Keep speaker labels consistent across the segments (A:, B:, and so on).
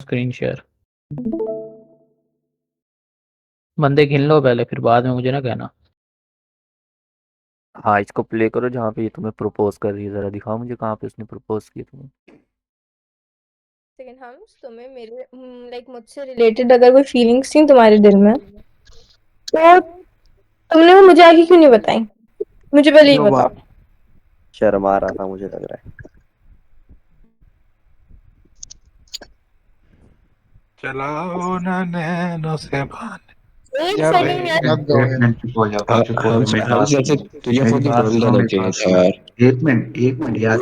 A: Screen share. बंदे गिन लो पहले, फिर बाद में मुझे ना कहना।
B: हाँ, इसको प्ले करो जहाँ पे ये तुम्हें प्रपोज कर रही है, जरा दिखाओ मुझे कहाँ पे उसने प्रपोज किया तुम्हें।
C: सेकंड हम तुम्हें मेरे लाइक मुझसे रिलेटेड अगर कोई फीलिंग्स थी तुम्हारे दिल में, तो तुमने वो मुझे आगे क्यों नहीं बताई? मुझे पहले ये
D: क्यों
C: बताओ।
D: बात? शर्मा रहा था मुझे लग रहा है।
E: चलाओ ना नैनो से बान।
C: एक
E: यार
C: सेकंड यार।
E: रख दो
F: एक
E: यार।
F: मिनट चुप हो जाओ, चुप हो
G: हम
F: जाओ, मेरी
G: हम
F: बात
G: जैसे
F: सुनो।
G: तुझे
F: मेरी
G: खुद ही
F: बात
G: बोल
F: सुनो,
G: देना
F: मेरी बात
G: चाहिए था
F: सुनो।
G: यार।
F: एक मिनट याद।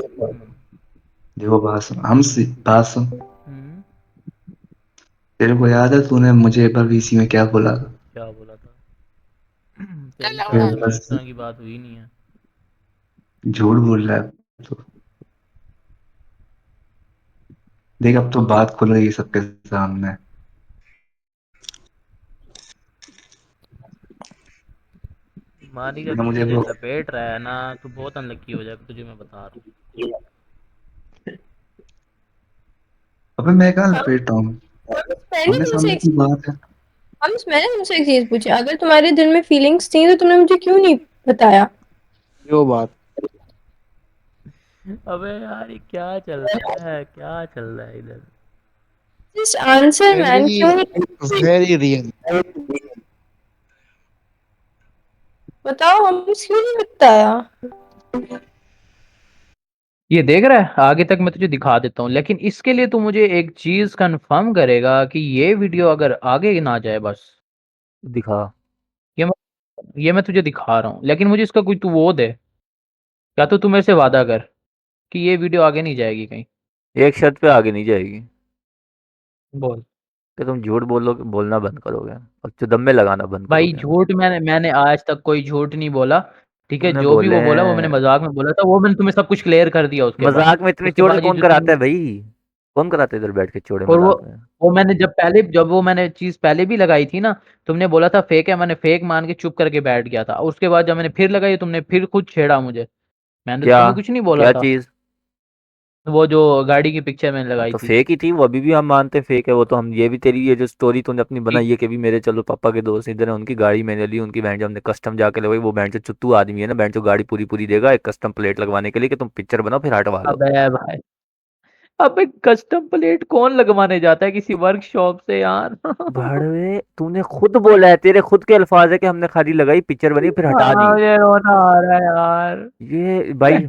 F: देखो बात सुन, बात सुन।
B: हम्म।
F: तेरे को याद है तूने मुझे भविष्य में क्या बोला था?
B: क्या बोला था? तेरी
E: चलाओ
B: तरह
E: ना।
F: फिर
B: मेरी इस
F: बस
B: तरह की बात हुई नहीं है।
F: झूठ बोल रहा है तो। देख अब तो बात खुल गई सबके सामने।
B: मानी का
F: तूने मुझे
B: किसी से
F: वो
B: लपेट रहा है ना, तो बहुत अनलक्की हो जाएगा, तुझे मैं बता रहा हूँ।
F: अबे मैं कहाँ
C: हम
F: लपेट रहा हूँ?
C: मैंने
F: आमने
C: तुमसे
F: सामने
C: एक
F: की बात है।
C: मैंने तुमसे एक चीज पूछी, अगर तुम्हारे दिल में फीलिंग्स थी तो तुमने मुझे क्यों नहीं बताया?
E: क्यों बात?
B: अबे यार, ये क्या चल रहा है, क्या चल रहा है इधर?
C: जस्ट आंसर मैन,
E: वेरी
C: क्यों नहीं?
E: Very real.
C: बताओ, हम क्यों नहीं बताया?
A: ये देख रहा है, आगे तक मैं तुझे दिखा देता हूँ, लेकिन इसके लिए तू मुझे एक चीज कंफर्म करेगा कि ये वीडियो अगर आगे ना जाए बस।
B: दिखा।
A: ये मैं ये मैं तुझे दिखा रहा हूँ, लेकिन मुझे इसका कोई तू वो दे। या तो तू मेरे से वादा कर कि ये वीडियो आगे नहीं जाएगी कहीं।
B: एक शर्त पे आगे नहीं जाएगी।
A: बोल।
B: कि तुम झूठ बोलना बंद करोगे और चुदम्मे लगाना बंद
A: भाई
B: करोगे।
A: झूठ मैंने आज तक कोई झूठ नहीं बोला। ठीक है,
B: तुमने
A: जो भी
B: बोले
A: वो बोला वो मैंने
B: हैं।
A: मजाक में बोला था, वो मैंने तुम्हें सब कुछ क्लियर कर दिया उसके बाद।
B: मजाक में इतनी
A: उसके
B: चौड़े
A: बाद ये
B: कौन
A: जो
B: कराता
A: तुम
B: है भाई? कौन कराता है इधर बैठ के चौड़े
A: और
B: मजाक में?
A: वो मैंने जब वो मैंने चीज पहले भी लगाई थी ना, तुमने बोला था फेक है, मैंने फेक मान के चुप करके बैठ गया था। उसके बाद जब मैंने फिर लगाई तुमने फिर खुद छेड़ा मुझे। मैंने तो
B: क्या?
A: तुम्हें कुछ नहीं बोला
B: क्या
A: था।
B: चीज?
A: वो जो गाड़ी की पिक्चर मैंने लगाई
B: तो
A: थी।
B: फेक ही थी वो, अभी भी हम मानते हैं फेक है वो। तो हम ये भी, तेरी ये जो स्टोरी तूने अपनी बनाई
A: ठीक।
B: है कि भी मेरे चलो पापा के दोस्त इधर है, उनकी गाड़ी मैंने ली, उनकी बैंड हमने कस्टम जाके लगवाई। वो बैंड जो चुत्तू आदमी है ना, बैंड जो गाड़ी पूरी पूरी देगा एक कस्टम प्लेट लगवाने के लिए कि तुम पिक्चर बनाओ फिर हटवा लो।
A: अबे भाई, अबे कस्टम प्लेट कौन लगवाने जाता है किसी वर्कशॉप से यार।
B: भाड़वे, तूने खुद बोला है, तेरे खुद के अल्फाज है कि हमने खाली लगाई पिक्चर बनी फिर हटा दी।
A: मुझे रोना आ रहा है यार।
B: ये भाई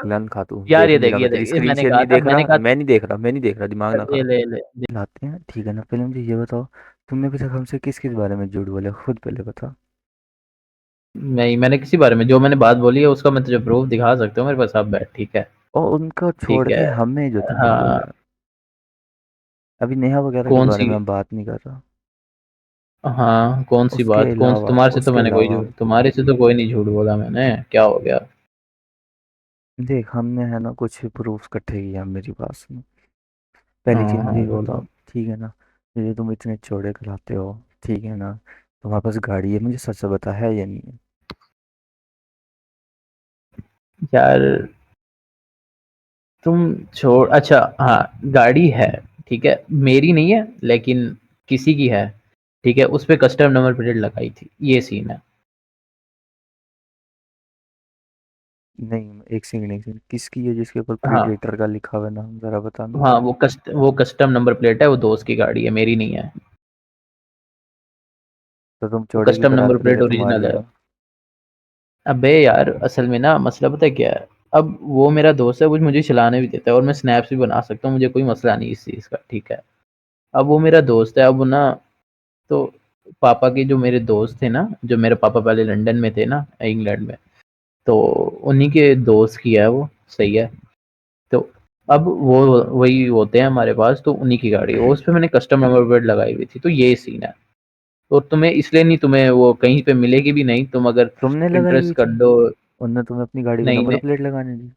B: लन खा तू,
A: यार
B: देख
A: ये
B: नहीं रहा
A: देखिए
B: मैं तेरी
A: देखिए,
B: स्क्रीन
A: मैंने
B: शेयर
A: कहा
B: नहीं
A: था
B: देख
A: मैंने
B: रहा,
A: कहा
B: मैं नहीं देख रहा, मैं नहीं देख रहा, दिमाग ना
A: ले
B: खा।
A: ले ले।
B: लाते हैं ठीक है ना। पहले मुझे ये बताओ, तुमने अभी तक हमसे किस किस बारे में झूठ बोला, खुद पहले बता।
A: नहीं, मैंने किसी बारे में जो मैंने बात बोली है उसका मैं तुझे प्रूफ दिखा सकता हूँ मेरे पास। अब बैठ, ठीक है।
B: और उनको छोड़
A: ठीक
B: के
A: है।
B: हमें जो तुमने
A: हाँ।
B: बोला, अभी नेहा वगैरह के
A: कौन
B: बारे
A: सी?
B: में हम बात नहीं कर रहा।
A: हाँ, कौन सी
B: उसके
A: बात? कौन सी?
B: अलावा,
A: तुम्हारे से तो
B: उसके
A: मैंने कोई
B: अलावा
A: झूठ, तुम्हारे से तो कोई नहीं झूठ बोला मैंने। क्या हो गया?
B: देख, हमने है ना कुछ प्रूफ इकट्ठे किए हम, मेरी बात सुनो। पहली चीज
A: हाँ
B: मुझे
A: हाँ,
B: ये बताओ,
A: बोलो।
B: ठीक है ना, ये तुम इतने चौड़े कराते हो, ठीक है ना, तुम्हारे पास गाड़ी है, मुझे सच से बता है या नहीं है?
A: यार तुम छोड़, अच्छा हाँ, गाड़ी है। ठीक है, मेरी नहीं है लेकिन किसी की है। ठीक है, उस पे कस्टम नंबर प्लेट लगाई थी, ये सीन है।
B: नहीं, एक सेकंड एक सेकंड, किसकी है जिसके ऊपर
A: हाँ
B: प्रीडेटर का लिखा हुआ है नाम, जरा बता मेरे
A: हाँ,
B: को।
A: वो कस्टम नंबर प्लेट है, वो दोस्त की गाड़ी है, मेरी नहीं है।
B: तो तुम
A: वो
B: चौड़े की
A: कस्टम नंबर
B: कराते थे कि
A: प्लेट
B: तुम्हारी
A: ओरिजिनल है।
B: है?
A: अबे यार, असल में ना मसला पता है क्या है। अब वो मेरा दोस्त है, वो मुझे चलाने भी देता है और मैं स्नैप्स भी बना सकता हूँ, मुझे कोई मसला नहीं इस चीज़ का, ठीक है। अब वो मेरा दोस्त है, अब ना, तो पापा के जो मेरे दोस्त थे ना, जो मेरे पापा पहले लंदन में थे ना, इंग्लैंड में, तो उन्हीं के दोस्त की है वो। सही है। तो अब वो वही होते हैं हमारे पास, तो उन्हीं की गाड़ी है वो, उस पे मैंने कस्टम नंबर प्लेट लगाई हुई थी, तो ये सीन है। तो तुम्हें इसलिए नहीं, तुम्हें वो कहीं पे मिलेगी भी नहीं, तुम अगर
B: तुमने लगाई हुई
A: इंटरेस्ट कर
B: थी?
A: दो।
B: उनने तुम्हें अपनी गाड़ी को
A: नहीं
B: नंबर
A: नहीं,
B: प्लेट लगाने दी?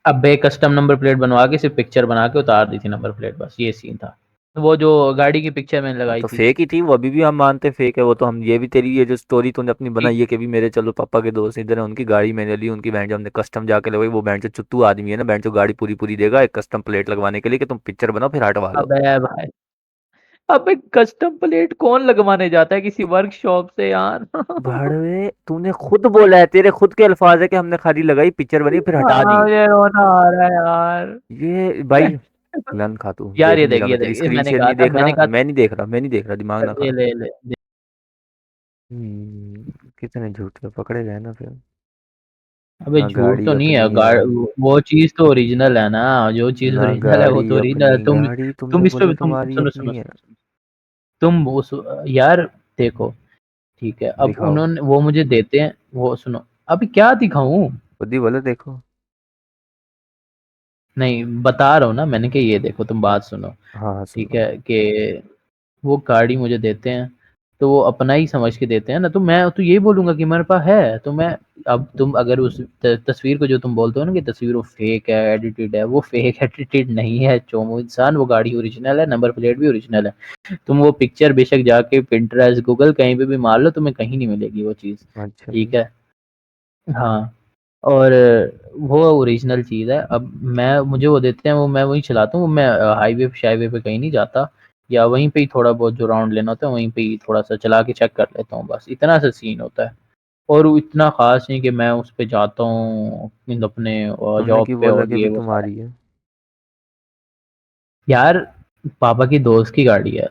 A: अब बे कस्टम नंबर प्लेट बनवा के सिर्फ पिक्चर बना के उतार दी थी नंबर प्लेट, बस ये सीन था। वो जो गाड़ी की पिक्चर मैंने
B: हाँ,
A: लगाई
B: तो
A: थी।
B: फेक ही थी वो, अभी भी हम मानते हैं फेक है वो। तो हम ये भी, तेरी ये जो स्टोरी तूने अपनी बनाई
A: ठीक।
B: है कि भी मेरे चलो पापा के दोस्त इधर है, उनकी गाड़ी मैंने ली, उनकी बैंड जो हमने कस्टम जाके लगवाई। वो बैंड जो चुत्तू आदमी है ना, बैंड जो गाड़ी पूरी पूरी देगा एक कस्टम प्लेट लगवाने के लिए कि तुम पिक्चर बनाओ फिर हटवा लो।
A: अबे भाई, अबे कस्टम प्लेट कौन लगवाने जाता है किसी वर्कशॉप से यार?
B: भाड़वे तूने खुद बोला है, तेरे खुद के अल्फाज है कि हमने खाली लगाई, पिक्चर बनी, फिर हटा दी।
A: मुझे रोना आ रहा है यार।
B: ये भाई लन खा तू,
A: यार
B: देख
A: ये
B: नहीं
A: देख
B: रहा
A: ये
B: मैं तेरी
A: देख ये
B: स्क्रीन शेयर नहीं देख
A: मैंने
B: रहा,
A: कहा
B: मैं नहीं देख रहा, मैं नहीं देख रहा, दिमाग ना
A: ये
B: खा।
A: ले।
B: कितने झूठ के पकड़े गए ना फिर।
A: अबे
B: ना
A: झूठ
B: गाड़ी
A: तो नहीं है
B: अपनी है,
A: वो चीज तो ओरिजिनल है ना। जो चीज
B: ना
A: ओरिजिनल है वो
B: गाड़ी
A: तो ओरिजिनल है।
B: अपनी, गाड़ी तुमने
A: तुम इस पे
B: बोले
A: तुम
B: तुम्हारी
A: सुनो सुनो
B: अपनी है।
A: सुनो तुम उस यार देखो ठीक है अब
B: दिखाओ,
A: उन्होंने वो मुझे देते हैं वो सुनो। अभी क्या दिखाऊं?
B: खुद ही बोले देखो।
A: नहीं बता रहा हूँ ना मैंने कि ये देखो तुम बात सुनो।
B: हाँ हाँ
A: ठीक
B: सुनो।
A: है कि वो गाड़ी मुझे देते हैं तो वो अपना ही समझ के देते हैं ना। तो मैं तो यही बोलूंगा कि मेरे पास है तो मैं अब तुम अगर उस तस्वीर को जो तुम बोलते हो ना कि तस्वीर वो फेक है एडिटेड है वो फेक एडिटेड नहीं है चोमो इंसान। वो गाड़ी ओरिजिनल है नंबर प्लेट भी ओरिजिनल है। तुम वो पिक्चर बेशक जाके पिंटरेस्ट गूगल कहीं पे भी मार लो तुम्हें कहीं नहीं मिलेगी वो चीज़।
B: अच्छा जी।
A: ठीक है। हाँ और वो ओरिजिनल चीज़ है। अब मैं मुझे वो देते हैं वो मैं वही चलाता हूँ। मैं हाईवे पे शाईवे पे कहीं नहीं जाता या वहीं पे ही थोड़ा बहुत जो राउंड लेना होता है वहीं पे ही थोड़ा सा चला के चेक कर लेता हूँ बस इतना सा सीन होता है। और वो इतना खास नहीं कि मैं उस पे जाता हूँ अपने
B: तुमने
A: जॉब
B: क्यों
A: पे
B: बोला
A: और
B: कि
A: ये
B: अभी
A: वो सारा।
B: तुम्हारी है?
A: यार पापा की दोस्त की गाड़ी है।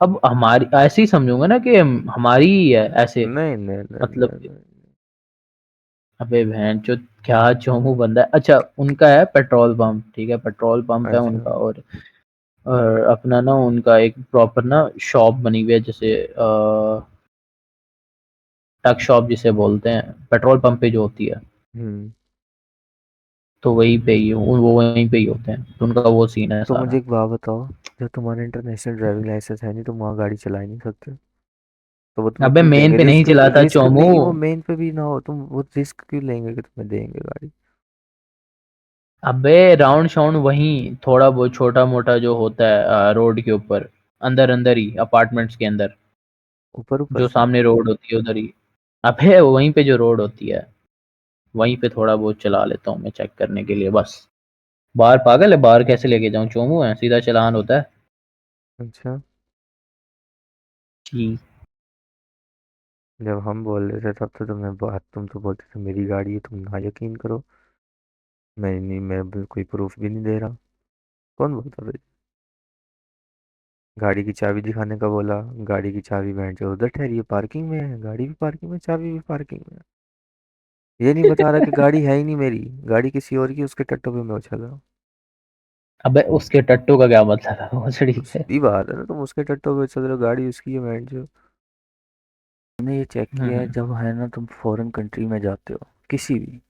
A: अब हमारी ऐसे ही समझूंगा ना कि हमारी ही है ऐसे।
B: नहीं नहीं नहीं
A: मतलब
B: नहीं नहीं।
A: अबे बहन जो क्या चोमू बंदा है। अच्छा उनका है पेट्रोल पंप। ठीक है पेट्रोल पंप है
B: अच्छा।
A: उनका। और अपना ना उनका एक प्रॉपर ना शॉप बनी हुई है जैसे टक शॉप जिसे बोलते हैं पेट्रोल पंप पे जो होती है।
B: हम्म।
A: तो वहीं पे ही वो वहीं पे ही होते हैं तो उनका वो सीन है
B: तो मुझे
A: सारा।
B: एक बात बताओ, जब तुम्हारा इंटरनेशनल ड्राइविंग लाइसेंस है नहीं, तुम वहाँ गाड़ी चला ही नहीं सकते, तो वो तुम्हें
A: अबे
B: क्यों
A: मेन
B: देंगे?
A: पे नहीं
B: रिस्क,
A: चलाता
B: रिस्क
A: चोमू।
B: नहीं, वो मेन पे भी ना हो, तुम वो रिस्क क्यों लेंगे कि तुम्हें देंगे गाड़ी?
A: अबे राउंड शाउंड वहीं थोड़ा बहुत छोटा मोटा जो होता है रोड के ऊपर अंदर अंदर ही अपार्टमेंट्स के अंदर
B: ऊपर ऊपर
A: जो
B: से।
A: सामने रोड होती है उधर ही। अबे वहीं पे जो रोड होती है वहीं पे थोड़ा बहुत चला लेता हूँ मैं चेक करने के लिए बस। बाहर पागल है बाहर कैसे लेके जाऊँ? चोमू है सीधा चलान होता है।
B: अच्छा।
A: जी।
B: जब हम बोल रहे थे तब तो तुमने बात, तुम तो बोलते थे मेरी गाड़ी है, तुम ना यकीन करो। मैं नहीं, मैं कोई प्रूफ भी नहीं दे रहा। कौन बोलता था? गाड़ी की चाबी दिखाने का बोला, गाड़ी की चाबी बैंड जो उधर ठहरी है पार्किंग में है, गाड़ी भी पार्किंग में, चाबी भी पार्किंग में है। ये नहीं बता रहा कि गाड़ी है ही नहीं मेरी, गाड़ी किसी और की, उसके टट्टो पे मैं उछल रहा हूँ।
A: अबे उसके टट्टू का क्या मतलब है भोसड़ी
B: तो
A: से?
B: सीधी बात है ना, तुम उसके टट्टो पे उछल रहे हो, गाड़ी उसकी है बैंड जो। मैंने ये चेक किया है,
A: हम्म।
B: जब है ना तुम फॉरेन कंट्री में जाते हो किसी भी,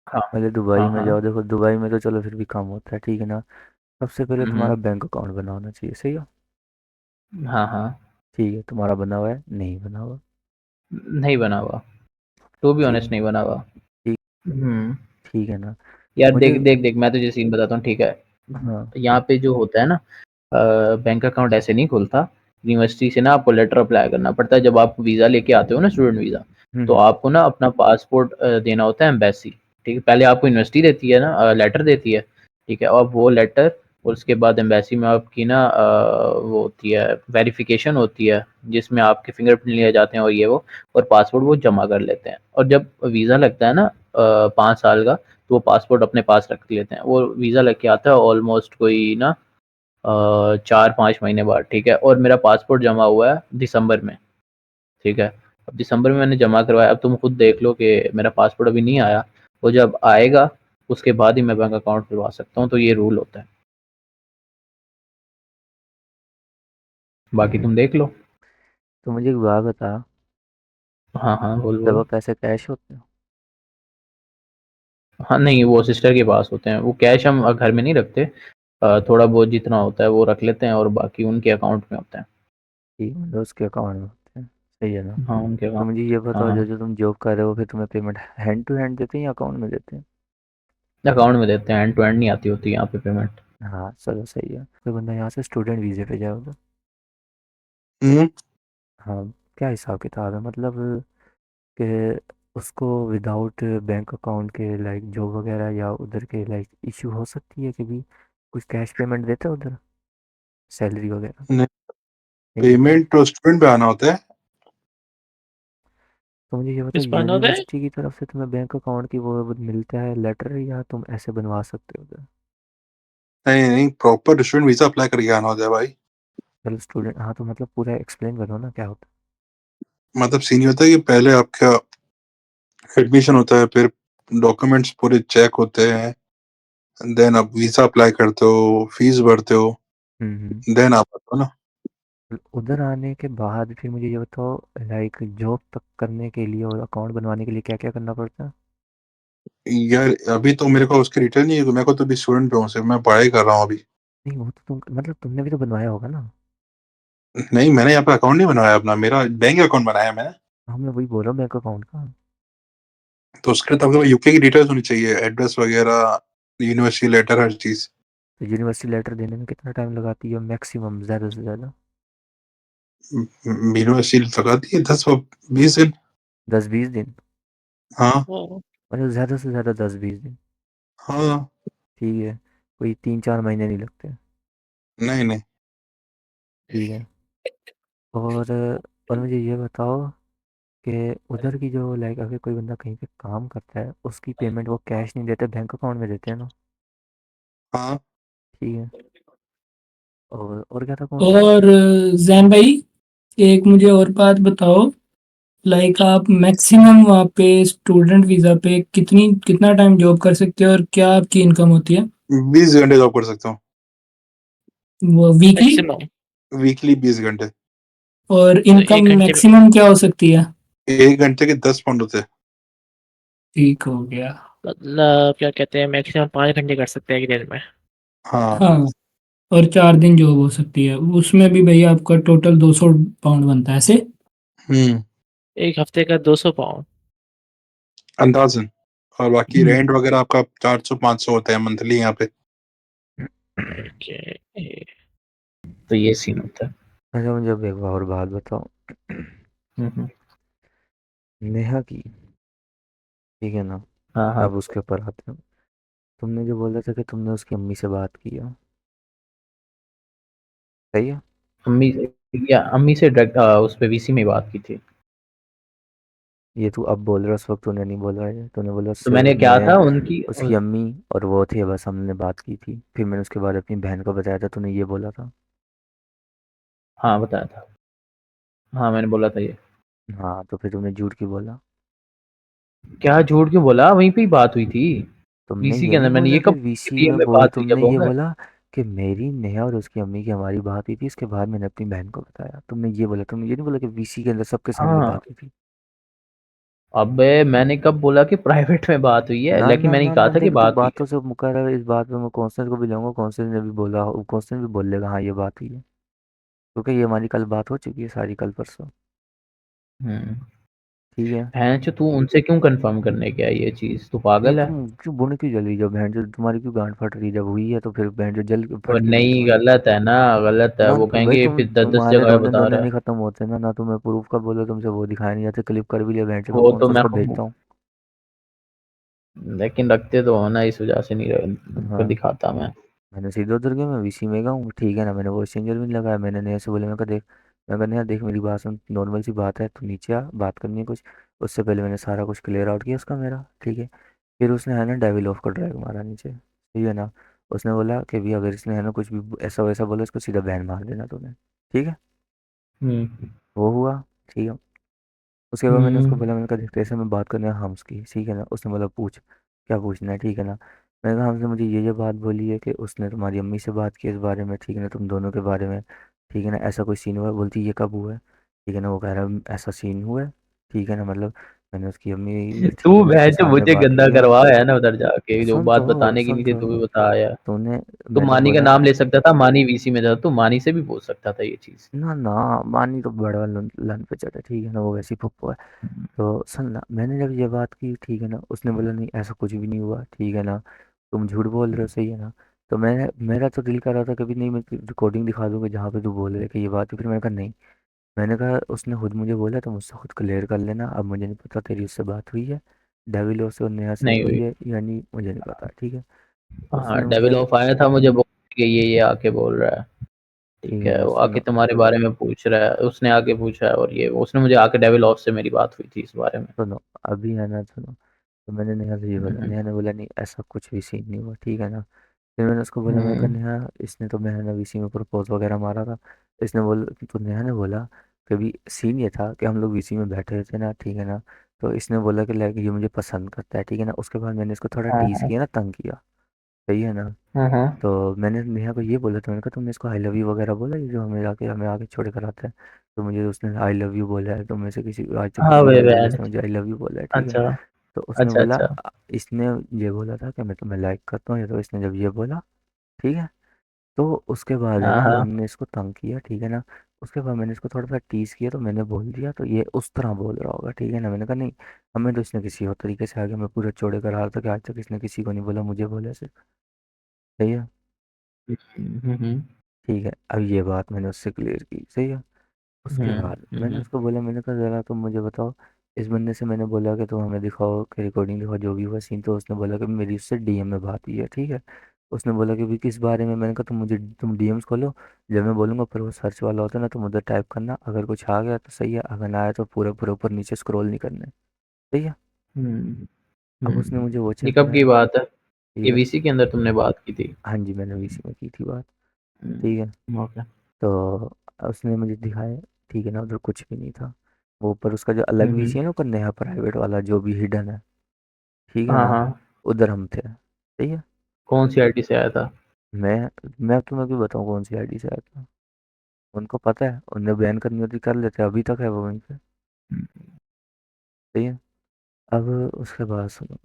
A: हाँ
B: पहले दुबई
A: हाँ
B: में
A: हाँ
B: जाओ, देखो दुबई में तो चलो फिर भी काम होता है, ठीक है ना। सबसे पहले
A: हम्म,
B: तुम्हारा बैंक अकाउंट बना होना चाहिए, सही है?
A: हाँ हाँ।
B: ठीक है, तुम्हारा बना हुआ है नहीं बना हुआ?
A: नहीं बना हुआ। टू बी
B: ठीक।
A: ऑनेस्ट नहीं बना हुआ।
B: ठीक।
A: हम्म।
B: ठीक है ना।
A: यार
B: मुझे।
A: देख देख देख मैं तुझे सीन बताता हूँ ठीक है।
B: हाँ।
A: यहाँ पे जो होता है ना बैंक अकाउंट ऐसे नहीं खुलता। यूनिवर्सिटी से ना आपको लेटर अप्लाई करना पड़ता है जब आप वीज़ा लेके आते हो ना स्टूडेंट वीज़ा। तो
B: हम्म।
A: आपको ना अपना पासपोर्ट देना होता है एम्बेसी। ठीक है पहले आपको यूनिवर्सिटी देती है ना लेटर देती है। ठीक है और वो लेटर और उसके बाद एम्बेसी में आपकी ना वो होती है वेरिफिकेशन होती है जिसमें आपके फिंगरप्रिंट लिए जाते हैं और ये वो और पासपोर्ट वो जमा कर लेते हैं। और जब वीज़ा लगता है ना 5 साल का तो वो पासपोर्ट अपने पास रख लेते हैं। वो वीज़ा लग के आता है ऑलमोस्ट कोई ना 4-5 महीने बाद। ठीक है और मेरा पासपोर्ट जमा हुआ है दिसंबर में। ठीक है अब दिसंबर में मैंने जमा करवाया। अब तुम खुद देख लो कि मेरा पासपोर्ट अभी नहीं आया। वो जब आएगा उसके बाद ही मैं बैंक अकाउंट खुलवा सकता हूँ तो ये रूल होता है। बाकी तुम देख लो।
B: तो मुझे एक बात बता,
A: हाँ हाँ बोल
B: जब
A: बोल।
B: वो पैसे कैश होते हैं?
A: हाँ नहीं वो सिस्टर के पास होते हैं। वो कैश हम घर में नहीं रखते। थोड़ा बहुत जितना होता है वो रख लेते हैं और बाकी उनके अकाउंट में होता है।
B: ठीक, मतलब उसके अकाउंट में होते हैं, सही है ना।
A: हाँ उनके
B: तो
A: अकाउंट।
B: मुझे ये
A: हाँ
B: बताओ, जो
A: हाँ
B: जो तुम जॉब कर रहे हो, फिर तुम्हें पेमेंट हैंड टू हैंड देते हैं या अकाउंट में देते हैं?
A: अकाउंट में देते हैं। एंड टू एंड नहीं आती होती यहाँ पे पेमेंट।
B: हाँ चलो सही है। कोई बंदा यहाँ से स्टूडेंट वीज़े पे जाए उधर,
F: हम्म।
B: हाँ, क्या हिसाब किताब है मतलब कि उसको विदाउट बैंक अकाउंट के लाइक जॉब वगैरह या उधर के लाइक इशू हो सकती है कि भी कुछ कैश पेमेंट देते हैं उधर, सैलरी वगैरह?
F: नहीं
E: पेमेंट तो स्टूडेंट पे आना होता है।
B: तो मुझे ये बताओ,
G: किस पॉइंट होता है?
B: यूनिवर्सिटी की तरफ से तुम्हें बैंक अकाउंट की वो मिलता है लेटर, या तुम ऐसे बनवा सकते हो उधर?
E: नहीं नहीं, प्रॉपर स्टूडेंट वीजा अप्लाई करके आना होता है भाई।
B: चलो स्टूडेंट, हाँ तो मतलब पूरा एक्सप्लेन करो ना क्या होता
E: मतलब सीन ये होता है कि पहले आपका एडमिशन होता है, फिर डॉक्यूमेंट्स पूरे चेक होते हैं, देन आप वीजा अप्लाई करते हो, फीस भरते हो,
B: है।
E: देन आप आते हो ना।
B: उधर आने के बाद फिर मुझे ये बताओ, लाइक जॉब तक करने के लिए और अकाउंट बनवाने के लिए क्या क्या करना पड़ता है?
E: यार अभी तो मेरे को उसकी रिटर्न नहीं है, मेरे को तो अभी स्टूडेंट पे हूँ, सिर्फ मैं पढ़ाई कर रहा हूँ अभी।
B: नहीं वो तो तुम मतलब तुमने भी तो बनवाया होगा ना।
E: नहीं, मैंने यहाँ पे अकाउंट नहीं बनाया अपना, मेरा बैंक अकाउंट बनाया है मैंने।
B: हाँ मैं वही बोल रहा हूँ, बैंक अकाउंट का।
E: तो उसके लिए तो आपके यूके की डिटेल्स होनी चाहिए, एड्रेस वगैरह, यूनिवर्सिटी लेटर, हर चीज।
B: तो यूनिवर्सिटी लेटर देने में कितना टाइम लगाती है मैक्सिमम, ज़्यादा से ज़्यादा?
E: यूनिवर्सिटी लगाती है 10-20 दिन।
B: 10-20 दिन?
E: हाँ
G: वो
B: मतलब ज़्यादा से ज़्यादा 10-20 दिन?
E: हाँ।
B: ठीक है, कोई 3-4 महीने नहीं लगते?
E: नहीं नहीं।
B: ठीक है। और और मुझे ये बताओ कि उधर की जो लाइक अगर कोई बंदा कहीं पे काम करता है उसकी पेमेंट वो कैश नहीं देते, बैंक अकाउंट में देते हैं ना?
E: हाँ।
B: ठीक है। और क्या था, कौन सा?
H: और जैन भाई, एक मुझे और बात बताओ। लाइक आप मैक्सिमम वहाँ पे स्टूडेंट वीज़ा पे कितना टाइम जॉब कर सकते हो और क्या आपकी इनकम होती है?
E: 20 घंटे जॉब कर सकता हूँ।
H: वो वीकली?
G: मैक्सिमम?
E: वीकली 20 घंटे।
H: और
G: तो
H: इनकम
G: 1 घंटे में
H: मैक्सिमम क्या हो सकती है?
E: 1 घंटे के 10 पाउंड होते हैं।
H: ठीक हो गया।
G: मतलब क्या कहते हैं, मैक्सिमम 5 घंटे कर सकते हैं एक दिन में।
E: हाँ।
H: हाँ, और 4 दिन जॉब हो सकती है, उसमें भी भैया आपका टोटल 200 पाउंड बनता है ऐसे।
E: हम्म।
G: एक हफ्ते का 200 पाउंड।
E: अंदाजन। और बाकी
H: हम्म,
E: रेंट वगैरह आपका 400-500 होता है मंथली यहाँ पे।
G: ओके।
A: तो ये सीन होता है।
B: अच्छा मुझे अब एक और बात बताओ।
A: हम्म।
B: नेहा की, ठीक है ना,
A: हाँ हाँ।
B: अब उसके ऊपर आते हैं। तुमने जो बोला था कि तुमने उसकी अम्मी से बात की है, सही है?
A: अम्मी या अम्मी से डायरेक्ट उस पे वीसी में बात की थी।
B: ये तू अब बोल रहा है, उस वक्त तूने नहीं बोला है, तूने बोला
A: तो
B: उससे
A: मैंने क्या
B: मैं,
A: था उनकी
B: उसकी अम्मी और वो थे, बस हमने बात की थी, फिर मैंने उसके बाद अपनी बहन को बताया था, तूने ये बोला था।
A: हाँ बताया था। हाँ मैंने बोला था ये।
B: हाँ तो फिर तुमने झूठ क्यों बोला?
A: क्या झूठ क्यों बोला, वहीं पे ही बात हुई थी
B: तुमने
A: वीसी के
B: ये नहीं
A: अंदर। मैंने
B: बोला
A: ये
B: कि
A: कब
B: वीसी
A: पीएम
B: में
A: में
B: बोल,
A: बात हुई
B: तुमने
A: जब
B: ये
A: होंगे।
B: बोला कि मेरी नेहा और उसकी अम्मी की हमारी बात हुई थी, इसके बाद मैंने अपनी बहन को बताया, तुमने ये बोला, तुमने ये नहीं बोला कि वीसी के अंदर सबके सामने
A: हाँ।
B: बात हुई थी।
A: अबे मैंने कब बोला कि प्राइवेट में बात हुई है,
B: ना
A: लेकिन
B: ना
A: मैंने
B: ना
A: कहा
B: ना,
A: था कि
B: देख तू
A: बात हुई है।
B: बातों से मुकर रहा है, इस बात पे मैं कॉन्स्टेंट को भी लाऊंगा, कॉन्स्टेंट ने भी बोला, कॉन्स्टेंट भी बोल लेगा हाँ ये बात हुई है, क्योंकि ये हमारी कल बात हो चुकी है सारी, कल परसों।
A: हम्म।
B: ठीक है।
A: भैंस तू उनसे क्यों कंफर्म करने गया ये चीज, तू
B: नहीं
A: पागल है।
B: तुम क्यों बुन क्यों जल रही, जब बहन जो तुम्हारी क्यों गांड फट रही है, जब हुई है तो फिर बहन जो जल
A: और
B: फट क्यों रही है
A: नहीं,
B: तुम्हारी?
A: गलत है ना, गलत है।
B: ना
A: वो
B: भाई,
A: कहेंगे
B: तुम
A: फिर 10-10
B: तुम्हारे
A: जगह
B: रोने
A: बता
B: धोने
A: रहा है।
B: नहीं खत्म होते ना, ना तुम्हें प्रूफ का बोलो, तुमसे वो दिखाया नहीं जाते, क्लिप कर भी लिया बहन से, मैं
A: वो
B: कौन
A: तो
B: सा
A: मैं
B: उसको भेजता हूँ?
A: लेकिन रखते तो हो ना, इस वजह से नहीं को
B: हाँ,
A: दिखाता मैं।
B: मैंने सीधे उधर गया, मैं वीसी में गया हूँ, ठीक है ना, मैंने वो एक्सचेंजर भी नहीं लगाया, मैंने नया से बोला, मैं कहा देख, मैं कहा नया देख मेरी बात सुन, नॉर्मल सी बात है, तू नीचे आ, बात करनी है कुछ। उससे पहले मैंने सारा कुछ क्लियर आउट किया उसका मेरा, ठीक है। फिर उसने है ना डेविल ऑफ का ड्रैग मारा नीचे, ठीक है ना। उसने बोला कि भी अगर इसने है ना कुछ भी ऐसा वैसा बोला, इसको सीधा बैन मार देना तूने, ठीक है।
A: हम्म।
B: वो हुआ, ठीक है। उसके बाद मैंने उसको
A: हम्म।
B: बोला, मैंने कहा देखते ऐसे में बात करने हैं हम उसकी, ठीक है ना। उसने बोला पूछ, क्या पूछना है, ठीक है ना। मैंने कहा हमसे मुझे ये बात बोली है कि उसने तुम्हारी अम्मी से बात की इस बारे में, ठीक है ना, तुम दोनों के बारे में, ठीक है ना, ऐसा कोई सीन हुआ है? बोलती ये कब हुआ है, ठीक है ना। वो कह रहा है ऐसा सीन हुआ है, ठीक है ना, मतलब मैंने उसकी अम्मी,
A: तू
B: ठीक है ना, के
A: बहन जो
B: सामने
A: मुझे
B: बात
A: गंदा
B: की है।
A: करवाया ना उधर जाके, जो
B: सुन
A: बात
B: तो,
A: बताने की
B: सुन
A: नहीं थी
B: तो,
A: तू भी बताया।
B: तूने,
A: तू
B: मैंने
A: मानी का
B: बोला
A: नाम ले सकता था, मानी वीसी में था, तू मानी से भी बोल सकता था ये चीज।
B: ना ना, मानी तो बड़ा लन पे चढ़ा, ठीक है ना, वो वैसी पप्पू है। तो सुन ना, मैंने जब ये बात की, ठीक है ना, उसने बोला नहीं ऐसा कुछ भी नहीं हुआ, ठीक है ना, तुम झूठ बोल रहे हो, सही है ना। तो मैंने, मेरा तो दिल कर रहा था कभी नहीं, मैं रिकॉर्डिंग दिखा दूंगा जहाँ पे तू बोल रहे कि ये बात है, फिर मैंने कहा नहीं, मैंने कहा उसने खुद मुझे बोला तो मुझसे खुद क्लियर कर लेना, अब मुझे नहीं पता तेरी उससे बात हुई है, डेविलो से और नेहा से
A: नहीं
B: हुई
A: हुई।
B: है यानी मुझे नहीं पता, ठीक है।
A: हाँ
B: उसने
A: डेविल
B: मुझे,
A: ऑफ आया था, मुझे बोल के ये आके बोल रहा है। ठीक
B: ठीक है
A: है,
B: ना,
A: वो आके
B: सुनो
A: तुम्हारे बारे में पूछ रहा है, उसने आके पूछा है और ये उसने मुझे आके डेविल ऑफ से मेरी बात हुई थी इस बारे में।
B: सुनो, अभी है ना, सुनो। तो मैंने नेहा से ये बोला,
A: हुँ,
B: नेहा ने बोला नहीं ऐसा कुछ भी सीन नहीं हुआ, ठीक है ना। फिर मैंने उसको बोला, मैं कहा
A: हुँ,
B: नेहा, इसने तो मैं ना वीसी में प्रपोज वगैरह मारा था। इसने बोल तो नेहा ने बोला कभी सीन ये था कि हम लोग वीसी में बैठे थे ना, ठीक है ना। तो इसने बोला कि लाइक ये मुझे पसंद करता है, ठीक है ना। उसके बाद मैंने इसको थोड़ा
A: हाँ,
B: टीज
A: हाँ,
B: किया ना, तंग किया, सही है ना।
A: हाँ, हाँ,
B: तो मैंने नेहा को ये बोला था, मैंने कहा तुमने इसको आई लव यू वगैरह बोला, ये जो हमें आके छोड़ कर आता है। तो मुझे उसने आई लव यू बोला है, तो मैं से किसी आज तक
A: हाँ,
B: किसी को
A: वे
B: नहीं बोला,
A: वैन
B: इसने मुझे आई लव यू बोला है, ठीक है।
A: अच्छा,
B: तो उसने
A: अच्छा,
B: बोला
A: अच्छा,
B: इसने ये बोला था कि मैं तुम्हें लाइक करता हूँ, ये तो इसने जब ये बोला, ठीक है। तो उसके बाद है
A: हाँ,
B: ना,
A: हाँ,
B: हमने इसको तंग किया, ठीक है ना। उसके बाद मैंने इसको थोड़ा सा टीज किया, तो मैंने बोल दिया, तो ये उस तरह बोल रहा होगा, ठीक है ना। मैंने कहा नहीं, हमें तो इसने किसी और तरीके से आगे मैं पूरे चौड़े कर रहा था कि आज तक इसने किसी को नहीं बोला, मुझे बोला सिर्फ, सही है।
A: हुँ, हुँ,
B: ठीक है, अब ये बात मैंने उससे क्लियर की, सही है। उसके
A: हुँ,
B: बाद
A: हुँ,
B: मैंने
A: हुँ,
B: उसको बोला, मैंने कहा ज़रा तुम मुझे बताओ, इस बंदे से मैंने बोला कि तुम हमें दिखाओ कि रिकॉर्डिंग दिखाओ जो भी हुआ सीन। तो उसने बोला कि मेरी उससे डीएम में बात हुई है, ठीक है। उसने बोला कि भी किस बारे में। मैंने कहा तुम डीएम्स खोलो, जब मैं बोलूंगा पर वो सर्च वाला होता है ना, तुम उधर टाइप करना, अगर कुछ आ गया तो सही है, अगर ना आया तो पूरा पूरा ऊपर नीचे स्क्रॉल नहीं करने, सही है।
A: हुँ,
B: अब उसने
A: हुँ।
B: मुझे वो
A: ये
B: चेक
A: कब की
B: कराया,
A: बात है?
B: ये
A: ये
B: बस,
A: वीसी के अंदर तुमने बात की थी?
B: हाँ जी, मैंने वीसी में की थी बात, ठीक है।
A: ओके।
B: तो उसने मुझे दिखाया, ठीक है ना, उधर कुछ भी नहीं था। वो ऊपर उसका जो
A: हुँ,
B: अलग
A: हुँ।
B: वीसी है ना, ऊपर नया प्राइवेट वाला जो भी हिडन है, ठीक है
A: हाँ,
B: ना,
A: हाँ।
B: उधर हम थे, ठीक है।
A: कौन-सी आईडी से आया था?
B: मैं मैं तुम्हें क्यों बताऊँ कौन सी आईडी से आया था। उनको पता है, उन्हें बैन करनी होती कर लेते, अभी तक है वो वहीं पे, सही है। अब उसके बाद सुनो,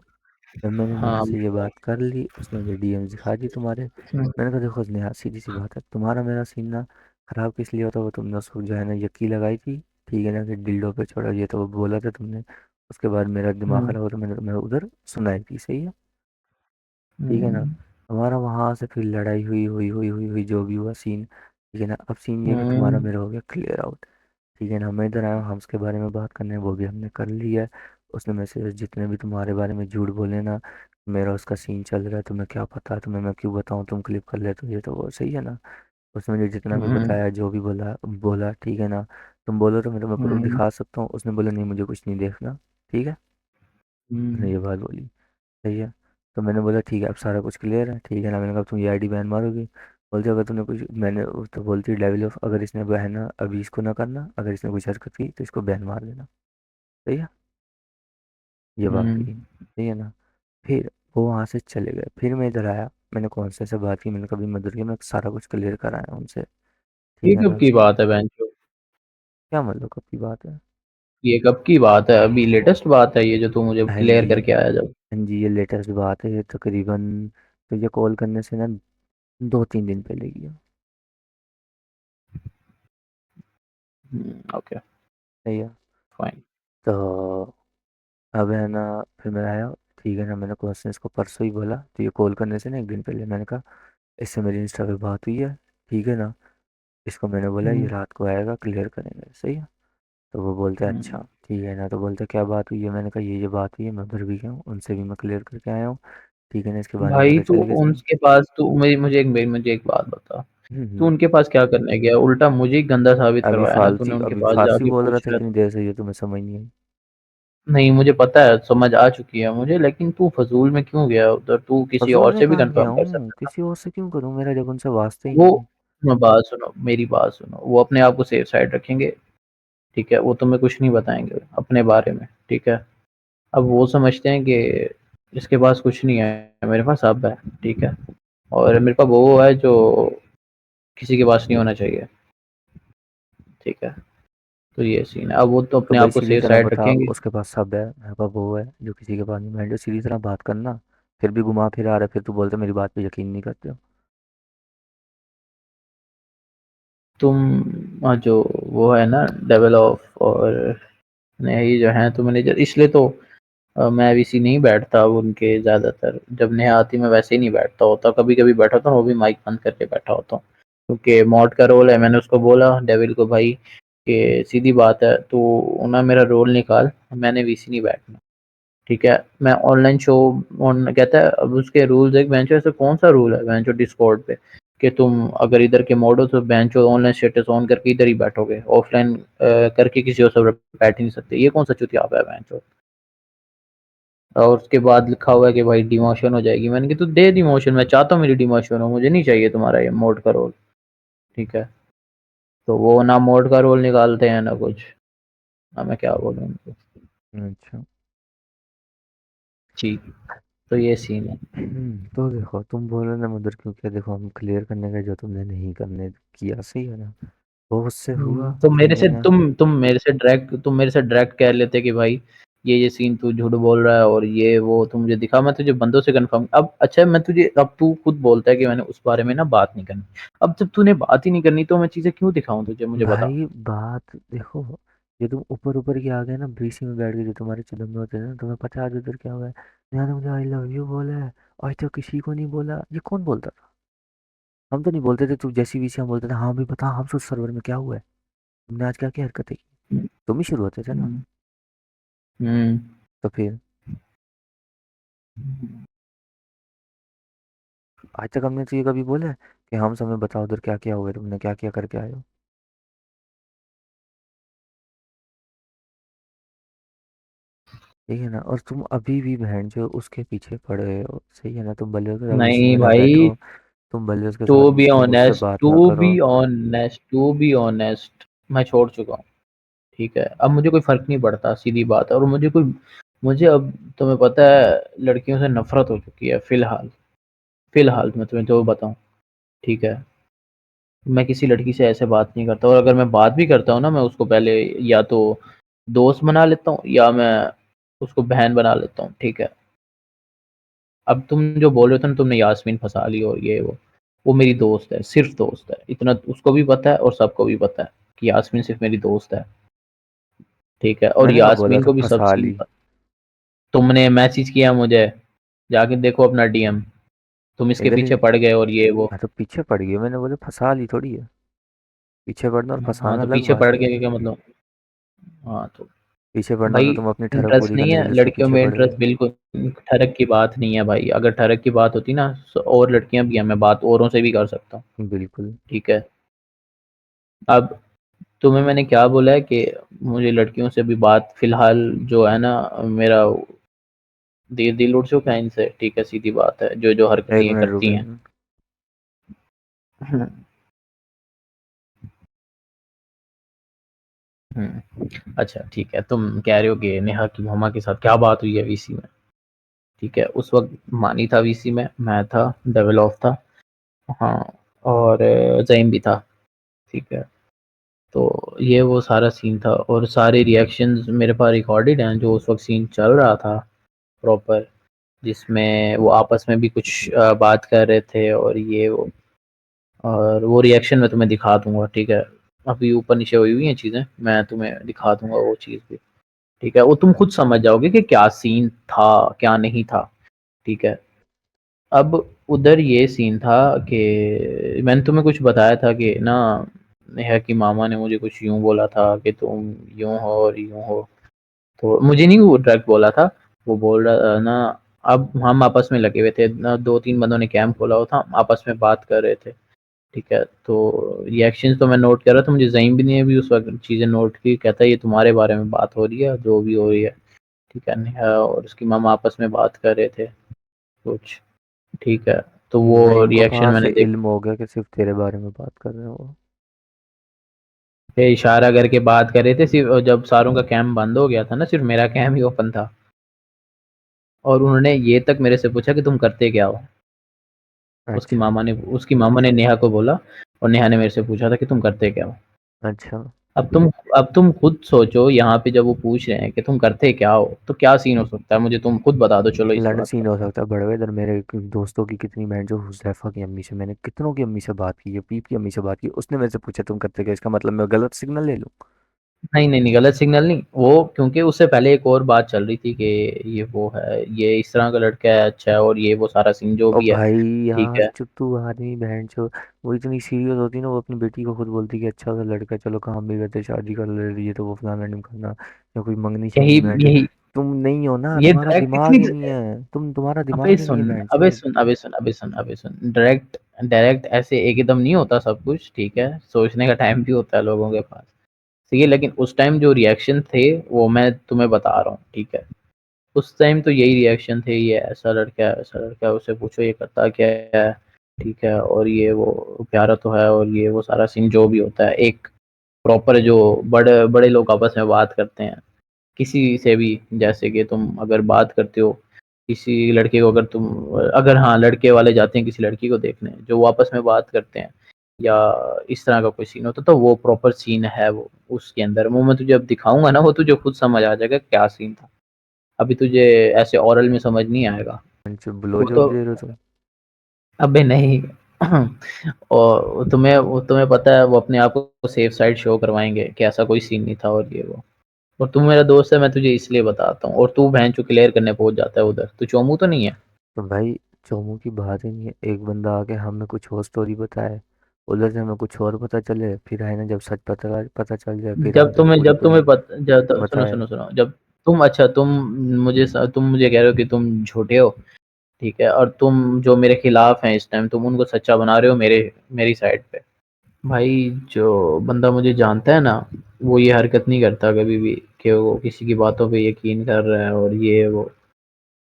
B: जब मैंने नेहा
A: हाँ,
B: से ये बात कर ली, उसने मुझे डीएम दिखा दी तुम्हारे।
A: हुँ,
B: मैंने कहा देखो नेहा, सीधी सी बात है, तुम्हारा मेरा सीन ना खराब किस लिए होता, वो तुमने उसको जो है ना यकी लगाई थी, ठीक है ना, कि डिल्डो पे छोड़ा, ये तो वो बोला था तुमने। उसके बाद मेरा दिमाग
A: हुँ,
B: खराब हो, तो मैं उधर सुनाई थी, सही है, ठीक है ना।
A: हुँ,
B: हमारा वहां से फिर लड़ाई हुई, जो भी हुआ सीन, ठीक है ना। अब सीन ये है कि तुम्हारा
A: हुँ,
B: मेरा हो गया क्लियर आउट, ठीक है ना। मैं इधर आया हूँ, हम उसके बारे में बात करने, वो भी हमने कर लिया है। उसने मैसेज जितने भी तुम्हारे बारे में झूठ बोले ना, मेरा उसका सीन चल रहा है, तुम्हें क्या पता, तुम्हें मैं क्यों बताऊँ, तुम क्लिप कर लेते हो, ये तो वो सही है ना। उसने मुझे जितना भी
A: हुँ,
B: बताया, जो भी बोला बोला, ठीक है ना। तुम बोलो तो मैं तुम्हें प्रूफ
A: हुँ,
B: दिखा सकता हूँ। उसने बोला नहीं, मुझे कुछ नहीं देखना, ठीक है। उसने
A: हुँ,
B: ये बात बोली, सही है। तो मैंने बोला ठीक है, अब सारा कुछ क्लियर है, ठीक है ना। मैंने कहा तुम ये आईडी बैन मारोगी, बोलती अगर तुमने कुछ, मैंने तो बोलती डेविल ऑफ, अगर इसने बहना अभी इसको ना करना, अगर इसने कुछ हरकत की तो इसको बैन मार देना, सही है। ये बात
A: हुँ।
B: हुई, सही है ना। फिर वो वहां से चले गए, फिर मैं इधर आया, मैंने कौन से बात की, मैंने कभी मदद की, मैं सारा कुछ क्लियर कराया उनसे, ठीक
A: ये
B: है
A: कब
B: ना।
A: की बात है बेंचो?
B: क्या मतलब कब की बात है।
A: ये कब की बात है? अभी लेटेस्ट बात है ये जो तू मुझे
B: हाँ
A: क्लियर
B: जी,
A: करके आया जब?
B: हाँ जी, ये लेटेस्ट बात है, ये तकरीबन तुझे कॉल करने से ना 2-3 दिन पहले की है,
A: ओके,
B: सही है।
A: फाइन।
B: तो अब है ना, फिर मैं आया, ठीक है ना। मैंने क्वेश्चन इसको परसों ही बोला, तो ये कॉल करने से ना 1 दिन पहले मैंने कहा इससे मेरी इंस्टा पे बात हुई है, ठीक है ना। इसको मैंने बोला ये
A: हुँ,
B: रात को आएगा, क्लियर करेंगे, सही है। तो वो बोलते हैं अच्छा,
A: हुँ,
B: ठीक है ना। तो बोलते क्या बात हुई है, मैंने कहा ये बात हुई है, मैं उधर भी गया हूँ, उनसे भी मैं क्लियर करके आया हूँ, ठीक है ना। इसके बारे में
A: भाई
B: पता
A: तू
B: चल गया इसमें।
A: उनके पास तू मेरी मुझे एक बात बता, तू
B: हम्म।
A: उनके पास क्या करने गया? उल्टा मुझे ही गंदा साबित करवाया ना तूने उनके
B: अभी
A: पास
B: फारसी
A: जाके
B: बोल रहा
A: पूछ
B: था
A: रहा
B: इतनी
A: था।
B: देर से, ये तुम्हें समझ नहीं आई।
A: नहीं मुझे पता है, समझ आ चुकी है मुझे, लेकिन तू फ़ज़ूल में क्यों गया उधर? तू किसी
B: फजूल
A: और
B: में
A: से भी
B: कहाँ गया
A: कन्फर्म कर
B: हूँ,
A: सकता था।
B: किसी और से क्यों करूँ, मेरा जब उनसे वास्ता ही
A: वो
B: नहीं है।
A: मेरी बात सुनो, वो अपने आप को सेफ साइड रखेंगे, ठीक है? वो तुम्हें कुछ नहीं बताएँगे अपने बारे में, ठीक है? अब वो समझते हैं कि इसके पास कुछ नहीं है, मेरे पास अब है, ठीक है? और मेरे पास वो है जो किसी के पास नहीं होना चाहिए, ठीक है? तो ये सीन है। अब वो तो
B: तो
A: अपने
B: भाई
A: आप को
B: सीधी
A: सेफ
B: तरह
A: साइड
B: बता,
A: रखेंगे।
B: उसके पास सब है, मेरे पास वो है जो किसी के पास नहीं, मैं जो सीधी तरह बात करना। फिर भी घुमा फिर आ रहा है, फिर तू बोलते मेरी बात पे यकीन नहीं करते हो।
A: तुम जो वो है ना डेविल ऑफ और नेही जो हैं तो मैनेजर, इसलिए तो मैं वीसी नहीं बैठता अब उनके ज़्यादातर। जब नेहा आती मैं वैसे ही नहीं बैठता होता, कभी-कभी बैठा होता हूँ, वो भी माइक बंद करके बैठा होता हूँ। क्योंकि मॉड का रोल है, मैंने उसको बोला डेविल को भाई कि सीधी बात है तू ना मेरा रोल निकाल, मैंने वीसी नहीं बैठना, ठीक है? मैं ऑनलाइन शो ऑन कहता है, अब उसके रूल्स एक बेंचो, ऐसा कौन-सा रूल है बेंचो डिस्कॉर्ड पे कि तुम अगर इधर के मोड हो तो बेंचो ऑनलाइन स्टेटस ऑन करके इधर ही बैठोगे, ऑफलाइन करके किसी और सर्वर पे बैठ ही नहीं सकते। ये कौन सा चुतियापा है बेंचो। और उसके बाद लिखा हुआ है कि भाई डिमोशन हो जाएगी। मैंने कहा तू दे डिमोशन, मैं चाहता हूँ मेरी डिमोशन हो, मुझे नहीं चाहिए तुम्हारा ये मोड का रोल, ठीक है। तो वो ना मोड का रोल निकालते हैं ना कुछ, ना मैं क्या बोलूँ उनको।
B: अच्छा।
A: जी, तो ये सीन है।
B: तो देखो तुम बोल रहे ना उधर क्यों, क्या देखो हम क्लियर करने का जो तुमने नहीं करने किया, सही है ना, वो उससे हुआ,
A: तो मेरे
B: ठीक है
A: से
B: ना।
A: तुम मेरे से डायरेक्ट कह लेते कि भाई ये सीन तू झूठ बोल रहा है और ये वो तू मुझे दिखा, मैं तुझे बंदों से कंफर्म। अब अच्छा मैं तुझे, अब तू खुद बोलता है कि मैंने उस बारे में ना बात नहीं करनी। अब जब तूने बात ही नहीं करनी तो मैं चीजें क्यों दिखाऊं तुझे, मुझे बता।
B: भाई बात देखो, ये तुम ऊपर ऊपर के आ गए ना, बीसी में बैठ के जो तुम्हारे चिदम में होते हैं ना, तुम्हें पता है आज उधर क्या हुआ है। यहाँ तो मुझे आई लव यू बोला है, आज तो किसी को नहीं बोला। ये कौन बोलता था? हम तो नहीं बोलते थे, तू जैसी बीसी हम बोलते थे हाँ भी बता, हम सोच सर्वर में क्या हुआ है, तुमने आज क्या क्या हरकतें की। तुम ही शुरू होते थे ना।
A: हम्म हम्म,
B: तो फिर आज तक हमने तो ये कभी बोला है कि हम समय बताओ उधर क्या क्या हुआ है, तुमने क्या क्या करके आए हो। ठीक है ना, और तुम अभी भी बहन जो उसके पीछे पड़े हो, सही है ना, तुम बलियों के साथ उसी
A: नहीं
B: में ना
A: भाई,
B: बैठो। तुम बलियों के
A: टू
B: साथ
A: बी
B: तुम उससे
A: ऑनेस्ट
B: बात
A: टू
B: ना करो।
A: Be honest to be honest मैं छोड़ चुका हूँ, ठीक है। अब मुझे कोई फर्क नहीं पड़ता, सीधी बात है। और मुझे अब तुम्हें पता है लड़कियों से नफरत हो चुकी है फिलहाल। फिलहाल मैं तुम्हें तो बताऊं, ठीक है। मैं किसी लड़की से ऐसे बात नहीं करता, और अगर मैं बात भी करता हूँ ना, मैं उसको पहले या तो दोस्त बना लेता हूँ या मैं उसको बहन बना लेता हूँ, ठीक है। अब तुम जो बोल रहे हो ना, तुमने यास्मीन फंसा ली और ये वो मेरी दोस्त है, सिर्फ दोस्त है, इतना उसको भी पता है और सबको भी पता है कि यास्मीन सिर्फ मेरी दोस्त है, ठीक है। और
B: मैंने कहा बोला
A: यास्मीन
B: था
A: को भी सब
B: फंसा
A: सीन
B: ली।
A: पता। तुमने मैसेज किया मुझे, जाके देखो अपना डीएम, तुम इसके
B: इधर ही।
A: पीछे पड़ गए और ये वो।
B: मैं तो पीछे पड़ गई, मैंने बोला फंसा ली थोड़ी है। पीछे पड़ना और
A: हाँ
B: फंसाना
A: तो
B: अलग
A: पीछे
B: बात
A: पड़
B: है।
A: गए क्या मतलब। हाँ तो
B: पीछे पड़ना
A: भाई,
B: तो तुम अपनी ठरक
A: इंटरेस्ट
B: पूरी
A: नहीं
B: करने के
A: है
B: लिए उसके
A: लड़कियों
B: पीछे
A: में,
B: पड़ गए।
A: इंटरेस्ट बिल्कुल ठरक की बात नहीं है भाई। अगर ठरक की बात होती ना तो और लड़कियां भी हैं, मैं बात औरों से भी कर सकता हूँ,
B: बिल्कुल।
A: ठीक है। अब तुम्हें मैंने क्या बोला है कि मुझे लड़कियों से भी बात फिलहाल जो है ना, मेरा दिल उठ चुका है इनसे, ठीक है, सीधी बात है। जो जो हरकतें
B: एक
A: ये
B: मिनट
A: करती
B: रुके।
A: हैं। हम्म, अच्छा ठीक है, तुम कह रहे हो कि नेहा की मम्मा के साथ क्या बात हुई है वीसी में, ठीक है। उस वक्त मानी था वीसी में, मैं था, डेवलॉफ था, हाँ, और जईम भी था, ठीक है। तो ये वो सारा सीन था और सारे रिएक्शंस मेरे पास रिकॉर्डेड हैं, जो उस वक्त सीन चल रहा था प्रॉपर, जिसमें वो आपस में भी कुछ बात कर रहे थे और ये वो, और वो रिएक्शन मैं तुम्हें दिखा दूंगा, ठीक है। अभी ऊपर नीचे हुई हुई हैं चीज़ें, मैं तुम्हें दिखा दूंगा वो चीज़ भी, ठीक है। वो तुम खुद समझ जाओगे कि क्या सीन था क्या नहीं था, ठीक है। अब उधर ये सीन था कि मैंने तुम्हें कुछ बताया था कि ना, नेहा की मामा ने मुझे कुछ यूं बोला था कि तुम यूं हो और यूं हो। तो मुझे नहीं वो डायरेक्ट बोला था, वो बोल रहा ना। अब हम आपस में लगे हुए थे ना, 2-3 बंदों ने कैंप खोला हुआ था, हम आपस में बात कर रहे थे, ठीक है। तो रिएक्शंस तो मैं नोट कर रहा था, मुझे ज़ईम भी ने भी उस वक्त चीज़ें नोट की, कहता है ये तुम्हारे बारे में बात हो रही है, जो भी हो रही है, ठीक है। नेहा और उसकी मामा आपस में बात कर रहे थे कुछ, ठीक है। तो वो
B: नईम को
A: रिएक्शन
B: कहाँ से
A: मैंने देख,
B: इल्म हो गया कि सिर्फ तेरे बारे में बात कर रहे हो वो।
A: फिर इशारा करके बात कर रहे थे सिर्फ, और जब सारों का कैंप बंद हो गया था ना, सिर्फ मेरा कैंप ही ओपन था, और उन्होंने ये तक मेरे से पूछा कि तुम करते क्या हो।
B: अच्छा।
A: उसकी मामा ने नेहा को बोला, और नेहा ने मेरे से पूछा था कि तुम करते क्या हो।
B: अच्छा।
A: अब तुम खुद सोचो, यहाँ पे जब वो पूछ रहे हैं कि तुम करते क्या हो, तो क्या सीन हो सकता है, मुझे तुम खुद बता दो, चलो इस
B: लंड
A: बात
B: सीन
A: का।
B: हो सकता है बड़े भाई। इधर मेरे दोस्तों की कितनी बहन जो हुजैफा की अम्मी से, मैंने कितनों की अम्मी से बात की है, पीप की अम्मी से बात की, उसने मेरे से पूछा तुम करते क्या, इसका मतलब मैं गलत सिग्नल ले लूँ।
A: नहीं नहीं नहीं, गलत सिग्नल नहीं वो, क्योंकि उससे पहले एक और बात चल रही थी कि ये वो है, ये इस तरह का लड़का है, अच्छा है, और ये वो सारा सीन जो
B: ओ
A: भी है,
B: भाई
A: ठीक
B: यार
A: है।
B: चुत्तू आदमी बहन जो, वो इतनी सीरियस होती ना, वो अपनी बेटी को खुद बोलती कि अच्छा सा लड़का है, चलो काम भी करते शादी कर ले रही है तो वो फलाना ढिमकाना, या कोई मंगनी
A: यही
B: शंगनी में
A: यही
B: तुम नहीं हो ना,
A: ये
B: तुम्हारा
A: डायरेक्ट
B: दिमाग
A: इतनी
B: ही नहीं है, तुम्हारा
A: अबे
B: दिमाग ही नहीं है
A: सुन अबे
B: बैंचोद।
A: सुन अबे सुन अबे सुन अबे सुन डायरेक्ट डायरेक्ट ऐसे एकदम नहीं होता सब कुछ, ठीक है, सोचने का टाइम भी होता है लोगों के पास, ठीक है, लेकिन उस टाइम जो रिएक्शन थे वो मैं तुम्हें बता रहा हूँ, ठीक है। उस टाइम तो यही रिएक्शन थे, ये ऐसा लड़का है वैसा लड़का है, उससे पूछो ये करता क्या है, ठीक है, और ये वो प्यारा तो है, और ये वो सारा सीन जो भी होता है, एक प्रॉपर जो बड़े बड़े लोग आपस में बात करते हैं किसी से भी, जैसे कि तुम अगर बात करते हो किसी लड़के को, अगर हाँ लड़के वाले जाते हैं किसी लड़की को देखने, जो वो आपस में बात करते हैं या इस तरह का कोई सीन होता तो वो प्रॉपर सीन है, वो उसके अंदर वो मैं तुझे अब दिखाऊंगा ना, वो तुझे खुद समझ आ जाएगा क्या सीन था। अभी तुझे ऐसे ओरल में समझ नहीं आएगा।
B: बैंचोद ब्लो
A: वो
B: जॉब
A: तो
B: दे रहे हो तुम।
A: अबे नहीं और तुम्हें पता है वो अपने आप को सेफ साइड शो करवाएंगे कि ऐसा कोई सीन नहीं था और ये वो, और तू मेरा दोस्त है मैं तुझे इसलिए बताता हूँ, और तू बहन चो क्लियर करने पहुंच जाता है उधर, तू चोमू तो नहीं है।
B: तो भाई चोमू की बात ही नहीं है, एक बंदा आके हमें कुछ और स्टोरी बताए, उधर से हमें कुछ और पता चले, फिर है ना जब सच पता चल जाए फिर हम तुम्हें पूरी
A: जब
B: पूरी
A: तुम्हें सुनो
B: बताए।
A: सुनो सुनो, जब तुम अच्छा तुम मुझे कह रहे हो कि तुम झूठे हो, ठीक है, और तुम जो मेरे खिलाफ हैं इस टाइम तुम उनको सच्चा बना रहे हो मेरी साइड पे। भाई जो बंदा मुझे जानता है ना, वो ये हरकत नहीं करता कभी भी कि वो किसी की बातों पे यकीन कर रहा है और ये वो, और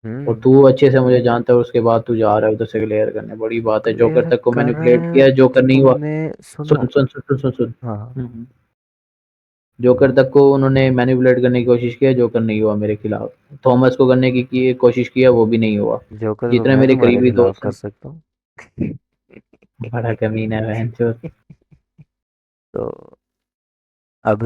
B: हम्म।
A: तू अच्छे से मुझे जानता है, उसके बाद तू जा रहा है उधर से क्लियर करने, बड़ी बात है, जोकर
B: क्लियर
A: तक को
B: कर रहे
A: मैनिपुलेट
B: हैं
A: किया,
B: तो
A: जोकर नहीं हुआ।
B: तुमने सुनो।
A: सुन सुन सुन सुन सुन सुन
B: हाँ हाँ।
A: जोकर तक को उन्होंने मैनिपुलेट करने की कोशिश किया, जोकर नहीं हुआ मेरे खिलाफ। थॉमस को करने की कोशिश किया, वो भी नहीं हुआ।
B: जोकर को
A: जितने
B: मैं
A: मेरे
B: तुम्हारे
A: करीबी
B: खिलाफ
A: दोस्त
B: कर
A: हैं,
B: सकता हूँ।
A: बड़ा कमीना है बहनचोद।
B: तो अब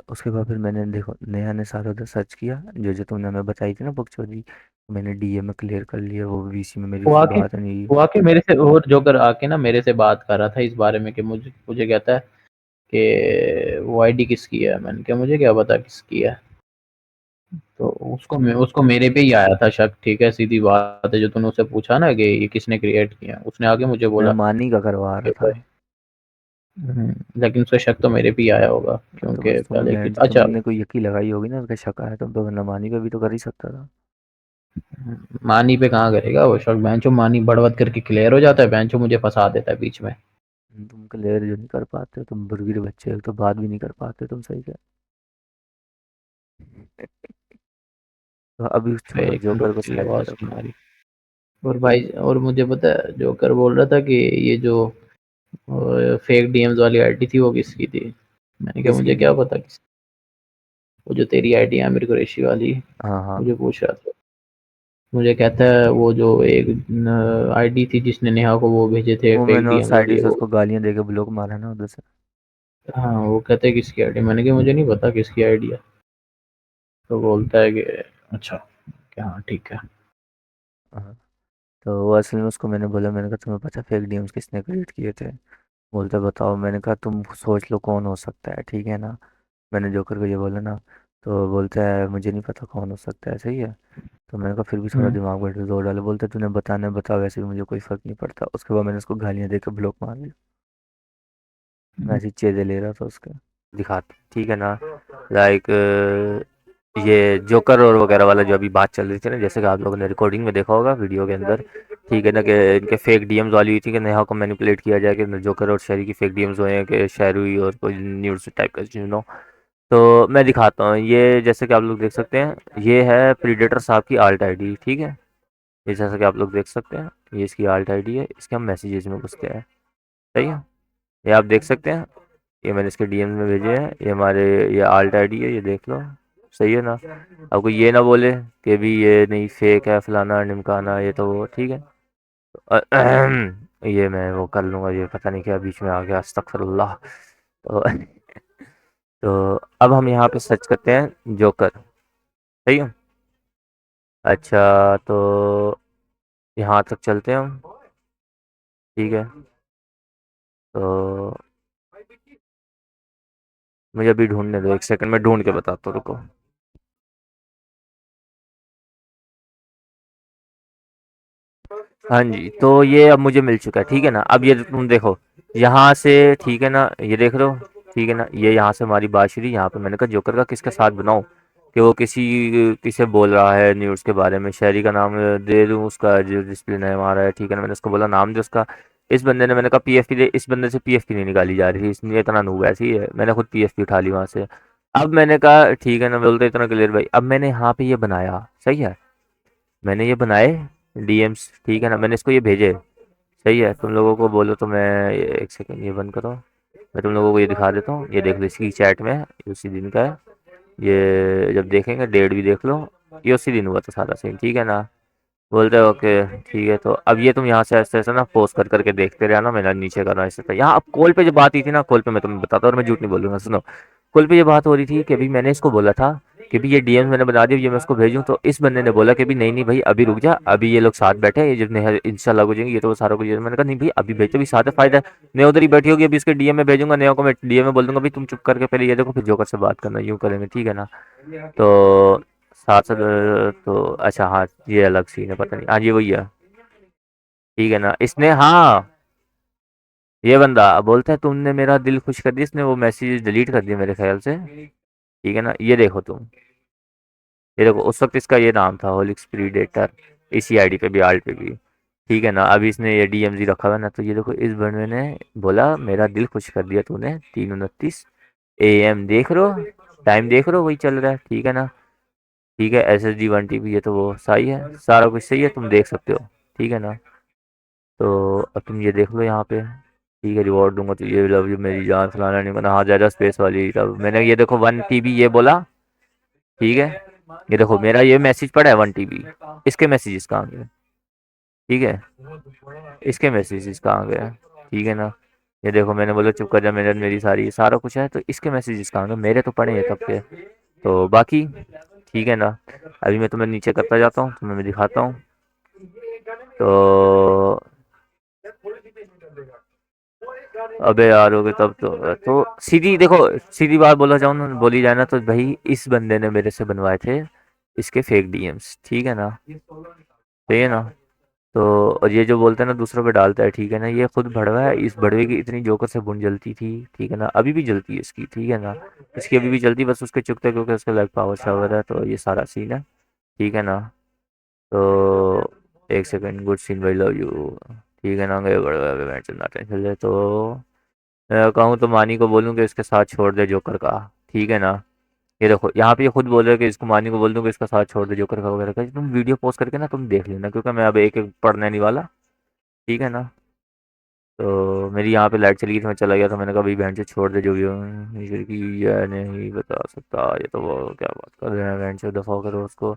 B: उसके बाद फिर मैंने देखो नया ने सारा उधर सर्च किया, जो जो तुमने हमें बताई थी ना बकचोदी, मैंने डीए में क्लियर कर लिया, वो वीसी में मेरी
A: वो
B: उससे
A: आके
B: बात नहीं हुई।
A: वो आके मेरे से, और जोकर आके ना मेरे से बात कर रहा था इस बारे में कि मुझे मुझे कहता है कि वो आईडी किसकी है, मैंने कहा मुझे क्या पता किसकी है। तो उसको मेरे पे ही आया था शक, ठीक है, सीधी बात है, जो तूने उससे पूछा ना कि ये किसने क्रिएट किया, उसने आके मुझे
B: मैं
A: बोला
B: मानी का करवा रहा
A: कि
B: था।
A: भाई लेकिन उसका शक तो मेरे पे ही आया होगा
B: तो
A: क्योंकि
B: बस तुम
A: पहले की
B: बहन से
A: अच्छा।
B: तुमने कोई यकी लगाई होगी ना, उसका शक आया तुम तो, वरना मानी पे भी तो कर ही सकता था।
A: मानी पे कहाँ करेगा वो शक, बेंचो मानी बड़बड़ करके क्लियर हो जाता है, बेंचो मुझे फंसा देता है बीच में।
B: तुम क्लियर जो नहीं कर पाते हो, तुम बुरगिर बच्चे हो, तो बात भी नहीं कर पाते तुम सही से। तो अभी छोड़ो,
A: एक मिनट
B: जोकर
A: रुक
B: को
A: तेरी
B: साइड में
A: आवाज
B: रखो।
A: नहीं आ रही। और भाई और मुझे पता है जोकर बोल रहा था कि ये जो फेक डीएम्स वाली आईडी थी वो किसकी थी, मैंने कहा
B: किसकी
A: मुझे
B: थी?
A: क्या पता किस, वो जो तेरी आईडी है आमिर कुरैशी वाली,
B: हाँ हाँ।
A: मुझे पूछ रहा था, मुझे कहता है वो जो एक आईडी थी जिसने नेहा को वो भेजे थे
B: वो
A: फेक
B: मैंने उस
A: डीएम्स
B: साइड
A: वाली है
B: से
A: वो।
B: उसको गालियां देके ब्लॉक मारा ना उधर से।
A: हाँ वो कहते हैं किसकी आईडी, मैंने कहा मुझे नहीं पता किसकी आईडी है। तो बोलता है कि अच्छा, क्या हाँ ठीक है।
B: हाँ। तो वो असल में उसको मैंने बोला, मैंने कहा तुम्हें पता फेक डीएम्स किसने क्रिएट किए थे? बोलता बताओ, मैंने कहा तुम सोच लो कौन हो सकता है, ठीक है ना। मैंने जोकर को ये बोला ना, तो बोलता है मुझे नहीं पता कौन हो सकता है, सही है। तो मैंने कहा फिर भी थोड़ा
A: हम्म
B: दिमाग पर जोर डालो, बोलता तूने बताना बता, वैसे भी मुझे कोई फर्क नहीं पड़ता। उसके बाद मैंने उसको गालियाँ देकर ब्लॉक मार दिया। मैं
A: हम्म
B: ऐसी चीज़ें ले रहा था उसके, दिखाते ठीक है ना। लाइक ये जोकर और वगैरह वाला जो अभी बात चल रही थी ना, जैसे कि आप लोगों ने रिकॉर्डिंग में देखा होगा वीडियो के अंदर, ठीक है ना, कि इनके फेक डीएम्स वाली हुई थी कि नेहा को मैनिपुलेट किया जाए कि जोकर और शहरी की फेक डीएम्स हुए हैं कि शहरुई और कोई न्यूज़ टाइप का यू नो। तो मैं दिखाता हूँ, ये जैसे कि आप लोग देख सकते हैं, ये है प्रीडेटर साहब की आल्ट आईडी, ठीक है। ये जैसा कि आप लोग देख सकते हैं, ये इसकी आल्ट आईडी है, इसके हम मैसेजेस में घुसते हैं, सही है। ये आप देख सकते हैं, ये मैंने इसके डीएम में भेजे हैं, ये हमारे ये आल्ट आईडी है, ये देख लो, सही है ना। आपको ये ना बोले कि भी ये नहीं फेक है फलाना ढिमकाना, ये तो वो ठीक है। ये मैं वो कर लूँगा, ये पता नहीं क्या बीच में आ गया, अस्तगफिरुल्लाह। तो तो अब हम यहाँ पे सर्च करते हैं जोकर, सही है। अच्छा तो यहाँ तक चलते हैं हम, ठीक है। तो मुझे अभी ढूंढने दो, एक सेकंड में ढूंढ के बताता हूँ, रुको। हाँ जी, तो ये अब मुझे मिल चुका है, ठीक है ना। अब ये तुम देखो यहाँ से, ठीक है ना, ये देख रहे हो, ठीक है ना, ये यहाँ से हमारी बात शुरू, यहाँ पे मैंने कहा जोकर का किसके साथ बनाऊँ, कि वो किसे बोल रहा है न्यूज़ के बारे में, शहरी का नाम दे दूँ उसका जो डिस्प्ले नेम आ रहा है, ठीक है ना। मैंने उसको बोला नाम दे उसका। इस बंदे ने, मैंने कहा पीएफपी दे, इस बंदे से पीएफपी नहीं निकाली जा रही थी, इसलिए इतना नूब ऐसी है, मैंने खुद पीएफपी उठा ली वहाँ से। अब मैंने कहा ठीक है ना, बोलते इतना क्लियर भाई। अब मैंने यहाँ पे ये बनाया, सही है, मैंने ये बनाए डीएम्स, ठीक है ना, मैंने इसको ये भेजे, सही है। तुम लोगों को बोलो तो मैं एक सेकंड ये बंद करो, मैं तुम लोगों को ये दिखा देता हूँ, ये देख लो इसकी चैट में, ये उसी दिन का है। ये जब देखेंगे डेट भी देख लो, ये उसी दिन हुआ था सारा सीन, ठीक है ना। बोलते हैं ओके ठीक है। तो अब ये तुम यहाँ से ऐसे ऐसे ना पोस्ट कर करके देखते रहना, मैंने नीचे करना ऐसे था। यहाँ अब कॉल पे जब बात हुई थी ना, कॉल पे मैं तुम्हें बताता हूँ और मैं झूठ नहीं बोलूंगा, सुनो। कॉल पे ये बात हो रही थी कि अभी मैंने इसको बोला था कि भी ये डीएम मैंने बना दिया, ये मैं उसको भेजूँ, तो इस बंदे ने बोला कि भी नहीं नहीं भाई अभी रुक जा, अभी ये लोग साथ बैठे हैं, ये जब नेहा इंस्टा लग हो जाएंगे ये तो वो सारा कुछ, मैंने कहा नहीं भाई अभी भेजो, भी साथ है, फायदा है। नेहा उधर ही बैठी होगी, अभी इसके डीएम में भेजूंगा, नेहा को मैं डीएम में बोल दूंगा भाई तुम चुप करके पहले ये देखो, फिर जोकर से बात करना, यूँ करेंगे, ठीक है ना। तो साथ साथ तो अच्छा हाँ ये अलग सीन है, पता नहीं, हाँ ये वही है, ठीक है ना। इसने, हाँ ये बंदा बोलता है तुमने मेरा दिल खुश कर दिया, इसने वो मैसेज डिलीट कर दिया मेरे ख्याल से, ठीक है ना। ये देखो तुम, ये देखो उस वक्त इसका ये नाम था होलिक्स प्रीडेटर, इसी आईडी पे भी, आल्ट पे भी, ठीक है ना। अभी इसने ये डीएमजी रखा हुआ है ना, तो ये देखो इस बंदे ने बोला मेरा दिल खुश कर दिया तूने, 3:29 AM देख रो, टाइम देख रो वही चल रहा है, ठीक है ना। ठीक है, SSD 1 TB, ये तो वो सही है, सारा कुछ सही है, तुम देख सकते हो, ठीक है ना। तो अब तुम ये देख लो यहाँ पे, ठीक है, रिवॉर्ड दूंगा तो ये लव यू मेरी जान, फलाना नहीं बना, हाँ ज़्यादा स्पेस वाली, तब मैंने ये देखो 1 TB ये बोला, ठीक है। ये देखो मेरा ये मैसेज पड़ा है 1 TB, इसके मैसेजेस कहाँ गए, ठीक है, इसके मैसेजेस कहाँ गए, ठीक है ना। ये देखो मैंने बोला चुप कर जा, मेरी सारी सारा कुछ है, तो इसके मैसेजेस कहाँ गए, मेरे तो पड़े हैं तब के। तो बाकी ठीक है ना, अभी मैं तुम्हें नीचे करता जाता हूँ, तुम्हें मैं दिखाता हूँ। तो अबे यार हो गए तब तो सीधी देखो, सीधी बात बोला जाऊँ ना, बोली जाए ना, तो भाई इस बंदे ने मेरे से बनवाए थे इसके फेक डीएम्स, ठीक है ना, सही है ना। तो और ये जो बोलता है ना दूसरों पे डालता है, ठीक है ना, ये खुद भड़वा है, इस भड़वे की इतनी जोकर से बुन जलती थी, ठीक है ना, अभी भी जलती है इसकी, ठीक है ना। इसकी अभी भी जलती, बस उसके चुकते क्योंकि उसका लाइक पावर शावर है, तो ये सारा सीन है, ठीक है ना। तो एक सेकंड, गुड सीन भाई, लव यू, ठीक है ना, गए बड़े मैं चलना टेंशन ले। तो मैं कहूँ तो मानी को बोलूँ कि इसके साथ छोड़ दे जोकर का, ठीक है ना। ये देखो यहाँ पे ये खुद बोल रहे हैं कि इसको, मानी को बोल दूँ कि इसका साथ छोड़ दे जोकर का वगैरह का, तुम वीडियो पोस्ट करके ना तुम देख लेना, क्योंकि मैं अब एक एक पढ़ने नहीं वाला, ठीक है ना। तो मेरी यहाँ पे लाइट चली गई, तो मैं चला गया, तो मैंने कहा भाई बहन से छोड़ दे जो भी हो, फिर की ये नहीं बता सकता, ये तो वो क्या बात कर रहे हैं, बहन से दफा करो उसको।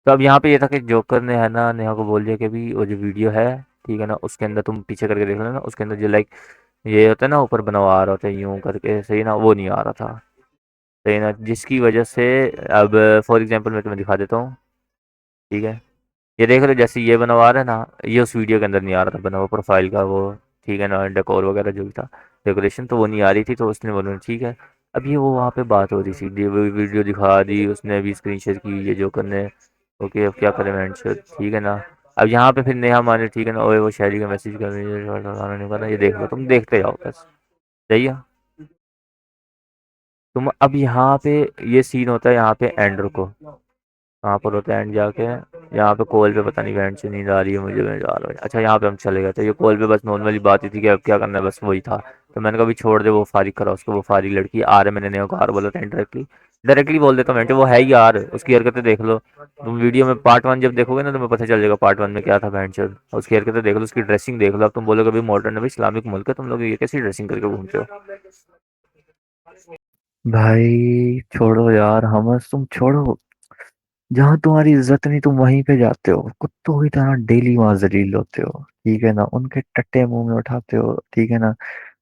B: तो अब यहाँ पे ये था कि जोकर ने है ना नेहा को बोल दिया कि भी वो जो वीडियो है, ठीक है ना, उसके अंदर तुम पीछे करके देख लेना, उसके अंदर जो लाइक ये होता है ना ऊपर बना हुआ आ रहा होता है यूं करके, सही ना, वो नहीं आ रहा था, सही ना, जिसकी वजह से अब फॉर एग्जांपल मैं तुम्हें दिखा देता हूँ, ठीक है। ये देख रहे हो जैसे ये बना हुआ आ रहा है ना, ये उस वीडियो के अंदर नहीं आ रहा था बना हुआ प्रोफाइल का वो, ठीक है ना, डेकोर वगैरह जो भी था, डेकोरेशन, तो वो नहीं आ रही थी, तो उसने बोला ठीक है। अब ये वो वहाँ पे बात हो रही थी, वीडियो दिखा दी उसने भी, स्क्रीन शेयर की ये जो करने, ओके अब क्या करें मैं, ठीक है ना। अब यहाँ पे फिर नेहा माने, ठीक है ना, ओए वो शायरी का मैसेज कर रही है, नहीं पता, ये देख लो तुम, देखते जाओ बस, सही है। तुम अब यहाँ पे ये सीन होता है, यहाँ पे एंड रुको, कहाँ पर होता है एंड जाके, यहाँ पे कॉल पे पता नहीं बैंड से नींद आ रही है मुझे, मैं जा रहा हूँ, अच्छा यहाँ पे हम चले गए थे, ये कॉल पे बस नॉर्मली बात ही थी कि अब क्या करना है, बस वही था। तो मैंने कहा भी छोड़ दे, वो फारिग करा उसको, वो फारिग लड़की आ रहे, मैंने नहीं को हार बोला था, डायरेक्टली डायरेक्टली बोल देता हूँ, वो है ही यार, उसकी हरकतें देख लो तुम, वीडियो में पार्ट 1 जब देखोगे ना तुम्हें पता चल जाएगा पार्ट 1 में क्या था बैंड, उसकी हरकतें देख लो, उसकी ड्रेसिंग देख लो, अब तुम बोलोगे भाई मॉडर्न है भाई, इस्लामिक मुल्क है, तुम लोग ये कैसी ड्रेसिंग करके घूमते हो। भाई छोड़ो यार, हम तुम छोड़ो, जहाँ तुम्हारी इज्जत नहीं तुम वहीं पे जाते हो, कुत्तों की तरह डेली वहां जलील होते हो, ठीक है ना, उनके टट्टे मुंह में उठाते हो, ठीक है ना।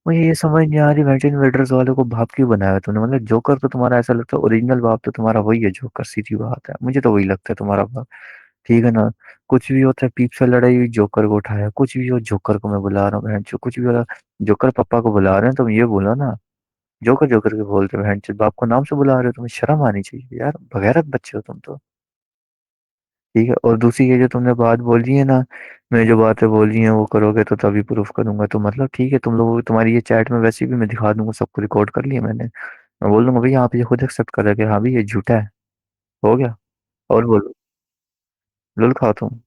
B: मुझे ये समझ नहीं आ रही वेंचर इन्वेडर्स वालों को बाप क्यों बनाया है तुमने, मतलब जोकर तो तुम्हारा ऐसा लगता है ओरिजिनल बाप तो तुम्हारा वही है जोकर, सीधी बात है, मुझे तो वही लगता है तुम्हारा बाप, ठीक है ना। कुछ भी होता है पीप से लड़ाई हुई जोकर को उठाया, कुछ भी हो जोकर को मैं बुला रहा हूँ बहन चो, कुछ भी हो रहा जोकर पापा को बुला रहे हैं, तुम ये बोलो ना, जोकर जोकर के बोलते हो, बहन चो बाप को नाम से बुला रहे हो, तुम्हें शर्म आनी चाहिए यार, बगैरत बच्चे हो तुम तो, ठीक है। और दूसरी ये जो तुमने बात बोली है ना, मैं जो बातें बोली हैं वो करोगे तो तभी प्रूफ करूंगा, तो मतलब ठीक है, तुम लोगों तुम्हारी ये चैट में वैसे भी मैं दिखा दूंगा, सबको रिकॉर्ड कर लिया मैंने, मैं बोल दूंगा भैया आप ये खुद एक्सेप्ट कर रहे हैं कि हाँ भाई ये झूठा है, हो गया? और बोलो। लुल खाओ तुम।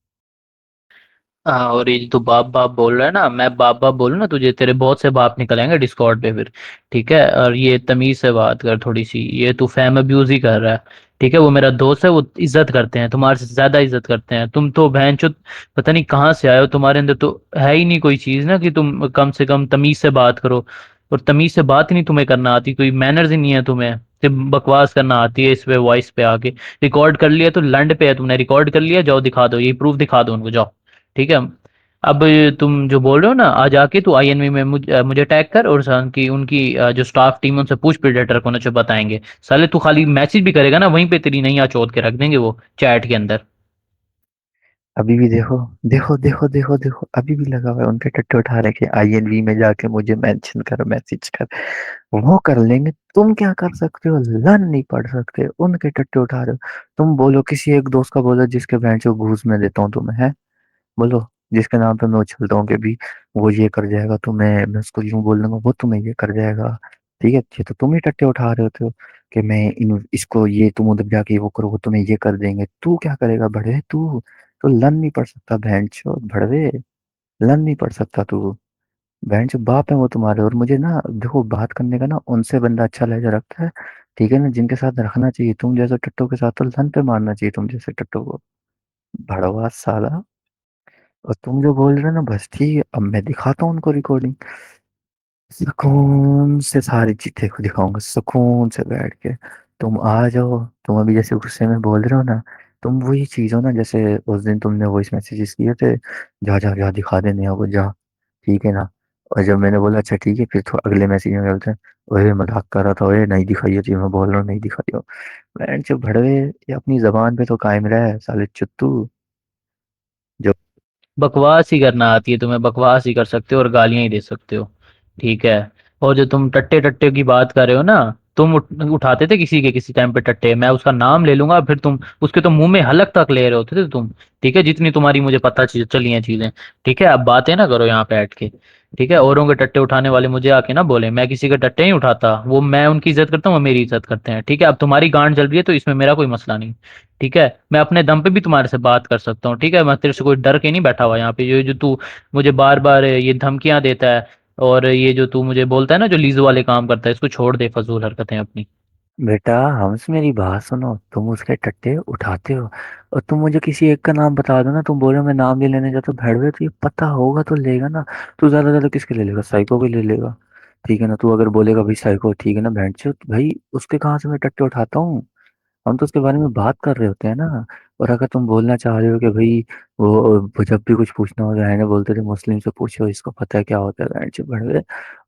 A: हाँ, और ये तू बाप बाप बोल रहा है ना, मैं बाप बाप बोलूँ ना तुझे, तेरे बहुत से बाप निकल आएंगे डिस्कॉर्ड पे फिर। ठीक है, और ये तमीज से बात कर थोड़ी सी, ये तू फैम अब्यूज ही कर रहा है। ठीक है, वो मेरा दोस्त है, वो इज्जत करते हैं, तुम्हारे से ज्यादा इज्जत करते हैं। तुम तो बहन चो पता नहीं कहाँ से आए हो, तुम्हारे अंदर तो है ही नहीं कोई चीज ना कि तुम कम से कम तमीज से बात करो। और तमीज से बात ही नहीं तुम्हें करना आती, कोई मैनर्स ही नहीं है तुम्हें, सिर्फ बकवास करना आती है इस पे वॉइस पे आके। रिकॉर्ड कर लिया तो लंड पे है, तुमने रिकॉर्ड कर लिया, जाओ दिखा दो, ये प्रूफ दिखा दो उनको, जाओ। ठीक है। अब तुम जो बोल रहे हो ना, आज आके तू आईएनवी में मुझे टैग कर, और उनकी उनकी जो स्टाफ टीम है उनसे पूछ, प्रेडेटर को ना जो बताएंगे। साले तू खाली मैसेज भी करेगा ना, वहीं पे तेरी नैया चोद के रख देंगे वो चैट के अंदर।
B: अभी भी देखो, देखो देखो देखो देखो, अभी भी लगा हुआ है उनके टट्टे उठा रखे, आईएनवी में जाके मुझे मेंशन कर, मैसेज कर। वो कर लेंगे, तुम क्या कर सकते हो? लन नहीं पढ़ सकते, उनके टट्टे उठा रहे हो। तुम बोलो किसी एक दोस्त का बोलो जिसके बहन चो घूस में देता हूँ तुम्हें, है? बोलो, जिसके नाम पे मैं उछलता हूँ कि भी वो ये कर जाएगा, तो मैं उसको यूं बोल दूंगा वो तुम्हें ये कर जाएगा। ठीक है, ये तो तुम ही टट्टे उठा रहे होते हो कि मैं इन इसको ये, तुम उधर जाके वो करो वो तुम्हें ये कर देंगे। तू क्या करेगा बड़े? तू तो लन नहीं पढ़ सकता बहन चो भड़वे, लन नहीं पढ़ सकता तू। बहन चो बाप है वो तुम्हारे। और मुझे ना देखो, बात करने का ना उनसे बंदा अच्छा लहजा रखता है, ठीक है ना, जिनके साथ रखना चाहिए। तुम जैसे टट्टो के साथ तो लन पे मारना चाहिए तुम जैसे टट्टो को, भड़वा साला। और तुम जो बोल रहे हो ना, बस ठीक है, अब मैं दिखाता हूँ उनको रिकॉर्डिंग, सुकून से सारी चीजें को दिखाऊंगा, सुकून से बैठ के। तुम आ जाओ। तुम अभी जैसे गुस्से में बोल रहे हो ना, तुम वही चीज हो ना, जैसे उस दिन तुमने वॉइस मैसेजेस किए थे, जा जा जा दिखा देने को जा, ठीक है ना। और जब मैंने बोला अच्छा ठीक है, फिर थोड़ा अगले मैसेज में बोलते हैं, ओए मजाक कर रहा था, ओए नहीं दिखाई थी, मैं बोल रहा हूँ नहीं दिखाई हो। मैं जब भड़वे, ये अपनी जबान पे तो कायम रहे साले चुत्तू। जो
A: बकवास ही करना आती है तुम्हें, बकवास ही कर सकते हो और गालियां ही दे सकते हो। ठीक है। और जो तुम टट्टे टट्टे की बात कर रहे हो ना, तुम उठाते थे किसी के किसी टाइम पे टट्टे, मैं उसका नाम ले लूंगा, फिर तुम उसके तो मुंह में हलक तक ले रहे होते थे तुम। ठीक है, जितनी तुम्हारी मुझे पता चीज चली हैं चीजें। ठीक है, अब बातें ना करो यहाँ पे बैठ के। ठीक है, औरों के टट्टे उठाने वाले मुझे आके ना बोले, मैं किसी के टट्टे नहीं उठाता, वो मैं उनकी इज्जत करता हूँ, वो मेरी इज्जत करते हैं। ठीक है, अब तुम्हारी गांड जल रही है तो इसमें मेरा कोई मसला नहीं। ठीक है, मैं अपने दम पे भी तुम्हारे से बात कर सकता हूँ। ठीक है, मैं तेरे से कोई डर के नहीं बैठा हुआ यहाँ पे, ये जो तू मुझे बार बार ये धमकियां देता है, और ये जो तू मुझे बोलता है ना जो लीजो वाले काम करता है, इसको छोड़ दे, फजूल हरकतें अपनी।
B: बेटा हमसे मेरी बात सुनो, तुम उसके टट्टे उठाते हो, और तुम मुझे किसी एक का नाम बता दो ना, तुम बोल रहे हो मैं नाम नहीं लेने जाता भड़वे, तो ये पता होगा तो लेगा ना। तू ज्यादा ज्यादा किसके ले लेगा? साइको के ले लेगा, ठीक है ना। तू अगर बोलेगा भाई साइको ठीक है ना, बैंड भाई उसके कहाँ से मैं टट्टे उठाता हूँ? हम तो उसके बारे में बात कर रहे होते हैं ना। और अगर तुम बोलना चाह रहे हो कि भाई वो जब भी कुछ पूछना हो, रहने बोलते थे मुस्लिम से पूछो, इसको पता है क्या होता है बैंड से भड़वे,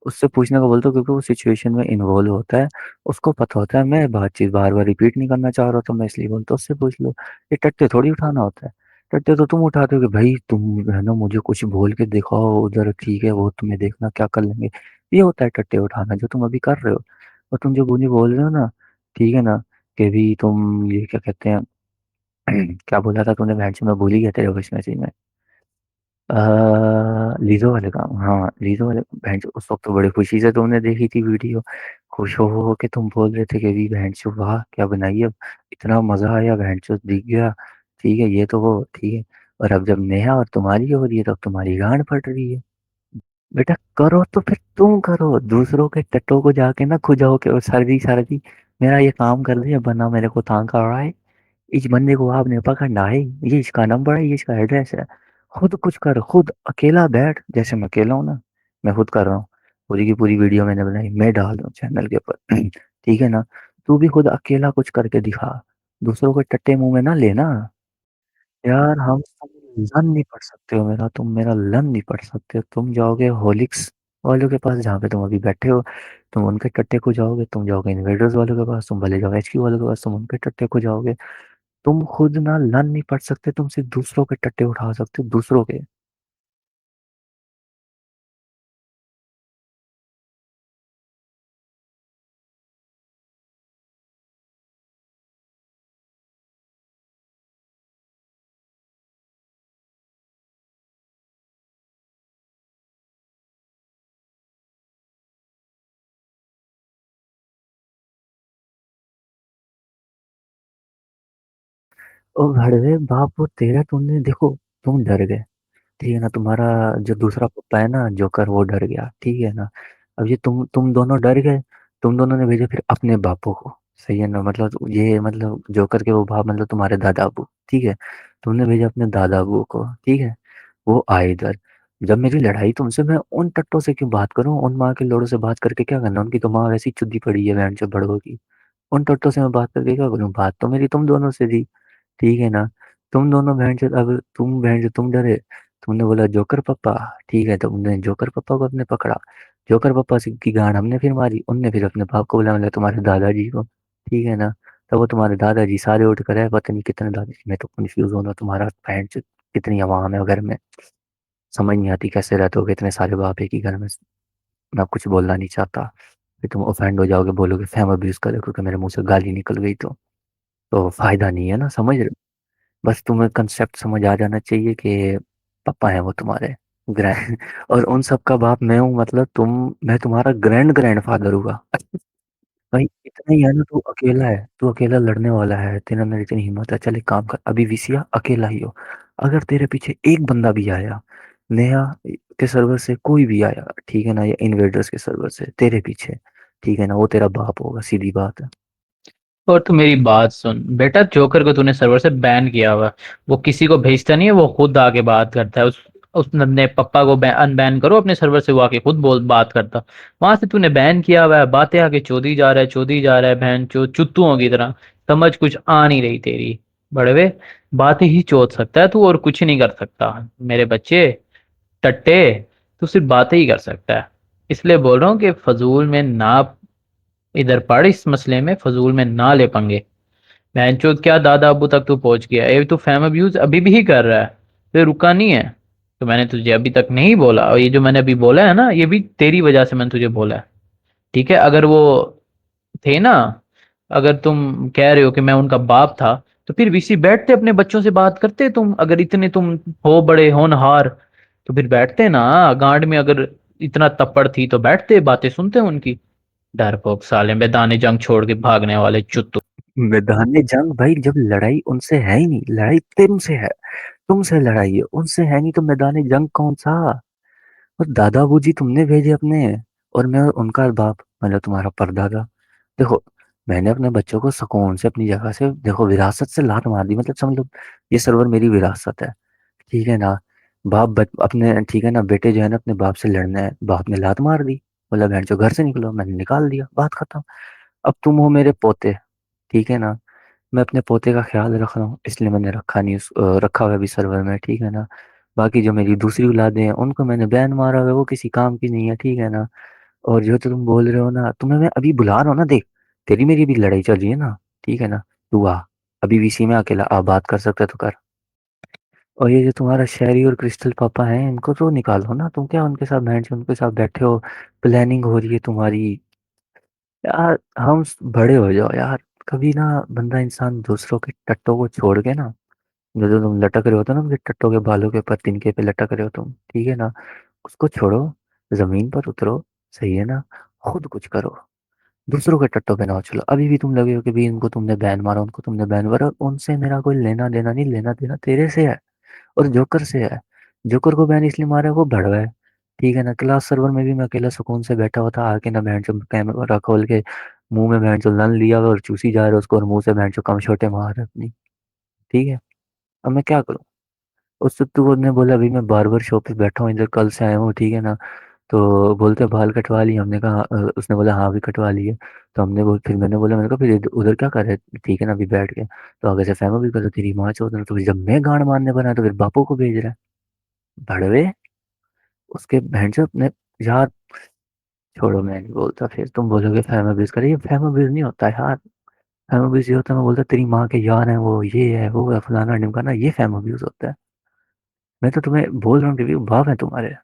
B: उससे पूछने को बोलते हो, क्योंकि वो सिचुएशन में इन्वॉल्व होता है, उसको पता होता है। मैं बातचीत बार बार रिपीट नहीं करना चाह रहा, तो मैं इसलिए बोलता हूँ उससे पूछ लो। ये टट्टे थोड़ी उठाना होता है। टट्टे तो तुम उठाते हो कि भाई तुम है ना मुझे कुछ बोल के दिखाओ उधर, ठीक है वो तुम्हें देखना क्या कर लेंगे। ये होता है टट्टे उठाना, जो तुम अभी कर रहे हो। और तुम जो बोली बोल रहे हो ना, ठीक है ना, कि भी तुम ये क्या कहते हैं, क्या बोला था तूने बहन से, मैं भूल ही गया तेरे वॉइस मैसेज में। लीजो वाले काम, हाँ लीजो वाले बहन चो, उस वक्त तो बड़ी खुशी से तुमने देखी थी वीडियो, खुश हो के तुम बोल रहे थे कि भी बहन चो वाह क्या बनाई है, इतना मजा आया बहन चो दिख गया। ठीक है, ये तो वो ठीक है। और अब जब नेहा और तुम्हारी हो रही है, तब तुम्हारी गांड फट रही है। बेटा करो तो फिर तुम करो, दूसरों के टट्टों को जाके ना खुजाओ के, और सर्दी सर्दी मेरा ये काम कर दिया बना, मेरे को तंग कर रहा है, इस बंदे को आपने पकड़ना है, ये इसका नंबर है, ये इसका एड्रेस है। खुद कुछ कर, खुद अकेला बैठ, जैसे मैं अकेला हूँ ना, मैं खुद कर रहा हूँ। पूरी की पूरी वीडियो मैंने बनाई, मैं डाल दूँ चैनल के ऊपर ठीक है ना। तू भी खुद अकेला कुछ करके दिखा, दूसरों के टट्टे मुंह में ना लेना। यार हम तुम लन नहीं पढ़ सकते हो मेरा, तुम मेरा लन नहीं पढ़ सकते हो। तुम जाओगे होलिक्स वालों के पास जहाँ पे तुम अभी बैठे हो, तुम उनके टट्टे को जाओगे, तुम जाओगे इन्वेडर्स वालों के पास, तुम भले जाओ एचक्यू वालों के पास, तुम उनके टट्टे को जाओगे। तुम खुद ना लन नहीं पढ़ सकते, तुम सिर्फ दूसरों के टट्टे उठा सकते हो, दूसरों के। ओ भड़वे बाप, वो तेरा तुमने देखो, तुम डर गए, ठीक है ना, तुम्हारा जो दूसरा पप्पा है ना जोकर, वो डर गया, ठीक है ना। अब ये तुम दोनों डर गए, तुम दोनों ने भेजे फिर अपने बापों को, सही है ना, मतलब ये मतलब जोकर के वो बाप मतलब तुम्हारे दादा अबू, ठीक है, तुमने भेजा अपने दादा अबू को, ठीक है। वो आए इधर, जब मेरी लड़ाई तुमसे, मैं उन टट्टों से क्यों बात करूं, उन माँ के लोड़ों से बात करके क्या करना, उनकी तो माँ वैसी चुद्दी पड़ी है बहन से बड़ों की, उन टट्टों से मैं बात करके क्या करूं, बात तो मेरी तुम दोनों से थी, ठीक है ना। तुम दोनों बहन चोद, अब तुम बहन चोद तुम डरे, तुमने बोला जोकर पप्पा, ठीक है, तो तुमने जोकर पप्पा को अपने पकड़ा, जोकर पप्पा से की गांड हमने फिर मारी, उनने फिर अपने बाप को बुलाया, मतलब तुम्हारे दादाजी को, ठीक है ना। तब वो तुम्हारे दादाजी सारे उठ कर आए, पता नहीं कितने दादाजी, मैं तो कंफ्यूज होना, तुम्हारा बहन चोद कितनी आवाम है घर में, समझ नहीं आती कैसे रहते हो इतने सारे बाप एक ही घर में। मैं अब कुछ बोलना नहीं चाहता, फिर तुम ऑफेंड हो जाओगे, बोलोगे फैम अब्यूज करे क्योंकि मेरे मुंह से गाली निकल गई, तो फायदा नहीं है ना, समझ रहे हो। बस तुम्हें कंसेप्ट समझ आ जाना चाहिए कि पापा है वो तुम्हारे ग्रैंड, और उन सब का बाप मैं हूँ, मतलब मैं तुम्हारा ग्रैंड ग्रैंड फादर हुआ। भाई इतना ही है ना, तू अकेला है, तू अकेला लड़ने वाला है, तेरे अंदर इतनी हिम्मत है, चल एक काम कर, अभी विसिया अकेला ही हो, अगर तेरे पीछे एक बंदा भी आया, नेहा के सर्वर से कोई भी आया, ठीक है ना, या इन्वेडर्स के सर्वर से तेरे पीछे, ठीक है ना, वो तेरा बाप होगा, सीधी बात है।
A: और तू मेरी बात सुन बेटा, जोकर को तूने सर्वर से बैन किया हुआ है। वो किसी को भेजता नहीं है, वो खुद आके बात करता है। उस नन्हे पप्पा को अनबैन करो अपने सर्वर से, वो आके खुद बोल बात करता। वहां से तूने बैन किया हुआ है, बातें आके चोदी जा रहा है, चोदी जा रहा है, बहन चुत्तुओं की तरह। समझ कुछ आ नहीं रही तेरी, बड़वे। बातें ही चोद सकता है तू, और कुछ नहीं कर सकता मेरे बच्चे, टट्टे। तू सिर्फ बातें ही कर सकता है। इसलिए बोल रहा हूँ कि फजूल में ना इधर पड़, इस मसले में फजूल में ना ले पंगे। बहनचोद क्या दादा अबू तक तू पहुंच गया, ये तो फैम अब्यूज अभी भी कर रहा है, तो रुका नहीं है। तो मैंने तुझे अभी तक नहीं बोला, और ये जो मैंने अभी बोला है ना, ये भी तेरी वजह से मैंने तुझे बोला है। ठीक है, अगर वो थे ना, अगर तुम कह रहे हो कि मैं उनका बाप था, तो फिर वीसी बैठते अपने बच्चों से बात करते। तुम अगर इतने तुम हो बड़े होनहार, तो फिर बैठते ना गांड में, अगर इतना तप्पड़ थी तो बैठते बातें सुनते उनकी। डरपोक साले, मैदानी जंग छोड़ के भागने वाले चुत्तू।
B: मैदान जंग भाई, जब लड़ाई उनसे है ही नहीं, लड़ाई तुमसे है, तुमसे लड़ाई है, उनसे है नहीं, तो मैदान जंग कौन सा। और दादा बूजी तुमने भेजे अपने, और मैं उनका बाप मतलब तुम्हारा परदादा। देखो, मैंने अपने बच्चों को सुकून से अपनी जगह से, देखो विरासत से लात मार दी, मतलब समझ लो ये सर्वर मेरी विरासत है, ठीक है ना। अपने, ठीक है ना, बेटे जो है ना अपने बाप से लड़ना है, बाप ने लात मार दी, बोला बहन जो घर से निकलो, मैंने निकाल दिया, बात खत्म। अब तुम हो मेरे पोते, ठीक है ना, मैं अपने पोते का ख्याल रख रहा हूँ, इसलिए मैंने रखा नहीं रखा हुआ है अभी सर्वर में, ठीक है ना। बाकी जो मेरी दूसरी औलादें हैं उनको मैंने बैन मारा हुआ है, वो किसी काम की नहीं है, ठीक है ना। और जो तुम बोल रहे हो ना, तुम्हें मैं अभी बुला रहा हूँ ना, देख तेरी मेरी भी लड़ाई चल रही है ना, ठीक है ना, तू आ, अभी वीसी में अकेला आ, बात कर सकते तो कर। और ये जो तुम्हारा शेरी और क्रिस्टल पापा हैं, इनको तो निकालो ना, तुम क्या उनके साथ बैठ उनके साथ बैठे हो, प्लानिंग हो रही है तुम्हारी। यार बड़े हो जाओ यार, कभी ना, बंदा इंसान दूसरों के टट्टों को छोड़ के ना, जो जो तुम लटक रहे होते हो ना उनके टट्टों के बालों के ऊपर, तिनके पे लटक रहे हो तुम, ठीक है ना, उसको छोड़ो, जमीन पर उतरो, सही है ना, खुद कुछ करो, दूसरों के टट्टों पे ना चलो। अभी भी तुम लगे हो कि भी इनको तुमने बैन मारा, उनको तुमने बैन मारा, उनसे मेरा कोई लेना देना नहीं, लेना देना तेरे से है और जोकर से है। जोकर को बैन इसलिए मारा है, वो भड़वा है, ठीक है ना। क्लास सर्वर में भी मैं अकेला सुकून से बैठा हुआ था, आके ना बहन चो कैमरा खोल के मुंह में बहन चो लन लिया हुआ और चूसी जा रहा है उसको, और मुंह से बहन चो कम छोटे मार रहा है अपनी, ठीक है। अब मैं क्या करूं। उस तो ने बोला अभी मैं बार्बर शॉप पे बैठा हूँ इधर, कल से आया हूँ, ठीक है ना। तो बोलते बाल कटवा लिए, हमने कहा उसने बोला हाँ भी कटवा लिए। तो फिर मैंने कहा फिर उधर क्या कर रहे, ठीक है ना, अभी बैठ के, तो आगे से फैमिली भी करो तेरी माँ चौधरी, तो फिर जब मैं गांड मारने बना तो फिर बापू को भेज रहा है, भड़वे उसके बहन से अपने। यार छोड़ो, मैं नहीं बोलता, फिर तुम बोलोगे फैमिली बिज करे, ये फैमिली बिज नहीं होता यार। फैमिली बिज ये होता है, मैं बोलता तेरी माँ के यार है वो, ये है वो है, फलाना ढिमकाना, ये फैमिली बिज होता है। मैं तो तुम्हें बोल रहा हूँ कि भी बाप है तुम्हारे,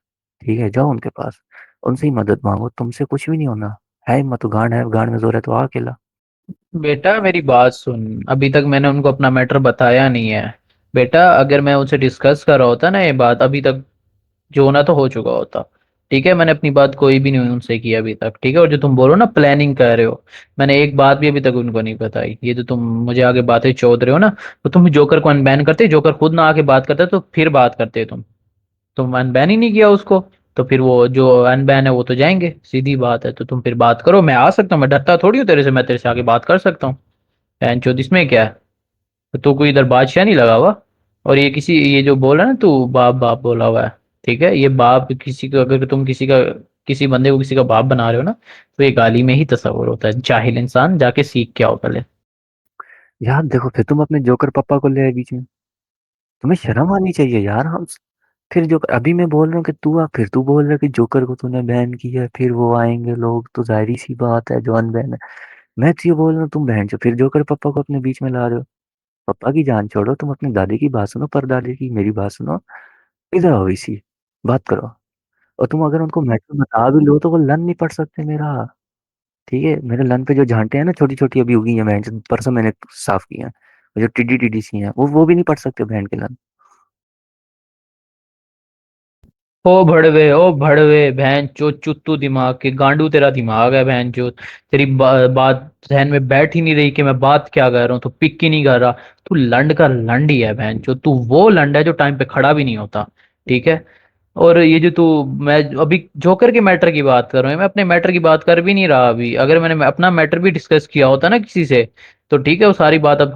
B: ठीक है, जाओ उनके पास, उनसे ही मदद मांगो, तुमसे कुछ भी नहीं होना है। हिम्मत तो गांड है, गांड में जोर है तो आ अकेला।
A: बेटा मेरी बात सुन, अभी तक मैंने उनको अपना मैटर बताया नहीं है। बेटा अगर मैं उनसे डिस्कस कर रहा होता ना ये बात, अभी तक जो होना तो हो चुका होता। ठीक है, मैंने अपनी बात कोई भी नहीं उनसे की अभी तक, ठीक है। और जो तुम बोलो ना प्लानिंग कर रहे हो, मैंने एक बात भी अभी तक उनको नहीं बताई। ये जो तुम मुझे आगे बातें चोद रहे हो ना, तो तुम जोकर को अनबैन करते, जोकर खुद ना आके बात करता तो फिर बात करते तुम अनबैन ही नहीं किया उसको। तो फिर वो जो अनबैन है वो तो जाएंगे, सीधी बात है। तो तुम फिर बात करो, मैं आ सकता हूँ, मैं डरता थोड़ी हूँ तेरे से, मैं तेरे से आके बात कर सकता हूँ। बहन चोद इसमें क्या है? तो तू कोई इधर बादशाह नहीं लगा हुआ। और ये जो बोला ना तू बाप बाप बोला हुआ है, ठीक है। ये बाप किसी को, अगर तुम किसी बंदे को किसी का बाप बना रहे हो ना, तो ये गाली में ही तस्वर होता है। जाहिल इंसान, जाके सीख के आओ पहले।
B: यार देखो, फिर तुम अपने जोकर पापा को ले आए बीच में। तुम्हें शर्म आनी चाहिए यार। हम फिर जो अभी मैं बोल रहा हूँ कि तू आ, फिर तू बोल रहा है कि जोकर को तूने बैन किया, फिर वो आएंगे लोग, तो जाहिर सी बात है जो अनबैन है। मैं तो ये बोल रहा हूँ, तुम बहन चो फिर जोकर पापा को अपने बीच में ला रहे हो। पापा की जान छोड़ो, तुम अपने दादी की बात सुनो, परदादी की मेरी बात सुनो। इधर आओ, इसी बात करो। और तुम अगर उनको मैटर बता भी लो तो वो लन नहीं पढ़ सकते मेरा। ठीक है, मेरे लन पे जो झांटे हैं ना, छोटी छोटी अभी उगी हैं बहन, परसों मैंने साफ किया है। और जो टिड्डी टिड्डी सी हैं, वो भी नहीं पढ़ सकते बहन के लन।
A: ओ भड़वे बहन चो चुत्तू दिमाग के गांडू, तेरा दिमाग है बहन चो। तेरी बात जहन में बैठ ही नहीं रही कि मैं बात क्या कर रहा हूँ, तो पिक ही नहीं कर रहा। तू लंड का लंड ही है बहन चो, तू वो लंड है जो टाइम पे खड़ा भी नहीं होता, ठीक है। और ये जो तू, मैं अभी जोकर के मैटर की बात कर रहा हूँ, मैं अपने मैटर की बात कर भी नहीं रहा अभी। अगर मैंने अपना मैटर भी डिस्कस किया होता ना किसी से, तो ठीक है, वो सारी बात अब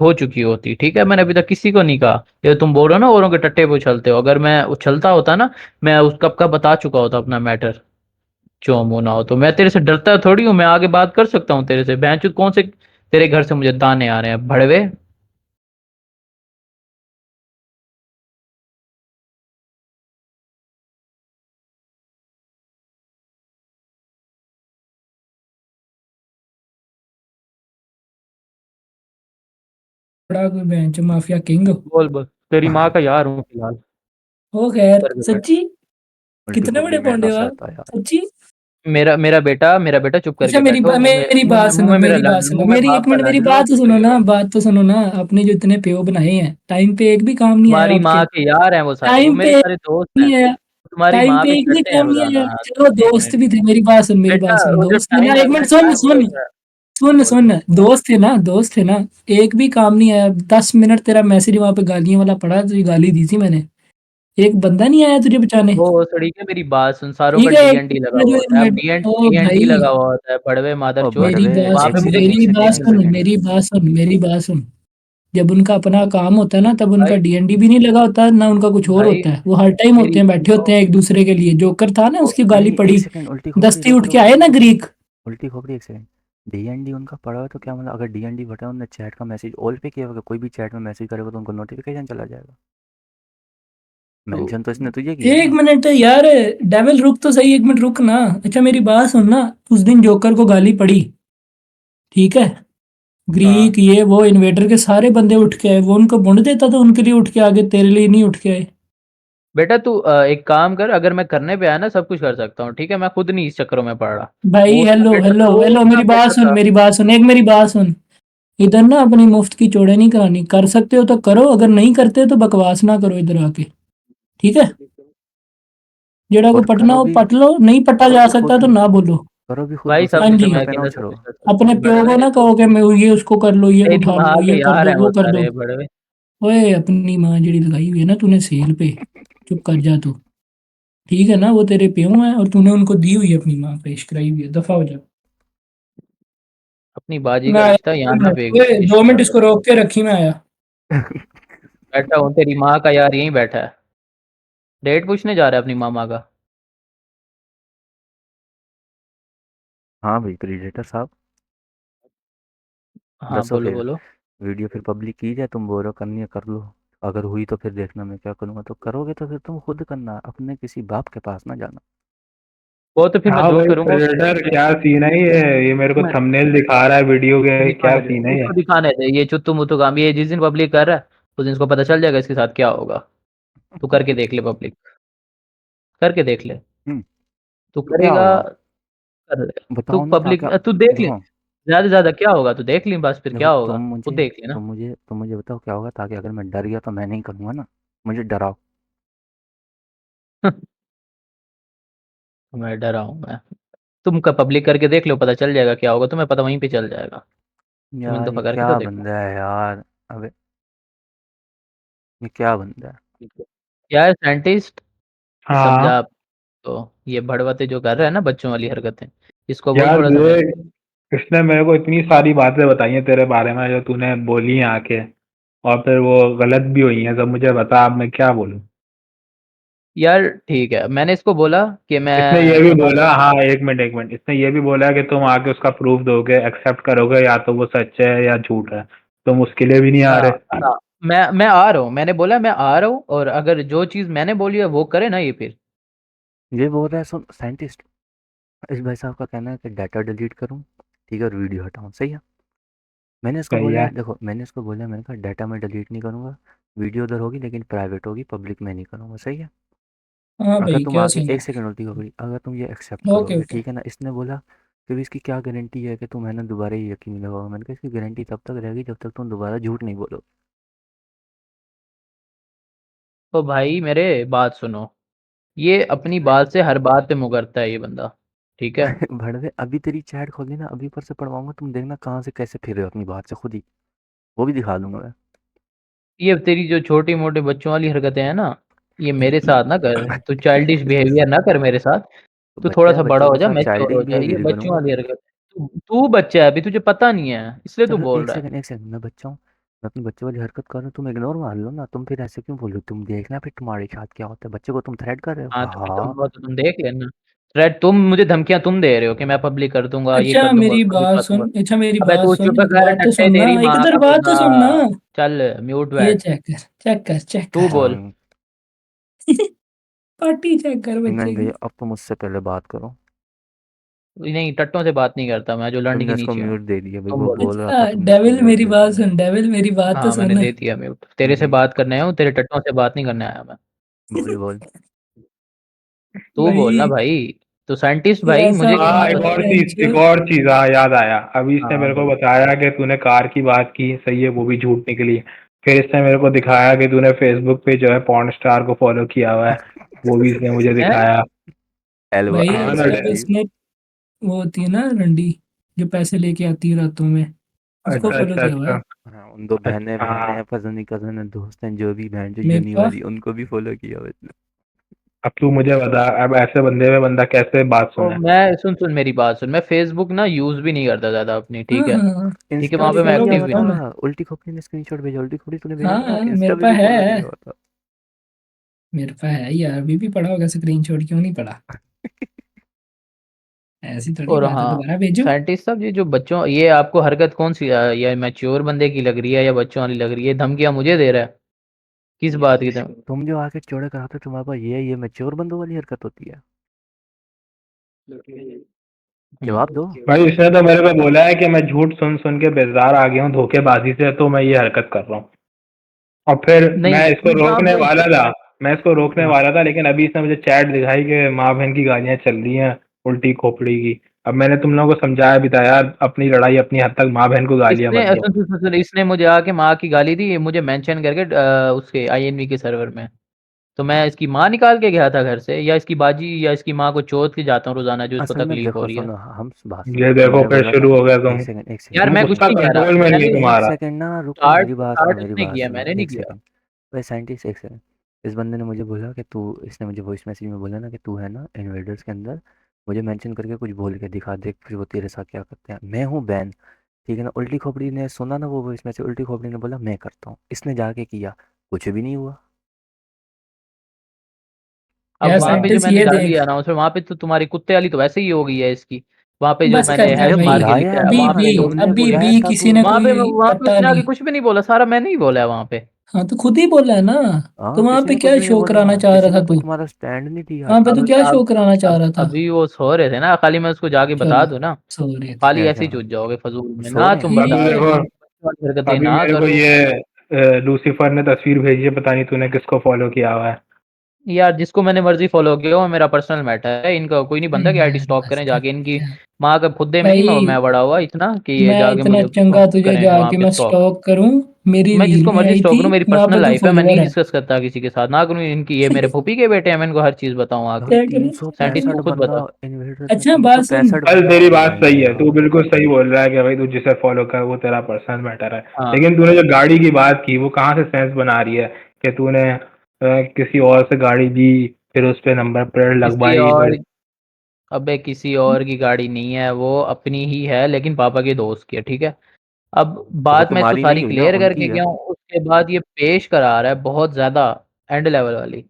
A: हो चुकी होती, ठीक है। मैंने अभी तक किसी को नहीं कहा। ये तुम बोल रहे हो ना औरों के टट्टे पे उछलते हो, अगर मैं उछलता होता ना, मैं उस कब का बता चुका होता अपना मैटर। जो मुंह ना हो तो मैं तेरे से डरता थोड़ी हूँ, मैं आगे बात कर सकता हूँ तेरे से। बहनचोद कौन से तेरे घर से मुझे ताने आ रहे हैं भड़वे।
H: बड़ा कोई बेंच माफिया किंग
A: बोल बोल, तेरी माँ का यार हूँ फिलहाल।
H: हो खैर
A: करके बैठ।
H: सच्ची।
B: उल्टी
H: कितने
B: खोपड़ी
H: बड़े
B: में
H: पौंडे हो
B: नशा
H: आप?
B: आता है यार।
H: सच्ची।
A: मेरा बेटा चुप
H: अच्छा
A: करके बैठो।
H: मेरी बात सुनो,
A: मुंह में मेरा
H: मेरी बात सुनो,
A: मुंह में
H: मेरी एक
A: बाप का
H: मिनट मेरी
A: लंड लो,
H: बात तो
A: चुप
H: सुनो
A: करके
H: ना,
A: बैठो।
H: बात तो सुनो ना। आपने जो इतने पेओ बनाए हैं, टाइम पे एक भी काम नहीं आया
A: तुम्हारी
H: आपके।
A: माँ के यार हैं वो सारे, वो
H: टाइम
A: मेरे
H: पे
A: सारे दोस्त हैं।
H: नहीं आया।
A: तुम्हारी
H: टाइम
A: माँ
H: पे
A: पे
H: एक भी
A: चढ़ते हैं
H: काम नहीं आया।
A: रोजाना।
H: चलो
A: एक
H: दोस्त
A: मिनट
H: भी थे, मेरी बात सुन, मेरी
A: बेटा,
H: बात सुन,
A: वो जो
H: दोस्त थे ना,
A: टाइम
H: एक
A: आता
H: मिनट
A: है,
H: सुन
A: टाइम
H: सुन
A: होता है।
H: सुन
A: बोल
H: सुन।
A: बोल।
H: दोस्त थे ना, एक भी काम नहीं आया। 10 मिनट तेरा मैसेज वहां पे गालियां वाला पड़ा, तुझे गाली दी थी मैंने। एक बंदा नहीं आया तुझे बचाने।
A: वो सड़ी के मेरी बात सुन, सारों का
H: ठीक है, एक
A: डीएनडी लगा हुआ होता है। अब
H: ओ
A: डीएनडी
H: भाई,
A: लगा हुआ होता है, बड़वे मादर
B: ओ
A: चोद।
H: मेरी
B: बड़वे,
H: बात
A: वहां
B: एक
A: पे
H: सुन,
A: मुझे
B: सेकंड,
H: मेरी
B: एक
H: बात
B: सेकंड, एक
H: सुन,
B: सेकंड।
H: मेरी बात सुन, मेरी बात सुन। जब उनका अपना काम होता है ना, तब उनका
A: भाई
H: डीएनडी भी नहीं लगा होता ना, उनका कुछ और
A: भाई
H: होता है। वो हर टाइम
A: मेरी
H: होते हैं, बैठे
A: सुनो।
H: होते हैं एक दूसरे के लिए। जोकर था ना, उसकी गाली
B: नहीं, एक
H: पड़ी।
B: सेकंड, उल्टी खोपड़ी,
H: दस्ती
B: रुक
H: उठ के
B: रुक
H: आए
B: रुक
H: ना
B: रुक रुक।
H: ग्रीक।
B: उल्टी खोपड़ी, एक सेकंड। डीएनडी उनका पड़ा हुआ तो क्या मतलब, अगर डीएनडी बटा उनने चैट का मैसेज ऑल पे किया होगा, कोई भी चैट में मैसेज करेगा तो उनको नोटिफिकेशन चला जाएगा।
A: तो
B: मेंशन तो इसने तुझे किया
H: एक
B: ना।
H: मिनट यार, डेविल रुक तो सही, एक मिनट रुक ना। अच्छा मेरी बात सुन ना। उस दिन जोकर को गाली पड़ी, ठीक है।
A: हाँ
H: ग्रीक ये वो इन्वेटर के सारे बंदे उठ के आए, वो उनको बुंड देता था उनके लिए उठ के आगे, तेरे लिए नहीं उठ के आए।
A: बेटा, तू एक काम कर, अगर मैं करने पे आया ना सब कुछ कर सकता हूँ, ठीक है। मैं खुद नहीं इस चक्करों में पड़ रहा।
H: भाई
A: वो तो
H: हेलो
A: बेटा
H: हेलो
A: तो रोज
H: हेलो,
A: मैं
H: मेरी बात
A: बोलता
H: सुन,
A: था।
H: मेरी बात सुन, एक मेरी बात सुन। इधर ना अपनी मुफ्त की चौड़े नहीं करानी। कर सकते हो तो करो, अगर नहीं करते तो बकवास ना करो इधर आके, ठीक है। जेड़ा को
B: और
H: पटना हो पट लो, नहीं पटा
B: करो
H: जा
B: भी
H: सकता
B: खुद
H: तो ना बोलो।
B: करो भी खुद,
A: भाई
B: दूसरों
A: सब
H: हाँ
B: के
A: कुछ
H: जी,
B: सर
A: मैं
B: पे ना
A: अकेला सब
B: चढ़ो।
A: कुछ कर सकता
H: अपने
A: हूँ
H: प्यो को
A: बड़वे।
H: ना कहो कि मैं ये उसको कर लो, ये
A: तेरी
H: उठा
A: माँ
H: लो,
A: के
H: ये कर
A: यार
H: दो,
A: हैं
H: वो
A: वो
H: कर दो।
A: सारे बड़वे।
H: ओए अपनी माँ जड़ी लगाई हुई है ना तूने सेल पे, चुप कर जा तू। ठीक है ना, वो तेरे प्यो हैं और तूने उनको दी हुई है, अपनी माँ पेश कराई हुई है, दफा हो जा।
A: अपनी बाजी
H: मैं
A: का
H: आया
A: रिश्ता यहाँ ना
H: ओए,
A: पेश
H: 2 मिनट
A: करा
H: इसको
A: कर।
H: रोक के रखी, मैं आया।
A: बैठा हूँ, तेरी माँ का यार यहीं बैठा है। डेट पूछने जा रहा है अपनी मामा का।
B: हाँ भाई, क्रिएटर साहब।
A: हाँ
B: दसो
A: बोलो
B: फिर।
A: बोलो।
B: वीडियो फिर पब्लिक की जाए, तुम बोल रहे हो करनी है कर लो। अगर हुई तो फिर देखना मैं क्या करूँगा, तो करोगे तो फिर तुम खुद करना, अपने किसी बाप के पास ना जाना।
A: वो तो फिर मैं
I: हाँ
A: जो
I: भाई
A: करूंगा उसको
I: क्रिएटर, क्या सीन है ये मेरे को
A: मैं
I: थंबनेल दिखा रहा है वीडियो के, क्या
A: दिखाने दे,
I: सीन है ये।
A: उसको दिखाने दे। ये चुत्तू मुत्तू काम ये जिस दिन पब्लिक कर रहा है, उस दिन इसको पता चल जाएगा इसके साथ क्या होगा। तू करके देख ले पब्लिक, करके देख ले।
B: हम्म।
A: तू
B: तो क्या
A: करेगा,
B: होगा?
A: कर ले। तू
B: बताओ ना क्या
A: पब्लिक
B: क्या।
A: तू देख ले।
B: देखो
A: ज्यादा से ज्यादा क्या होगा तू देख ले, बस फिर
B: देखो,
A: क्या होगा खुद देख लेना।
B: तुम मुझे बताओ क्या होगा, ताकि अगर मैं डर गया तो मैं नहीं करूँगा ना। मुझे डराओ।
A: मैं डरा हूँ मैं। तुम पब्लिक करके देख लो, पता चल जाएगा क्या होगा, तुम्हें पता वहीं पे चल जाएगा। तुम एक
B: यार ये
A: दफा करके तो
B: क्या
A: देखो।
B: बंदा है यार। अबे ये क्या बंदा है।
A: यार साइंटिस्ट, समझा
I: हाँ
A: आप? तो ये भड़वते जो कर रहा है ना बच्चों वाली हरकतें, इसको बोल
I: यार,
A: थोड़ा सा
I: ये
A: मैं।
I: इसने मेरे को इतनी सारी बातें बताई हैं तेरे बारे में जो तूने बोली हैं आके, और फिर वो गलत भी हुई हैं, तो मुझे बता अब मैं क्या बोलूं।
A: यार ठीक है, मैंने इसको बोला कि मैं
I: इसने ये भी
A: हमारे।
I: बोला, हाँ एक मिनट, इसने ये भी बोला कि तुम आके उसका प्रूफ दोगे, एक्सेप्ट करोगे या तो वो सच है या झूठ है। तुम उसके लिए भी नहीं आ
A: हाँ
I: रहे।
A: हाँ, मैं आ रहा हूँ, मैंने बोला मैं आ रहा हूँ, और अगर जो चीज़ मैंने बोली है वो करे ना ये फिर।
B: ये बोल रहा है सुन साइंटिस्ट, इस भाई साहब का कहना है कि डाटा डिलीट करूं, ठीक है, और वीडियो हटाऊं, सही है। मैंने इसको
I: सही
B: बोला
I: है।
B: देखो, मैंने इसको बोला, मैंने कहा डाटा मैं डिलीट नहीं करूंगा, वीडियो उधर होगी लेकिन प्राइवेट होगी, पब्लिक में नहीं करूंगा, सही है।
H: हाँ
B: अगर
H: भाई
B: तुम
H: क्या
B: आके
H: सीन
B: एक
H: है।
B: सेकंड उल्टी हो गई, अगर तुम ये एक्सेप्ट
H: ओके
B: करोगे,
H: ओके।
B: ठीक है ना, इसने बोला कि इसकी क्या गारंटी है कि तुम है ना दोबारा ये यकीन नहीं लगाओगे। मैंने कहा इसकी गारंटी तब तक रहेगी जब तक तुम दोबारा झूठ नहीं बोलो।
A: तो भाई मेरे बात सुनो, ये अपनी बात से हर बात पे मुकरता है ये बंदा, ठीक है।
B: भड़वे अभी तेरी चैट खोली ना, अभी ऊपर से पढ़वाऊंगा, तुम देखना कहाँ से कैसे फिर रहे हो अपनी बात से खुद ही, वो भी दिखा दूंगा मैं।
A: ये तेरी जो छोटी मोटी बच्चों वाली हरकतें हैं ना, ये मेरे साथ ना कर, तू चाइल्डिश बिहेवियर ना कर मेरे साथ।
B: तो
A: तू
B: बच्चा
A: थोड़ा
B: है,
A: सा बड़ा
B: बच्चों
A: हो
B: के
A: जा,
B: साथ
A: मैच्योर
B: चाइल्डिश
A: हो जा, ये
B: बिहेवियर ही
A: बच्चों
B: करूंगा।
A: वाली हरकत। तू बच्चा है अभी, तुझे पता नहीं है इसलिए तू
B: चलो
A: बोल
B: एक
A: रहा है।
B: सेकंड, एक सेकंड, मैं बच्चा हूँ, मैं अपनी बच्चे वाली हरकत कर रहा हूँ, तुम इग्नोर मार लो ना, तुम फिर ऐसे क्यों बोल रहे हो, तुम देखना फिर तुम्हारे साथ क्या होता है, बच्चे को तुम थ्रेट कर रहे हो,
A: हाँ तो फिर
B: हाँ।
A: तुम देख लेना। थ्रेट तुम मुझे धमकियां तुम दे रहे हो कि मैं पब्लिक कर दूंगा, ये
H: अच्छा
A: कर दूंगा,
H: मेरी
A: उसको
H: बात
A: दिखा दूंगा।
H: सुन, अच्छा मेरी
A: अबे
H: बात
A: तू
H: सुन,
A: चुप
H: एक
A: कर,
H: बात तो
A: टट्टे
H: सुनना,
A: तेरी
H: एक
A: माँ
H: इधर
A: का
H: बात तो
A: चूजा।
H: सुनना।
A: चल म्यूट
H: ये
A: बैठ।
H: चेक कर, चेक कर, चेक
A: तू
H: कर।
A: बोल।
H: पार्टी चेक कर
B: नहीं
H: बच्चे की।
B: भैया, अब तो मुझसे पहले बात करो।
A: नहीं, टट्टों से बात नहीं करता मैं, जो लंड
B: तुमने
A: के
B: इसको
A: नीचे हूँ।
B: म्यूट दे दिया भाई,
A: तुम
B: वो
A: बोल।
B: बोल रहा
H: अच्छा
B: था, तुमने इसको
H: डेविल
B: म्यूट
H: मेरी
B: दे
H: बात
B: दिया।
H: सुन, डेविल मेरी बात तो
A: हाँ मैंने
H: सुन।
A: दे दिया म्यूट, तेरे से
B: हम्म,
A: बात करने आया हूँ, तेरे टट्टों से बात नहीं करने आया मैं।
B: बोल बोल।
A: तू बोल ना
H: भाई
A: भाई। तो साइंटिस्ट
H: ये
A: भाई
H: ऐसा
A: मुझे
H: बंदा
I: हाँ,
A: क्या
I: एक
A: बता।
I: और चीज,
H: बेंचो।
I: हाँ याद आया, अभी इसने
A: हाँ
I: मेरे को
A: बोल।
I: बताया कि तूने कार की बात की, सही है, वो भी झूठ निकली। फिर इसने मेरे को दिखाया कि तूने फेसबुक पे जो है पॉर्न स्टार को फॉलो किया हुआ है, वो भी इसने मुझे
A: हैं?
I: दिखाया।
B: एलवा
H: भाई
I: हाँ ना
H: उसका जो
B: एलवाजी।
H: स्नेप, वो होती है ना रंडी, जो पैसे लेके आती है रातों में, उसको
I: अच्छा
H: फॉलो
I: अच्छा
H: किया हुआ है।
I: अच्छा।
B: हाँ, उन दो बहनें
I: अच्छा
B: बहनें
I: हाँ।
B: हैं, कजन ही कजन है, दोस्त हैं, जो भी बहन जो
H: मेरे
B: यूनी
H: पास।
B: वाली, उनको भी फॉलो किया हुआ है।
I: अब तू मुझे बता, अब ऐसे बंदे में बंदा कैसे बात
A: तो
I: सुने।
A: मैं सुन मेरी बात सुन, मैं फेसबुक ना यूज भी नहीं करता ज्यादा अपनी,
H: हाँ
A: ठीक है।
H: हाँ।
A: ठीक है,
B: इंस्टा
A: वहां
B: भी
A: पे
B: नहीं
A: मैं
H: फॉलो
B: किया
A: एक्टिव
B: हुआ
A: भी
H: करता
A: नहीं
H: हूँ
A: हूँ।
H: मैं।
B: था, उल्टी खोपड़ी ने स्क्रीनशॉट भेजा, उल्टी खोपड़ी तूने भेजा था,
H: हाँ
B: इंस्टा
H: मेरे
B: भी
H: पास
B: नहीं फॉलो
H: है,
B: किया हुआ था।
H: मेरे पास है यार, अभी भी पढ़ा होगा स्क्रीनशॉट, क्यों नहीं पढ़ा। ऐसी थोड़ी
A: और
H: बात है,
A: हाँ,
H: दोबारा भेजू।
A: साइंटिस्ट साहब, ये जो बच्चों, ये आपको हरकत कौन सी ये मैच्योर बंदे की लग रही है या बच्चों वाली लग रही है? धमकियां मुझे दे रहा है, किस बात की
B: तुम जो आके चौड़े कराते हो, तुम्हारे पास ये मैच्योर बंदों वाली हरकत होती है। जवाब दो।
I: भाई इसने तो मेरे को बोला है कि मैं झूठ सुन सुन के बेजार आ गया हूँ धोखेबाजी से, तो मैं ये हरकत कर रहा हूँ। और फिर मैं
A: नहीं
I: इसको
A: तुम जहाँ
I: रोकने
A: पे।
I: वाला था, मैं इसको रोकने
A: हाँ,
I: वाला था, लेकिन अभी इसने मुझे चैट दिखाई कि माँ बहन की गालियां चल रही हैं, उल्टी खोपड़ी की। अब मैंने तुम लोगों को समझाया भी था यार, अपनी लड़ाई अपनी हद तक, माँ बहन को गालियां
A: इसने
I: मत दो।
A: इसने मुझे आके माँ की गाली दी, मुझे मेंशन करके उसके आईएनवी के सर्वर में। तो मैं इसकी माँ निकाल के गया था घर से, या इसकी बाजी या इसकी माँ को चोद के जाता हूँ रोजाना जो इसको
B: असल में
A: तकलीफ हो
B: देखो
A: रही है।
B: सुनो, हम बात सुनो,
I: ये देखो
B: मैंने
I: फिर
B: बोला था।
I: शुरू हो गया
B: एक
I: तुम।
B: सेकंड, एक सेकंड,
A: यार
I: तुम
A: मैं कुछ
I: गुस्सा
A: नहीं कह रहा,
I: कंट्रोल में नहीं
A: मैंने
B: एक
I: तुम्हारा।
B: सेकंड ना रुको,
A: स्टार्ट
B: मेरी बात सुनो,
A: स्टार्ट
B: मेरी
A: इसने
B: बात
A: किया,
B: सुनो,
A: मैंने नहीं
B: एक
A: किया।
B: सेकंड। भाई साइंटिस्ट, एक सेकंड। इस बंदे ने मुझे बोला कि तू, इसने मुझे वॉइस मैसेज में बोला ना कि तू है ना इन्वेडर्स के अंदर, मुझे मेंशन करके कुछ बोल के दिखा, देख फिर वो तेरे साथ क्या करते हैं, मैं हूँ बैन, ठीक है ना। उल्टी खोपड़ी ने सुना ना वो वॉइस मैसेज, उल्टी खोपड़ी ने बोला मैं करता हूँ, इसने जाके किया, कुछ भी नहीं हुआ।
A: अब
H: यार
A: वहां पे
I: हाँ
A: जो
H: साइंटिस्ट
A: मैंने
H: ये
A: डाली
H: देख,
A: है अनाउंसर, वहां पे तो तुम्हारी कुत्ते वाली तो वैसे ही हो गई है इसकी। वहां पे जो
H: बस कर
A: मैंने
H: यार
A: हैश
B: जब
H: भाई।
A: मार के
B: बुलाया
A: लिखा है,
H: अभी
A: वहां
H: भी,
A: पे जो
B: तुमने
H: अभी
B: बुलाया
H: भी
B: था
H: किसी
B: तू।
H: ने
A: वहां
H: कोई
A: पे वहां पे
H: पता
A: उसने आके
H: नहीं।
A: कुछ भी नहीं बोला, सारा मैंने ही बोला है वहां पे।
H: हाँ तो खुद ही बोला है ना। तो
B: हाँ,
H: वहां
B: किसी
H: पे
B: ने कुछ
H: क्या
B: भी नहीं
H: शो
B: बोला,
H: कराना चाह
B: किसी
H: रहा
B: ने
H: था
B: कोई
H: तू।
B: तुम्हारा स्टैंड नहीं लिया,
H: वहां पे तू
A: अब
H: क्या शो
A: अब
H: कराना चाह
A: अब
H: रहा था।
A: अभी वो सो रहे थे ना, खाली मैं उसको जाके बता
H: चलो,
A: दूं ना,
H: सो रहे थे।
A: खाली ऐसे
B: कैसा
A: ही चुत जाओगे फजूल में
B: सो
A: ना,
B: रहे हैं।
A: तुम
H: ठीक
I: अभी
A: बता
H: है
A: दो
I: देखो,
H: भाई।
A: हरकतें
I: अभी
A: ना
I: मेरे को
A: करो।
I: ये लूसीफर ने तस्वीर भेजी है, पता नहीं तूने किसको फॉलो किया हुआ है।
A: यार जिसको मैंने मर्जी फॉलो किया वो मेरा पर्सनल मैटर है, इनका कोई नहीं बनता कि आईडी
H: यार
A: स्टॉक
H: बस
A: करें
H: कर
A: जाके। इनकी
H: यार।
A: माँ का खुदे में नहीं
H: भाई
A: मैं बड़ा हुआ इतना कि ये
H: मैं
A: जाके
H: इतना
A: मुझे
H: चंगा तुझे
A: करें वहां
H: जाके
A: पे
H: मैं
A: स्टॉक।
H: स्टॉक करूं। मेरी
A: मैं
H: रील
A: जिसको
H: में
A: मर्जी
H: आई
A: स्टॉक
H: थी,
A: करूँ, मेरी
H: वहाँ
A: पर्सनल
H: पे तू
A: लाइफ है, मैं
H: फॉलोअर
A: नहीं
H: है।
A: डिस्कस करता किसी के साथ, ना करूँ इनकी, ये मेरे फूफी के बेटे हैं, मैं इनको हर चीज़ बताऊँ आके।
B: भाई
H: क्या करूँ?
B: 365
A: साइंटिस्ट को खुद
B: बंदा
A: बता।
B: इन्वेडर में
H: अच्छा बात सुन,
B: 365
I: कल
B: बंदा
I: तेरी बात
B: ऑनलाइन है
I: सही है, तू
B: यार।
I: बिल्कुल सही बोल रहा है कि भाई तू जिसे फॉलो कर वो तेरा पर्सनल मैटर है।
A: हाँ,
I: लेकिन तूने जो गाड़ी की बात की वो कहाँ से सेंस बना रही है कि तूने किसी और से गाड़ी दी, फिर उस पे नंबर प्लेट
A: किसी
I: लगवाई,
A: और
I: फिर
A: अबे किसी और की गाड़ी नहीं है, वो अपनी ही है, लेकिन पापा के दोस्त की है, ठीक है? अब
B: तो वो
A: बात मैं इसको
B: तुम्हारी
A: सारी
B: नहीं हुई ना,
A: क्लियर
B: उनकी
A: करके
B: है।
A: गया हूँ, उसके बाद ये पेश करा रहा है बहुत ज़्यादा एंड लेवल वाली।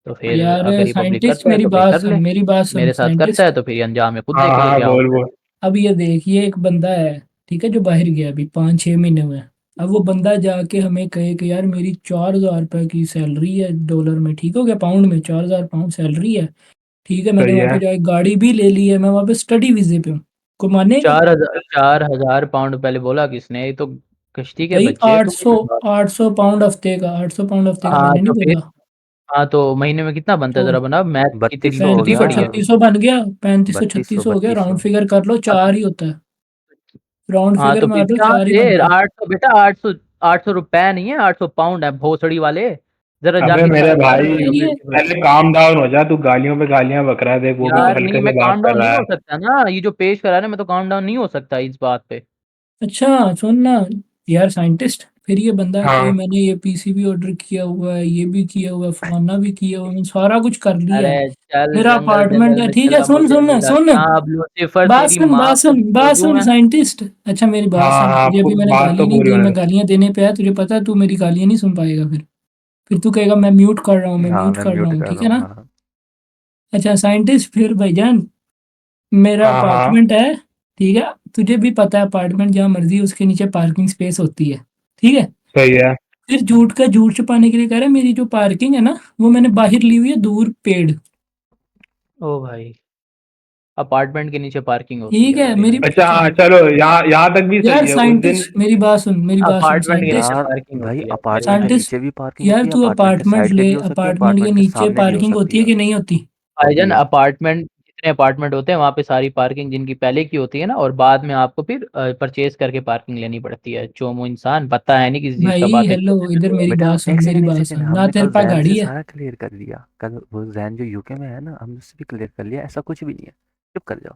A: तो फिर
H: यार
A: अगर ये पब्लिक
H: साइंटिस्ट
A: करता है
H: मेरी
A: तो फिर
H: बात
A: कर
H: सुन,
A: ले,
H: मेरी बात सुन
A: मेरे साथ करता है
H: साइंटिस्ट।
A: तो फिर ये अंजाम है खुद
I: हाँ
A: देखेगा
I: हाँ
A: क्या
I: बोल
A: होता है।
I: बोल।
H: अब ये देखिए, एक बंदा है, ठीक है, जो बाहर गया अभी 5-6 महीने हुए हैं। अब वो बंदा जाके हमें कहे कि यार मेरी 4,000 रुपये की सैलरी है डॉलर में, ठीक हो गया, पाउंड में 4,000 पाउंड सैलरी है, ठीक है, मैंने
I: सही
H: वहाँ
I: है।
H: पे जाके गाड़ी भी ले ली है, मैं वहाँ पे स्टडी वीजे पे हूँ, को मानेगा?
A: 4,000 पाउंड पहले बोला किसने? ये तो कश्ती के
H: भाई
A: बच्चे हैं,
H: आठ
A: तू
H: सौ
A: किस बात।
H: 800 पाउंड हफ्ते का, 800 पाउंड हफ्ते का
A: हाँ
H: मैंने नहीं
A: तो फिर,
H: बोला।
A: हाँ तो महीने में कितना बनता है
H: तो
A: जरा बना, मैथ की तेरी
B: 3200 हो
A: चुती
B: गया।
H: 3500
A: पड़ी है।
H: 3600 बन गया, 3500
B: 3200
H: 3600 हो गया, राउंड
B: 3200।
H: फिगर कर लो,
A: अब
H: 4 ही होता है, राउंड
A: हाँ
H: फिगर
A: तो फिर
H: मार लो,
A: कहाँ
H: 4 ही
A: से
H: बनता है।
A: 800 बेटा, 800 रुपए नहीं है, 800 पाउंड है भोसड़ी वाले। जरा
I: अबे
A: जाके
I: मेरे
H: यार
I: भाई
H: ये
I: पहले काम डाउन हो जा, तू गालियों पे गालियां बक रहा है, देख वो भी
A: यार
I: हल्के
A: नहीं,
I: से
A: मैं
I: बात
A: काम
I: कर
A: डाउन नहीं
I: रहा
A: हो
I: है।
A: सकता ना, ये जो पेश करा रहे हैं, मैं तो काम डाउन नहीं हो सकता इस बात पे।
H: अच्छा सुन ना, यार साइंटिस्ट, फिर ये बंदा कहे
I: हाँ
H: मैंने ये पीसी भी ऑर्डर किया हुआ है, ये भी किया हुआ है, फलाना भी किया हुआ है, मैंने सारा कुछ कर लिया
A: अरे
H: है,
A: चल,
H: मेरा
A: जंगल
H: अपार्टमेंट
A: जंगल
H: है,
A: में
H: ठीक है,
A: चला
H: सुन
A: मुझे
H: सुन
A: मिला
H: सुन,
A: सांप लूसीफर,
H: बात
A: तेरी
H: सुन,
A: माँ
H: बात
A: को
H: सुन, बात
A: छोड़ दूं
H: सुन
A: मैं।
H: साइंटिस्ट। अच्छा मेरी बात
I: हाँ
H: सुन,
I: हाँ,
H: तुझे अभी मैंने
I: बात तो
H: गालियां नहीं
I: पूरी
H: दी,
I: होने
H: मैं
I: दे।
H: गालियां देने पे है, तुझे पता है तू मेरी गालियां नहीं सुन पाएगा, फिर तू कहेगा मैं म्यूट कर रहा हूँ, मैं
B: हाँ
H: म्यूट
B: मैं
H: कर रहा
B: म्यूट
H: हूँ,
B: कर
H: ठीक
B: रहा
H: है
B: हूँ,
H: ना?
B: हाँ।
H: अच्छा साइंटिस्ट, फिर भाईजान, मेरा
I: हाँ हाँ
H: अपार्टमेंट है, ठीक है, तुझे भी पता है अपार्टमेंट जहाँ मर्जी उसके नीचे पार्किंग स्पेस होती है, ठीक है?
I: सही है।
H: फिर झूठ का झूठ छुपाने के लिए कह रहा है मेरी जो पार्किंग है ना, वो मैंने बाहर ली हुई है, दूर पेड़,
A: ओ भाई, अपार्टमेंट के नीचे पार्किंग होती
H: ठीक
A: है
H: है
A: भाई?
H: मेरी।
I: अच्छा हाँ चलो, यहाँ यहाँ तक भी सही
H: यार
I: है। उस दिन
H: साइंटिस्ट मेरी बात सुन, मेरी बात सुन
A: अपार्टमेंट के नीचे
H: साइंटिस्ट।
B: यार
A: पार्किंग
B: भाई,
A: होती है भाई?
B: अपार्टमेंट के
H: साइंटिस्ट,
B: नीचे भी पार्किंग
H: यार
B: होती है,
H: तू
B: अपार्टमेंट के
H: अपार्टमेंट
B: साइड पे
H: ले,
B: भी हो सकती है,
H: अपार्टमेंट के
B: अपार्टमेंट के
H: नीचे
B: सामने भी हो
H: पार्किंग
B: सकती
H: होती है
B: है।
H: कि नहीं होती?
B: होती
A: भाईजान
B: है।
A: अपार्टमेंट, जितने अपार्टमेंट होते हैं वहाँ पे सारी पार्किंग जिनकी पहले की होती है ना, और बाद में आपको फिर परचेज करके पार्किंग लेनी पड़ती है। चोमो इंसान पता है नहीं किस चीज का
H: भाई
A: बात है।
H: हेलो, इधर मेरी
B: बेटा
H: बात सुन,
B: एक
H: मेरी
B: सेकंड, एक
H: बात
B: सेकंड,
H: सुन ना,
B: हमने
H: तेरे
B: कल
H: पास
B: जैन
H: गाड़ी
B: से
H: है?
B: सारा क्लियर कर दिया, कल वो जैन जो यूके में है ना, हमने उससे भी क्लियर कर लिया, ऐसा कुछ भी नहीं है। चुप कर जाओ।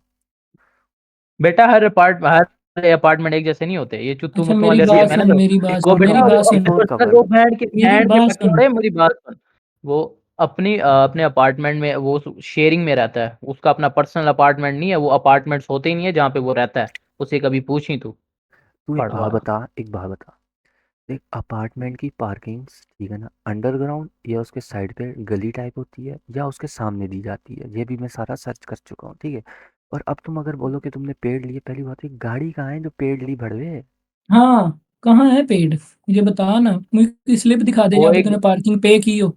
A: बेटा हर अपार्टमेंट एक जैसे नहीं होते, ये चुत्तू
H: अच्छा
A: मुत्तू
H: मेरी
A: वाले
B: जी
A: रहते
H: बात
A: हैं, मैंने
H: सुन,
A: तो
H: मेरी बात
A: वो
H: सुन,
B: बेटा
H: मेरी
A: बेटा
H: बात सुन,
B: एक और
A: वो
B: कवर।
H: मेरी
A: बैंड के
H: बात सुन।
A: पटोड़े, मेरी बात सुन। वो अपनी अपने अपार्टमेंट में वो शेयरिंग में रहता है, उसका अपना पर्सनल अपार्टमेंट नहीं है, वो अपार्टमेंट्स होते ही नहीं है जहाँ पे वो रहता है। उसे कभी पूछी तू?
B: तू एक बात
A: पड़वा।
B: बता, एक बात बता। एक अपार्टमेंट की पार्किंग, ठीक है ना, अंडरग्राउंड या उसके साइड पे गली टाइप होती है या उसके सामने दी जाती है, ये भी मैं सारा सर्च कर चुका हूँ, ठीक है। और अब तुम अगर बोलो कि तुमने पेड़ लिए, पहली बात है गाड़ी कहाँ है जो पेड़ ली भड़वे।
H: हाँ, कहाँ है पेड़, मुझे बता ना, मुझे स्लिप दिखा दे
A: वो
H: जहाँ पे
A: एक,
H: तूने पार्किंग पे की हो।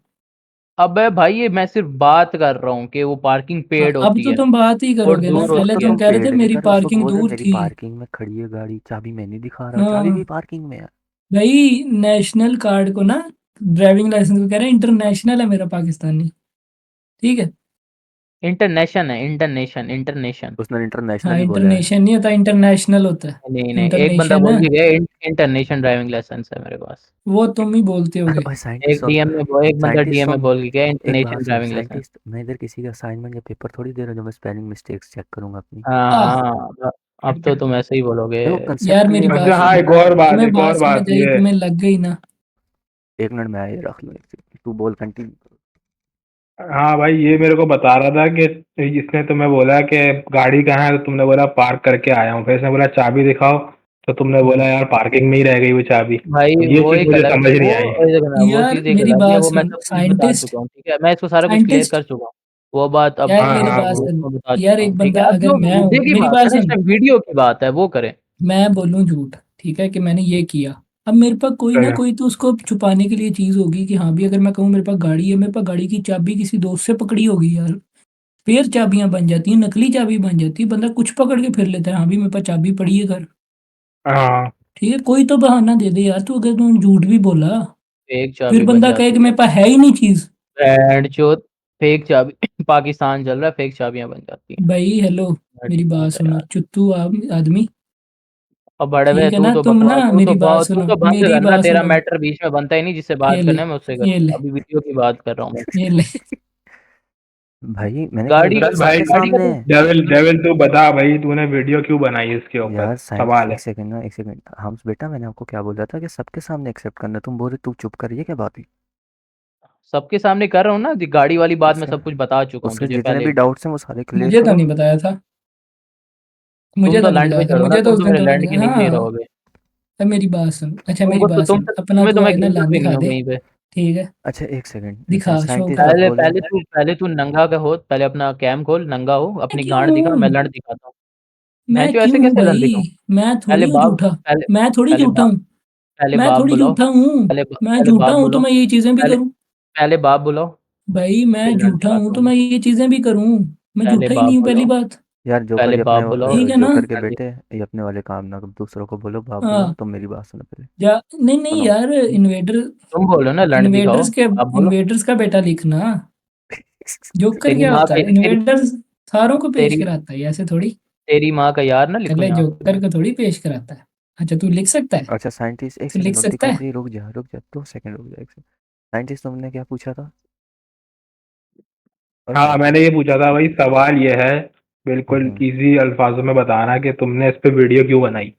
A: अबे भाई ये मैं सिर्फ बात कर रहा हूँ कि वो पार्किंग
H: हाँ,
A: पेड
H: अब
A: होती
H: तो
A: है
H: तुम बात ही
A: और
H: करोगे ना,
A: दूर
B: उस वक्त
H: पहले
B: तो
A: होती है।
H: तुम
B: तुम
H: कह रहे
B: पेड़
H: थे
B: नहीं
H: मेरी
B: कर रहे, उस वक्त
H: पार्किंग
B: बोल रहे
H: दूर
B: मेरी
H: थी।
B: पार्किंग में खड़ी है गाड़ी, चाबी मैं नहीं दिखा रहा हूँ, चाबी
H: हाँ
B: भी पार्किंग में है।
H: भाई, नेशनल कार्ड को ना, ड्राइविंग लाइसेंस को कह रहे हैं इंटरनेशनल है मेरा पाकिस्तानी, ठीक है?
A: इंटरनेशन है, इंटरनेशन, इंटरनेशन।
B: उसने इंटरनेशनल
H: हाँ
B: ही बोला है।
H: इंटरनेशन नहीं होता, इंटरनेशनल होता है।
A: नहीं नहीं, एक बंदा
H: इंटरनेशन
A: बोल
H: है,
A: के गया इंटरनेशनल ड्राइविंग लाइसेंस है मेरे पास।
H: वो तुम ही बोलते होगे।
B: और साइंटिस्ट
A: एक बंदा
B: साइंटिस्ट
A: डीएम में
B: सुन,
A: बोल के गया
B: एक बात
A: इंटरनेशनल
B: सुन
A: ड्राइविंग लाइसेंस।
B: साइंटिस्ट, मैं इधर किसी का असाइनमेंट या पेपर थोड़ी दे रहा हूँ जो मैं स्पेलिंग मिस्टेक्स चेक करूंगा अपनी।
A: हाँ
H: आह
A: हाँ, अब तो तुम ऐसे ही बोलोगे।
B: देखो कंसेप्ट
H: यार मेरी
B: क्लियर
H: बात
I: अच्छा
B: होना
I: हाँ,
H: सुन,
B: चाहिए
I: एक
B: ना।
I: और बात,
H: तुम्हें
I: एक
H: बात
I: और
H: समझ
I: बात
H: आई,
I: ये।
H: तुम्हें लग गई ना?
B: एक मिनट में आए, रख लो एक सेकंड, तू बोल कंटिन्यू।
I: हाँ भाई, ये मेरे को बता रहा था कि इसने तुम्हें बोला कि गाड़ी कहाँ है, तो तुमने बोला पार्क करके आया हूँ, फिर इसने बोला चाबी दिखाओ, तो तुमने बोला यार पार्किंग में ही रह गई वो चाबी।
A: भाई
I: ये
A: वो
I: चीज
A: एक
I: मुझे
A: अलग
I: समझ नहीं
A: वो
I: आई।
A: देखो ना, वो
H: यार
A: चीज़ एक
H: मेरी
A: अलग है,
H: बात
A: वो मैं
H: सुन
A: सब कुछ बता
H: साइंटिस्ट,
A: चुका हूँ, ठीक है, मैं इसको सारा कुछ क्लियर
H: साइंटिस्ट,
A: कर चुका हूँ। वो बात अब
H: यार
I: हाँ
H: मेरी
I: हाँ
H: बात
I: बोल।
H: सुन,
A: उसको बता
H: यार
A: चुका
H: एक
A: हूँ, ठीक है।
H: बंदा
A: अब
H: अगर
A: जो
H: मैं हूँ,
A: मुद्दे की
H: मेरी
A: बात
H: बात
A: है ना, इस
H: सुन,
A: टाइम वीडियो की बात है, वो करें।
H: मैं बोलूँ झूठ, ठीक है, कि मैंने ये किया, अब मेरे पास कोई ना
I: सही है।
H: कोई तो उसको छुपाने के लिए चीज होगी कि हाँ भी, अगर मैं कहूँ मेरे पास गाड़ी है, मेरे पास गाड़ी की चाबी किसी दोस्त से पकड़ी होगी यार, फिर चाबियां बन जाती हैं, नकली चाबी बन जाती है, बंदा कुछ पकड़ के फिर लेता है, हाँ भी मेरे पास चाबी पड़ी है घर,
I: हाँ
H: ठीक है, कोई तो बहाना दे दे यार, तू अगर तू झूठ भी बोला,
A: फेक
H: फिर
A: चाबी बन
H: बंदा कहे कि
A: जाती है।
H: मेरे पास है ही नहीं चीज।
A: बैंड चोद, फेक चाबी पाकिस्तान चल रहा है, फेक चाबियां बन जाती हैं।
H: भाई हेलो, मेरी बात
A: मजबूत है
H: सुनो
A: यार।
H: चुत्तू आदमी,
A: और बड़े
H: ठीक है
A: तू
H: ना,
A: तो
H: तुम ना
A: बकवास
H: मेरी बात
A: तू
H: सुनो,
A: तो बंद
H: मेरी
A: करना,
H: बात
A: तेरा
H: सुनो।
A: मैटर बीच में बनता ही नहीं, जिससे
H: ये
A: बात
H: ले,
A: करना है मैं उससे
H: ये
A: कर,
H: ले,
A: अभी वीडियो की बात कर रहा हूँ मैं।
H: ये ले।
B: भाई मैंने क्या
A: गाड़ी
B: बोला
I: चल भाई,
B: सबके
A: गाड़ी का
B: सामने?
A: तो
I: डेविल डेविल तू बता भाई, तूने वीडियो क्यों बनाई इसके ऊपर,
B: यार साइंटिस्ट,
I: सवाल
B: एक
I: है।
B: सेकंड ना, एक सेकंड। हम बेटा, मैंने आपको क्या बोला था कि सबके सामने एक्सेप्ट करना, तुम बोल रहे तू चुप कर, ये क्या बात हुई?
A: सबके सामने कर रहा हूँ ना, गाड़ी वाली बात मैं
B: उसका
A: सब कुछ बता चुका हूँ
B: उसके
A: तुझे
B: जितने
A: पहले
B: भी
A: भी।
B: डाउट्स हैं वो सारे क्लियर
H: मुझे तो
B: करो।
H: नहीं बताया था,
A: तुम
H: मुझे
A: तो
H: तो नहीं
A: लैंड पे
H: बताया था,
A: चढ़ो ना,
H: मुझे तो
A: तुम
H: उस
A: तो
H: दिन
A: मेरे
H: तो
A: लैंड की नीचे ही
H: हाँ।
A: रहोगे।
H: अब मेरी बात सुन, अच्छा मेरी
A: तुमको तो
H: बात सुन, अपना
A: तुम्हें
H: तू
A: तो मैं
H: आए ना
A: गिनूंगा
H: लान
A: भी
H: दिखा
A: नहीं हूँ
H: दे।
A: कहीं पे।
H: ठीक है,
B: अच्छा एक सेकंड,
H: दिखा, शो
B: साइंटिस्ट
H: कर।
B: आप
A: पहले
B: बोलो।
A: पहले तू नंगा का हो, पहले अपना कैम खोल, नंगा हो,
H: मैं
A: अपनी
H: क्यों
A: गांड दिखा, मैं
H: हूँ?
A: लड़ दिखाता हूँ।
H: मैं
A: भैंचो
H: क्यों
A: ऐसे
H: हूँ
A: कैसे लड़
H: भाई?
A: दिखाऊं?
H: मैं
A: पहले
H: थोड़ी हूँ
A: बाप
H: झूठा।
A: पहले
H: मैं थोड़ी
A: पहले
H: झूठा
A: बाप
H: हूँ।
A: पहले
H: मैं
A: बाप
H: थोड़ी
A: बुलाओ।
H: झूठा हूँ। मैं
A: पहले
H: झूठा
A: बाप
H: हूँ तो
A: बुलाओ।
H: मैं ये चीजें भी
A: पहले
H: करूँ।
A: पहले बाप बुलाओ,
H: भाई मैं
A: फिर लड़
H: झूठा हूँ
A: दिखाता
H: तो
A: हूँ मैं।
H: मैं ये चीजें भी करूँ। मैं
A: पहले
H: झूठा ही
A: बाप
H: नहीं हूँ, पहली
A: बुलाओ।
H: बात।
B: यार जोकर,
A: पहले
B: ये अपने
A: बाप बुलाओ।
H: ठीक है ना?
B: जोकर के
A: पहले
B: बेटे, ये अपने वाले काम ना करो, दूसरों को बोलो बाप बुलाओ।
H: हाँ,
B: तुम मेरी बात सुनो पहले।
H: जा नहीं नहीं
B: सुनो।
H: यार, इन्वेडर,
A: तुम बोलो ना, लड़ दिखाओ।
H: इन्वेडर्स के,
A: आप बोलो।
H: इन्वेडर्स का बेटा लिखना। जोकर
A: तेरी
H: क्या
A: माँ
H: होता
A: का
H: है? इन्वेडर्स सारों को पेश
A: तेरी
H: कराता है, ऐसे थोड़ी।
A: तेरी माँ का यार ना लिखूं
H: पहले
A: यहाँ।
H: जोकर को थोड़ी पेश कराता है। अच्छा तू लिख सकता है?
B: अच्छा साइंटिस्ट, एक
H: तू लिख
B: सेकंड रुक,
H: सकता है?
B: दिखाओ, रुक जा रुक जा, 2 सेकंड रुक जा, एक सेकंड। साइंटिस्ट तुमने क्या पूछा था? और
I: हाँ, मैंने ये पूछा था भाई, सवाल ये है, बिल्कुल
B: हम्म,
I: इजी अल्फाजों में बताना कि तुमने इस पे वीडियो क्यों बनाई।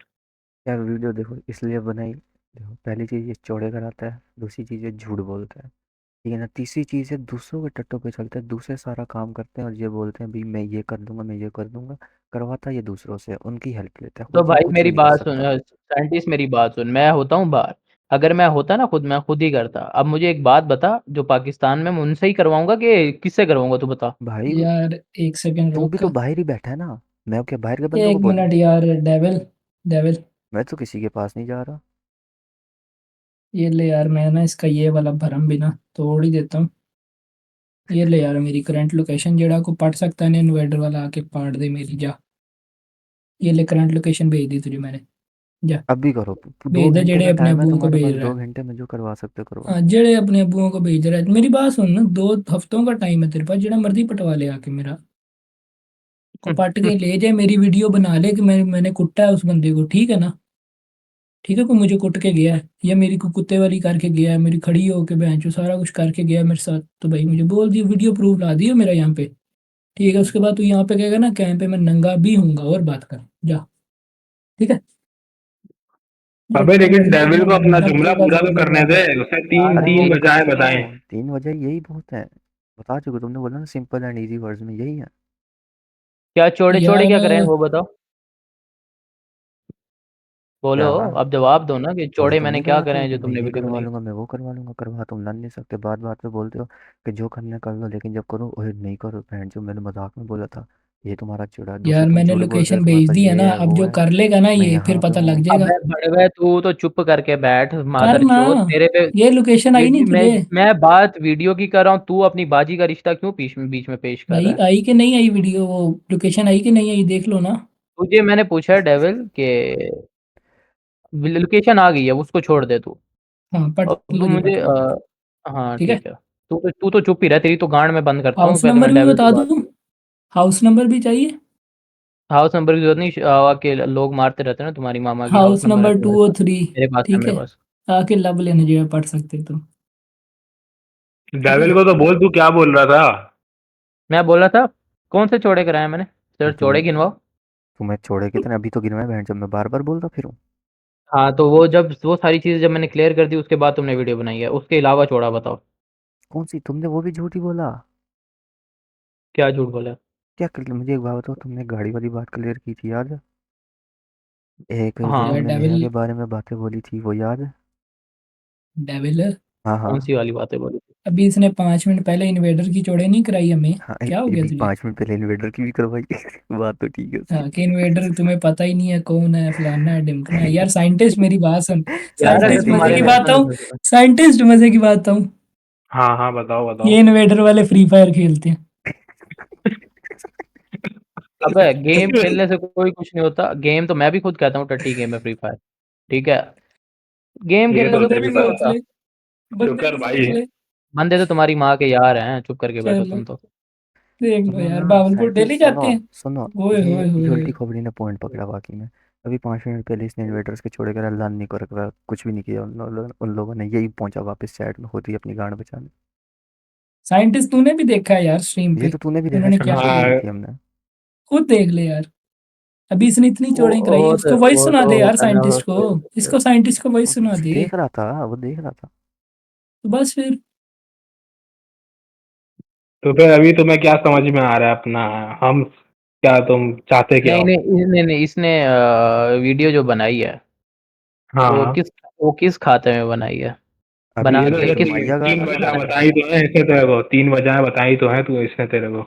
B: यार वीडियो देखो इसलिए बनाई, देखो पहली चीज़ ये चौड़े कराता है, दूसरी चीज़ ये झूठ बोलता है, ठीक है ना, तीसरी चीज़ है दूसरों के टट्टों पे चलते हैं, दूसरे सारा काम करते हैं और ये बोलते हैं भाई मैं ये कर दूंगा, मैं ये कर दूंगा, करवाता ये दूसरों से, उनकी हेल्प लेता है,
A: तो
B: खुद ये
A: भाई
B: कुछ भी
A: मेरी
B: नहीं कर
A: बात सुन,
B: सकता।
A: साइंटिस्ट मेरी बात सुन, मैं होता हूँ बाहर। अगर मैं होता ना खुद, मैं खुद ही करता। अब मुझे एक बात बता, जो पाकिस्तान में मैं उनसे ही करवाऊंगा कि किससे करवाऊंगा, तू बता।
B: भाई
H: यार एक सेकंड
B: तू भी
H: रुक।
B: तो बाहर ही बैठा है ना, मैं क्या बाहर के बंदों को
H: एक
B: बोलूं?
H: मिनट यार, डेविल, डेविल,
B: मैं तो किसी के पास नहीं जा रहा।
H: ये ले यार, मैं ना इसका ये वाला भरम भी ना तोड़ ही देता हूँ। ये ले यार, मेरी करंट लोकेशन जेड़ा को पढ़ सकता है ना, इन्वर्टर वाला आके पाड़ दे मेरी, जा। ये ले करंट लोकेशन भेज दी तुझे मैंने, जा।
B: अभी करो, दो
H: भेज दे
B: घंटे
H: जेड़े
B: का
H: अपने
B: टाइम है
H: अब्बुओं को
B: तुम्हारे पास,
H: भेज रहा
B: दो
H: है।
B: घंटे में जो करवा सकते हो करवा
H: हाँ,
B: लो।
H: जेड़े अपने अब्बुओं को भेज रहा है। मेरी बात सुन ना, 2 हफ्तों का टाइम है तेरे पास, जेड़ा मर्जी पटवा ले आके मेरा, को पट के ले जाए, मेरी वीडियो बना ले कि मैंने कुटा है उस बंदे को, ठीक है ना? ठीक है, को मुझे कुट के गया है या मेरी को कुत्ते वाली करके गया है, मेरी खड़ी होके बहन चो सारा कुछ करके गया है मेरे साथ, तो भाई मुझे बोल दियो, वीडियो प्रूफ ला दियो मेरा यहाँ पे। ठीक है, उसके बाद तू यहाँ पे कहेगा ना कैंप पे मैं नंगा भी हूँगा, और बात कर, जा। ठीक है, जब
I: अबे
H: तेरा
I: लेकिन
H: मन
I: डेविल
H: करेगा
I: को अपना
H: नंगा
I: जुमला
H: करेगा,
I: पूरा
H: जो
I: तो
H: भी
I: करने दे,
H: करेगा।
I: उसे तीन
B: अरे
I: तीन
B: वही तो
I: वजह
B: बता रहा
I: बताएं।
B: हूँ, 3 वजह यही बहुत है, बता चुके, तुमने बोला ना सिंपल एंड इजी वर्ड्स में यही है।
A: क्या चौड़े चौड़े
H: यार
A: क्या करें वो बताओ। बोलो।
B: क्या?
A: अब जवाब दो ना कि
B: बोले
A: चौड़े
B: तुम
A: मैंने
B: नहीं
A: क्या
B: करवाते
A: करे
B: हो
A: हैं
B: कि
A: जो
B: मैं
A: तुमने
B: ये
A: वीडियो
B: करवा
A: बनाई।
B: लूंगा, मैं वो करवा लूंगा, करवा तुम लड़ नहीं सकते, बात बात पे बोलते हो कि जो करना है कर लो, लेकिन जब करो ओए नहीं करो, बहन जो मैंने मजाक में बोला था, ये तुम्हारा चिड़ा, दूसरे
H: यार
B: तुम
H: मैंने
B: झूठ बोल रहे हो
H: लोकेशन
B: तुम्हारे
H: भेज
B: पास
H: दी है
B: ये
H: ना,
B: है
H: अब
B: वो
H: जो
B: है,
H: कर लेगा ना
B: मैं
H: ये फिर
B: यहाँ पे
H: पता
B: हूँ।
H: लग जाएगा।
A: अबे बड़वे, तू तो चुप करके बैठ,
H: कर
A: मादर
H: ना,
A: चोद तेरे पे।
H: ये लोकेशन आई नहीं
A: वीडियो मैं
H: तुझे?
A: मैं बात वीडियो की कर रहा हूँ, तू अपनी बाजी का रिश्ता क्यों बीच में पेश कर
H: भाई
A: रहा है।
H: आई कि नहीं आई वीडियो, वो लोकेशन आई कि नहीं आई, देख लो ना।
A: तुझे मैंने पूछा है डेविल के लोकेशन आ गई है, उसको छोड़ दे तू।
H: हाँ पट
A: अब
H: लो
A: तू
H: जी,
A: मुझे
H: पट लो।
A: हाँ
H: ठीक है,
A: ठीक है। तू तो चुप ही रह, तेरी तो गांड में बंद करता हूँ,
H: हाउस
A: पहले
H: नंबर
A: मैं
H: भी
A: डेविल से
H: बता
A: बात।
H: दूँ? हाउस नंबर भी चाहिए?
A: हाउस नंबर की जरूरत नहीं, के लोग मारते रहते हैं ना तुम्हारी मामा की, हाउस
H: हाउस
A: नंबर है
H: नंबर
A: तो
H: 203।
A: मेरे पास है,
H: ठीक
A: मेरे
H: है,
A: पास।
H: आके लब लेने जो है, पढ़ सकते तुम। ठीक
I: डेविल
H: है,
I: को तो बोल, तू क्या बोल रहा था।
A: मैं बोला था कौन से चौड़े कराए मैंने,
B: तो
A: सर चौड़े गिनवाओ।
B: तुम्हें छोड़े कितने, अभी तो गिनवाए बहन, जब मैं बार बार बोलता फिर।
A: हाँ तो वो जब वो सारी चीजें जब मैंने क्लियर कर दी उसके बाद तुमने वीडियो बनाई है, उसके अलावा चौड़ा बताओ।
B: कौन सी, तुमने वो भी झूठी बोला?
A: क्या झूठ बोला।
B: क्या कर, मुझे एक बात बताओ, तुमने गाड़ी वाली बात क्लियर की थी याद है? एक जो
A: हाँ।
H: यार
B: तुमने नेहा
H: डेविल,
B: के बारे में बातें बोली थी वो याद है?
H: डेविल,
B: हाँ
A: कौन
B: हाँ।
A: सी वाली बातें बोली थी।
H: अभी इसने 5 मिनट पहले इन्वेडर की चौड़े नहीं कराई हमें।
B: हाँ
H: क्या हो
B: ये
H: गया
B: भी
H: तुझे?
B: 5 मिनट पहले इन्वेटर की भी करवाई बात तो ठीक है उसकी।
H: हाँ कि इन्वेडर तुम्हें पता ही नहीं है कौन है, फलाना है ढिमकना है। यार साइंटिस्ट मेरी बात सुन,
A: यार अगर
H: साइंटिस्ट मजे
A: तुम्हारे
H: की
A: में
H: बात
A: सुनो
H: हूँ,
A: सुनो सुनो।
H: साइंटिस्ट मजे की बात हूँ।
I: हाँ हाँ, बताओ बताओ।
H: ये इन्वेडर वाले फ्री फायर खेलते हैं।
A: अबे गेम खेलने से कोई कुछ नहीं होता, गेम तो मैं भी खुद कहता हूँ टट्टी गेम है फ्री फायर। ठीक है, गेम
I: ये
A: खेलने
I: तो
A: से
H: बंदे
A: कुछ
H: भी
A: नहीं
H: सोच
A: होता।
H: ले, बंदे
I: शुक्र
H: भी
I: भाई।
H: सोच ले।
A: बंदे तो तुम्हारी माँ के यार हैं, चुप करके बैठो
H: चलो
A: तुम तो।
H: देख लो
B: सुनो
H: यार,
B: ना
H: बावलपुर डेली
B: साइंटिस्ट, सुनो
H: जाते हैं।
B: सुनो,
H: ओए
B: ये
H: होए होए
B: ये
H: होए।
B: उल्टी खोपड़ी ने पॉइंट पकड़ा बाकी में। अभी 5 मिनट पहले इसने इन्वेटर्स के छोड़े कर अल्लाह नहीं को रखा, कुछ भी नहीं किया उन लोगों ने, यही पहुंचा वापस चैट में, होती अपनी गांड बचाने।
H: साइंटिस्ट तूने भी देखा है यार स्ट्रीम
B: ये
H: पे,
B: तो तूने भी देखा,
H: उन्होंने क्या
B: स्क्रीन तो
H: किया,
B: देखी
I: हाँ
B: थी हमने।
H: खुद देख ले यार। अभी इसने इतनी
A: वो
H: चौड़ाई कराई है,
A: और
H: उसको वॉइस
A: वो
H: सुना
A: तो
H: दे यार
A: होता है ना
H: साइंटिस्ट को, इसको साइंटिस्ट को वॉइस सुना दे।
B: देख रहा था, वो देख रहा था।
H: तो बस फिर
I: तो फिर अभी तुम्हें क्या समझ में आ रहा है अपना, हम क्या, तुम चाहते क्या
A: नहीं
I: हो?
A: नहीं इसने वीडियो जो बनाई है वो
I: हाँ,
A: किस वो किस खाते में बनाई है,
B: अभी
A: बना
I: ये तो
A: के
I: ये
A: किस
I: तीन
B: मैया गाड़
I: तीन
B: रहा
I: वजह
B: था।
I: बताई तो है इसने तेरे को, 3 वजह बताई तो है तू इसने तेरे को।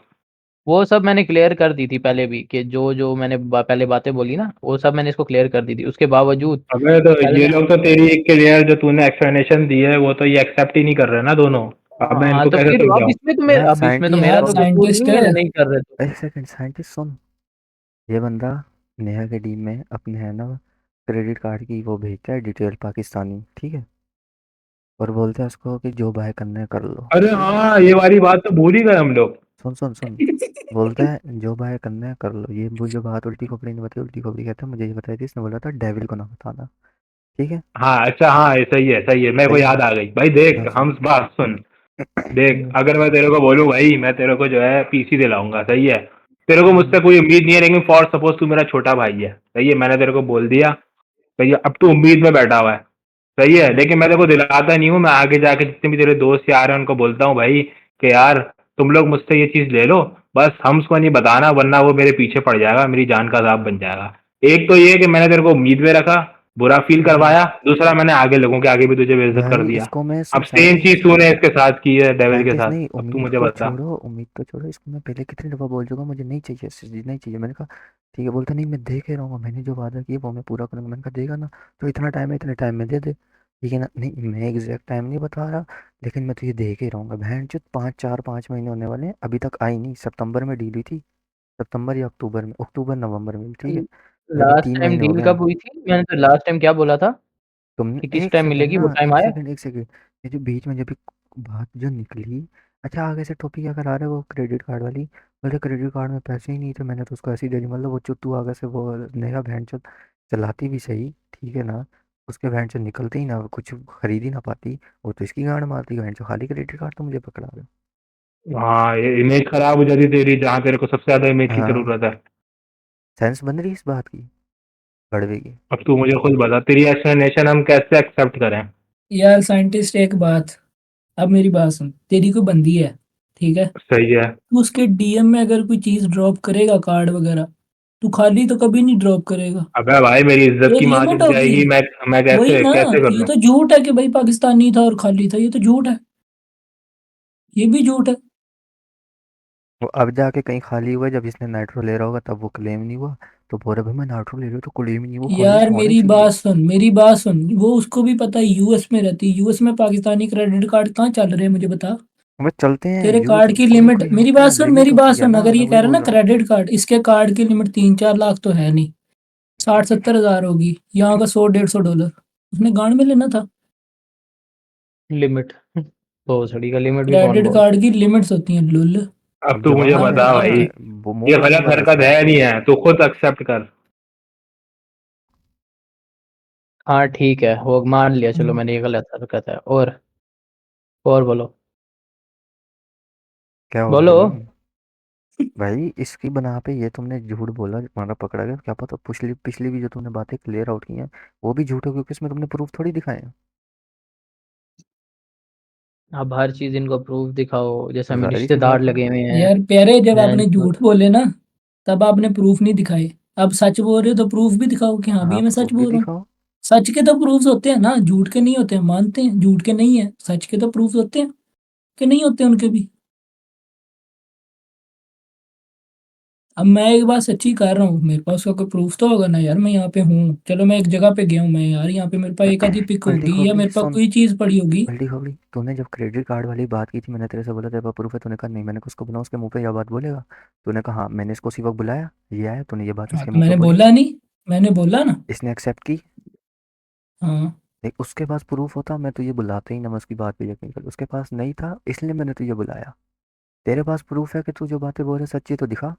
A: वो सब मैंने क्लियर कर दी थी पहले भी, कि जो जो मैंने पहले बातें बोली ना वो सब मैंने इसको क्लियर कर दी थी, उसके बावजूद
I: अबे तो
A: पहले
I: ये
A: ना।
I: लोग तो तेरी एक क्लियर जो तूने एक्सप्लेनेशन दी है वो तो ये एक्सेप्ट ही नहीं कर रहे ना दोनों। अब मैं
A: हाँ
I: इनको
A: तो
I: कैसे
A: फिर
I: समझाऊं?
B: यार
A: अब इसमें तो
B: साइंटिस्ट
A: मेरा
H: यार
A: तो
B: सुन,
A: कसूर
H: साइंटिस्ट
A: नहीं है, नहीं कर रहे तो।
B: एक सेकंड, साइंटिस्ट सुन। ये बंदा नेहा के टीम में अपने है ना क्रेडिट कार्ड की वो भेजता है डिटेल पाकिस्तानी, ठीक है, और बोलता है उसको कि जो बाय करना है कर लो।
I: अरे हाँ, ये वाली बात तो भूल ही गए हम लोग।
B: सुन सुन सुन, बोलता है जो बाय करना है कर लो। ये मुझे जो बात उल्टी खोपड़ी ने बताई, उल्टी खोपड़ी कहता है मुझे ये बताई थी, इसने बोला था डेविल को ना बताना, ठीक है।
I: हाँ अच्छा, हाँ ये सही है, सही है, मेरे को
B: सही है।
I: याद आ गई भाई। देख
B: हाँ
I: हम
B: सुन।
I: बात सुन, देख अगर मैं तेरे को बोलूँ भाई मैं तेरे को जो है पीसी दिलाऊंगा, सही है, तेरे को मुझसे कोई उम्मीद नहीं है, लेकिन फॉर सपोज तू मेरा छोटा भाई है, सही है, मैंने तेरे को बोल दिया, सही है, अब तू उम्मीद में बैठा हुआ है, सही है, लेकिन मैं तेरे को दिलाता नहीं हूँ, मैं आगे जाके जितने भी तेरे दोस्त यार हैं उनको बोलता हूँ भाई कि यार तुम लोग मुझसे ये चीज ले लो, बस हम उसको नहीं बताना वरना वो मेरे पीछे पड़ जाएगा, मेरी जान का साफ बन जाएगा। एक तो ये कि मैंने तेरे को उम्मीद में रखा, बुरा फील करवाया, दूसरा मैंने आगे लोगों के आगे भी तुझे बेइज्जत कर
B: भाई
I: दिया।
B: इसको मैं
I: अब सेम
B: साइंटिस्ट,
I: चीज तूने इसके साथ की है, डेविल के
B: साइंटिस्ट
I: साथ,
B: नहीं,
I: अब तू
B: उम्मीद
I: मुझे
B: को
I: बता।
B: छोड़ो, उम्मीद को छोड़ो, इसको मैं पहले कितनी दफ़ा बोल चुका हूँ मुझे नहीं चाहिए एसएसडी, नहीं चाहिए। मैंने कहा ठीक है, बोलता नहीं मैं दे के रहूँगा, मैंने जो वादा किया वो मैं पूरा करूँगा। मैंने कहा देगा ना, तो इतना टाइम है, इतने टाइम में दे दे, ठीक है ना। नहीं मैं एग्जैक्ट टाइम नहीं बता रहा, लेकिन मैं तुझे दे के रहूँगा। बहन चुत 5 महीने होने वाले हैं, अभी तक आई नहीं। सितंबर में डील हुई थी, सितंबर या अक्टूबर में, अक्टूबर नवंबर में, ठीक है। और अभी
A: लास्ट
B: तीन
A: टाइम
B: महीने हो
A: डील
B: गए
A: कब
B: हैं।
A: हुई थी, मैंने तो लास्ट टाइम क्या बोला था
B: तुमने
A: कि किस
B: एक
A: टाइम
B: सेकंड
A: मिलेगी,
B: ना,
A: वो टाइम
B: एक
A: आया।
B: सेकंड, एक सेकंड, ये जो बीच में जब भी बात जो निकली, अच्छा आगे से टॉपिक क्या करा रहे हो, वो क्रेडिट कार्ड वाली। बोले क्रेडिट कार्ड में पैसे ही नहीं थे, मैंने तो उसको ऐसे ही दे दी। मतलब वो चुत्तू आगे से वो नया बहन चो चलाती भी सही, ठीक है ना, उसके बहन चो निकलते ही ना, कुछ खरीद ही ना पाती, वो तो इसकी गांड मारती बहन चो, खाली क्रेडिट कार्ड तो मुझे पकड़ा रहे
I: हाँ, ये इमेज खराब हो जाती तेरी जहाँ तेरे को सबसे ज्यादा इमेज
B: हो।
I: की
B: हाँ,
I: जरूरत है।
B: सेंस बन रही है इस बात की, बड़वे की।
I: अब तू मुझे खुद बता, तेरी एक्सप्लेनेशन हम कैसे एक्सेप्ट करें?
H: यार साइंटिस्ट एक बात, अब मेरी बात सुन, तेरी कोई बंदी है, ठीक है,
I: सही है।
H: तू उसके डीएम में अगर कोई चीज ड्रॉप करेगा कार्ड वगैरह, तू खाली तो कभी नहीं ड्रॉप करेगा।
I: अबे भाई मेरी इज्जत
H: एक
I: की माँ
H: लिमिट
I: चुद
H: होगी,
I: जाएगी, मैं
H: वही
I: कैसे
H: ना।
I: कैसे कर
H: ये
I: लूं?
H: तो झूठ है कि भाई पाकिस्तानी था और खाली था, ये तो झूठ है, ये भी झूठ है।
B: वो अब जाके कहीं खाली हुआ है, जब इसने नाइट्रो ले रहा होगा तब वो क्लेम नहीं हुआ, तो बोले भाई मैं नाइट्रो ले रही हूँ तो क्लेम नहीं हुआ, खाली
H: यार
B: तो होना ही
H: मेरी
B: चाहिए।
H: बात सुन, मेरी बात सुन, वो उसको भी पता है यूएस में रहती है, यूएस में पाकिस्तानी क्रेडिट कार्ड कहाँ चल रहे हैं मुझे बता।
B: वो चलते हैं
H: तेरे
B: यूज,
H: कार्ड की
B: कोई
H: लिमिट,
B: कोई
H: मेरी
B: हफ्ते
H: बात
B: में
H: सुन, मेरी
B: लिमिट
H: बात
B: होती है
H: सुन,
B: ना,
H: अगर
B: मैं
H: ये
B: वही
H: कह रहा
B: बोल
H: ना
B: रहा हूँ।
H: क्रेडिट कार्ड, इसके कार्ड की लिमिट 3-4 लाख तो है नहीं, 60-70 हजार होगी, यहाँ का 100-150 डॉलर, उसने गांड में लेना था।
A: लिमिट भोसड़ी का लिमिट भी कौन
H: क्रेडिट
A: बोल।
H: कार्ड की लिमिट्स होती हैं लुल।
I: अब
B: अब
I: तू मुझे
B: जमाना
I: बता
B: वैसा है
I: भाई,
B: ना, वो मुंह
I: ये
B: बोलने
I: गलत
B: वाला
I: हरकत
B: उसका।
I: है नहीं है, तू खुद एक्सेप्ट कर।
A: हाँ ठीक है, वो मान लिया, चलो
H: हम्म।
A: मैंने ये गलत हरकत है। और बोलो,
B: क्या और
A: बोलो।
B: बोलूं भाई, इसकी बना पे ये तुमने झूठ बोला, तुम्हारा पकड़ा गया, क्या पता पिछली पिछली भी जो तुमने बातें क्लियर आउट की हैं वो भी झूठ हो, क्योंकि इसमें तुमने प्रूफ थोड़ी दिखाए हैं।
A: अब हर चीज इनको प्रूफ दिखाओ, जैसे
B: तो
A: हमें
B: जाहिर सी
A: रिश्तेदार
B: बात है।
A: लगे हुए हैं।
H: यार प्यारे, जब
A: बहन
H: आपने
A: चो-
H: झूठ बोले ना, तब आपने प्रूफ नहीं दिखाए। अब सच बोल रहे हो तो प्रूफ भी दिखाओ कि हाँ
B: हाँ
H: भी मैं सच
B: प्रूफ भी
H: बोल रहा हूँ।
B: दिखाओ।
H: सच के तो प्रूफ होते हैं ना, झूठ के नहीं होते हैं, मानते हैं झूठ के नहीं है, सच के तो प्रूफ होते हैं कि नहीं होते उनके भी। अब मैं एक बात सच्ची कर रहा हूँ, मेरे पास उसका कोई प्रूफ तो होगा ना यार, मैं यहाँ पे हूँ, चलो मैं एक जगह पे गया हूँ मैं यार, यहाँ पे मेरे पास एक आधी पिक
B: उल्टी
H: होगी या
B: खोपड़ी
H: मेरे पास
B: सुन,
H: कोई चीज पड़ी होगी।
B: उल्टी खोपड़ी, तूने जब क्रेडिट कार्ड वाली बात की थी, मैंने तेरे से बोला तेरे पास प्रूफ है, तूने कहा नहीं। मैंने उसको बोला उसके मुंह पे यह बात बोलेगा, तूने कहा हाँ। मैंने इसको उसी वक्त बुलाया, ये आया, तूने ये बात
H: हाँ
B: उसके
H: तो
B: मुंह पे
H: मैंने
B: बोली,
H: बोला नहीं, मैंने बोला ना।
B: इसने एक्सेप्ट की।
H: हाँ
B: देख उसके पास प्रूफ होता मैं तुझे बुलाते ही ना, मैं उसकी बात पे यकीन कर, उसके पास नहीं था इसलिए मैंने तुझे बुलाया। तेरे पास प्रूफ है कि तू जो बातें बोल रहे सच्ची, तो दिखा।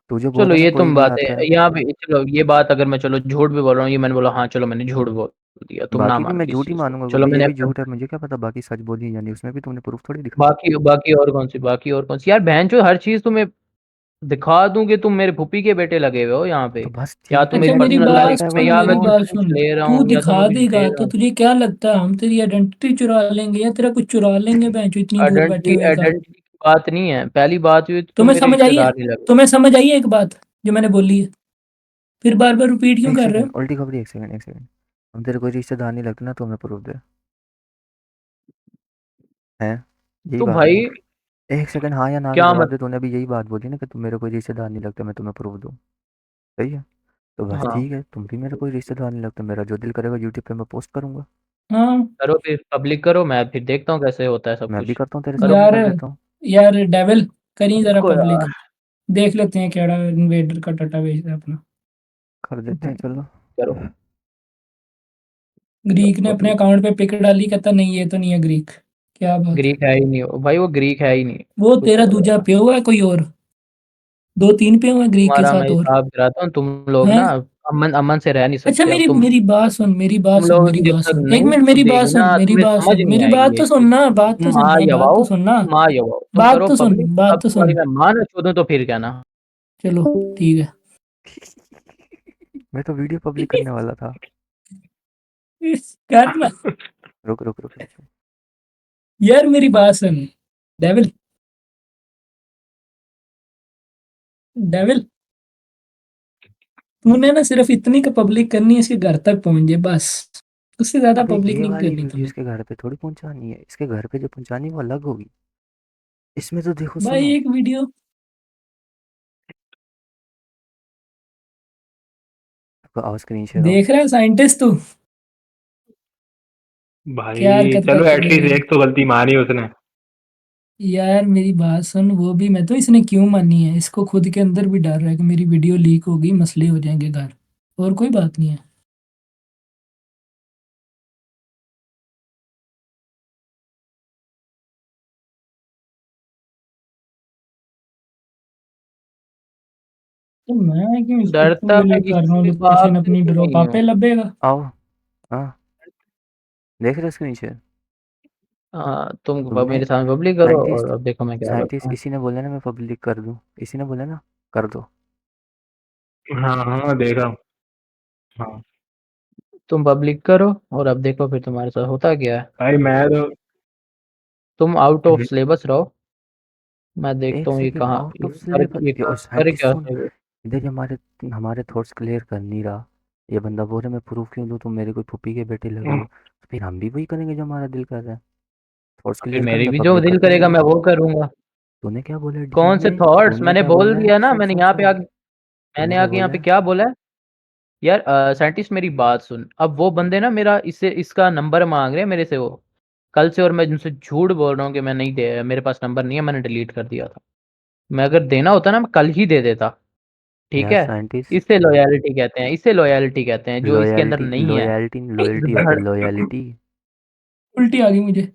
B: तुझे बोल
A: चलो
B: रहा ना
A: ये
B: कोई
A: तुम
B: नहीं आता
A: बातें
B: है।
A: यहाँ पे, चलो ये बात अगर मैं चलो झूठ भी बोल रहा हूँ, ये मैंने बोला हाँ चलो मैंने झूठ बोल दिया, तुम ना
B: बाकी भी
A: मानो
B: मैं
A: इस
B: झूठ ही
A: चीज को,
B: मानूंगा
A: चलो
B: क्योंकि ये
A: मैंने
B: भी झूठ है, मुझे क्या पता बाकी सच बोली यानी उसमें भी तुमने प्रूफ थोड़ी दिखाया।
A: बाकी और कौन सी यार, बहन हर चीज तुम्हें दिखा दूं कि तुम मेरे फूफी के बेटे लगे हुए हो यहाँ पे,
B: तो बस
A: या
B: ठीक
A: तुम
B: है,
A: मेरी
H: अच्छा
B: जो
H: मेरी
B: तुझे
A: पर्सनल
H: बात
A: लाइफ
B: लगता है
A: में,
B: वही
H: सुन,
A: या मैं
H: मेरी
B: बोल।
A: तुमसे
H: बात
A: कुछ
H: सुन।
A: ले रहा
H: तू
A: हूँ या
H: दिखा
A: तुम्हें कुछ दे
H: देगा
A: रहा
H: तो
A: हूँ।
H: तुझे क्या लगता है हम तेरी आइडेंटिटी चुरा लेंगे या तेरा कुछ चुरा लेंगे बेंचो इतनी दूर बैठे
A: आइडेंटिटी
H: हुए का?
A: आइडेंटिटी की बात नहीं है, पहली बात हुई तुम
H: तुम्हें
A: मेरे
H: समझ आई है?
A: रिश्तेदार नहीं लगे।
H: तुम्हें समझ आई है एक बात जो मैंने बोली है? फिर बार बार रिपीट क्यों
B: एक
H: कर रहे
B: सेकंड
H: हो?
B: उल्टी खबरी, एक सेकंड एक सेकंड। हम तेरे कोई रिश्तेदार नहीं लगते ना, तो हमें प्रूफ दे। हैं, यही
A: तो
B: बात है
A: भाई
B: ना? एक सेकंड हाँ या ना का
A: क्या
B: जवाब दे।
A: मतलब,
B: तूने अभी यही बात बोली ना कि तुम मेरे कोई रिश्तेदार नहीं लगते, मैं तुम्हें प्रूफ दूँ। सही है, तो बस
A: हाँ
B: ठीक है, तुम भी मेरे कोई रिश्तेदार नहीं लगते, मेरा जो दिल करेगा यूट्यूब पे मैं पोस्ट करूंगा।
H: हाँ
A: करो फिर पब्लिक करो, मैं फिर देखता हूँ कैसे होता है सब
B: मैं भी
A: कुछ।
B: करता हूँ, तेरे
A: करो
B: सामने
H: यार,
B: कर देता हूँ।
H: यार डेविल करी जरा
A: देखो
H: पब्लिक,
A: यार,
H: देख लेते हैं केड़ा इन्वेडर का टाटा भेजता है अपना।
B: कर देते हैं, चलो।
A: करो
H: ग्रीक ने अपने
B: पब्लिक।
H: अकाउंट पे पिक डाली, कहता नहीं ये तो नहीं है ग्रीक। क्या बात है?
A: ग्रीक है ही नहीं वो भाई, वो ग्रीक है ही नहीं।
H: वो
A: कुछ
H: तेरा
A: और
H: दूजा
A: है।
H: पे हुआ है कोई और? दो तीन पे हुए हैं ग्रीक के
A: तुम्हारा मैं
H: साथ और?
A: हिसाब गिराता हूँ, तुम लोग
H: हैं?
A: ना अमन अमन से रह नहीं
H: अच्छा
A: सकते अब
H: मेरी
A: तुम।
H: मेरी बात सुन, मेरी बात
A: तुम
H: सुन,
A: लोग
H: मेरी
A: जब
H: बात
A: तक
H: सुन, एक
A: नहीं
H: मिनट, मेरी बात
A: देगी
H: सुन,
A: ना
H: मेरी
A: तुम्हें
H: बात
A: समझ
H: सुन,
A: नहीं
H: मेरी बात
A: आएगी
H: तो
A: ये
H: सुन
A: चीज।
H: ना, बात तो
A: तुम
H: सुन
A: आ
H: ना, बात तो
A: जवाओ,
H: सुन ना,
A: तुम आ जवाओ, तुम
H: बात
A: करो
H: तो सुन,
A: पब्लिक,
H: बात
A: अब
H: तो
A: तुम्हारी
H: सुन।
A: मैं मान चोदूं तो फिर कहना।
H: चलो ठीक है।
B: मैं तो वीडियो पब्लिक करने वाला था।
H: कर ना।
B: रुक रुक रुक रुक।
H: यार मेरी बात सुन, डेविल, डेविल, तूने ना सिर्फ इतनी का पब्लिक करनी है, इसके घर तक पहुंच जाए बस, उससे ज्यादा
B: अबे
H: पब्लिक
B: ये
H: नहीं
B: वाली
H: करनी
B: वीडियो
H: तुम्हें।
B: इसके घर पे थोड़ी पहुंचानी है, इसके घर पे जो पहुंचानी है वो अलग होगी। इसमें तो देखो,
H: भाई
B: सुनो।
H: एक वीडियो
B: आपको आओ स्क्रीन शेयर आओ।
H: देख रहा है साइंटिस्ट तू? क्या
I: भाई
H: हरकत
I: चलो
H: करता है देख
I: एटलीस्ट
H: रहा है?
I: एक तो गलती मानी उसने।
H: यार मेरी बात सुन, वो भी मैं तो इसने क्यों मानी है, इसको खुद के अंदर भी डर रहा है कि मेरी वीडियो लीक होगी, मसले हो जाएंगे घर, और कोई बात नहीं है। तो मैं क्यों इसको
A: डरता मैं
H: क्लिक कर रहा हूँ,
A: किसी
H: लोकेशन
A: बाप से
H: अपनी
A: भी
H: ड्रॉप
A: नहीं
H: आपे
A: हूँ।
H: लबेगा।
B: आओ। हाँ, देख रहे हो स्क्रीन शेयर?
A: हाँ तुम
B: तुमने
A: मेरे सामने पब्लिक करो और
B: साइंटिस्ट,
A: अब देखो मैं क्या करता
B: साइंटिस्ट
A: हूँ।
B: इसी ने बोला ना मैं पब्लिक कर दूं, इसी ने बोला ना कर दो।
I: हाँ हाँ देख रहा हूँ। हाँ
A: तुम पब्लिक करो और अब देखो फिर तुम्हारे साथ होता क्या है।
I: भाई मैं तो
A: तुम आउट ऑफ सिलेबस रहो, मैं देखता
B: एक
A: हूँ ये
B: सेकंड,
A: कहाँ,
B: आउट ऑफ सिलेबस
A: ये
B: ये
A: कर
B: साइंटिस्ट
A: क्या
B: सुन।
A: सकते हो।
B: इधर ये हमारे हमारे थॉट्स क्लियर कर नहीं रहा। ये बंदा बोल रहा है मैं प्रूफ क्यों दूं, तुम मेरे कोई फूफी के बेटे लगे हो, तो फिर हम भी वही करेंगे जो हमारा दिल कर रहा है। थॉट्स
A: फिर
B: क्लियर कर,
A: मेरी
B: मैं
A: भी जो
B: पब्लिक
A: दिल
B: करता
A: करेगा
B: नहीं
A: मैं
B: हूँ।
A: वो करूंगा।
B: तूने क्या बोला है डीएम
A: कौन से
B: में?
A: थॉट्स,
B: तूने
A: मैंने
B: क्या
A: बोल
B: बोला है?
A: दिया ना,
B: सुन
A: मैंने
B: सुन
A: यहाँ पे
B: सुन।
A: आके, मैंने
B: तूने क्या
A: आके यहाँ
B: बोला
A: पे
B: है?
A: क्या बोला है। यार साइंटिस्ट मेरी बात सुन, अब वो बंदे ना मेरा इससे इसका नंबर मांग रहे हैं मेरे से वो कल से, और मैं उनसे झूठ बोल रहा हूँ कि मैं नहीं दे, मेरे पास नंबर नहीं है, मैंने डिलीट कर दिया था। मैं अगर देना होता ना मैं कल ही दे देता। ठीक
B: यार
A: है,
B: साइंटिस्ट,
A: इससे लॉयलिटी कहते हैं, इससे लॉयलिटी कहते हैं जो इसके अंदर
B: लॉयल्टी
A: नहीं है।
B: लॉयल्टी लॉयल्टी होता है, लॉयलिटी।
H: उल्टी आ गई मुझे,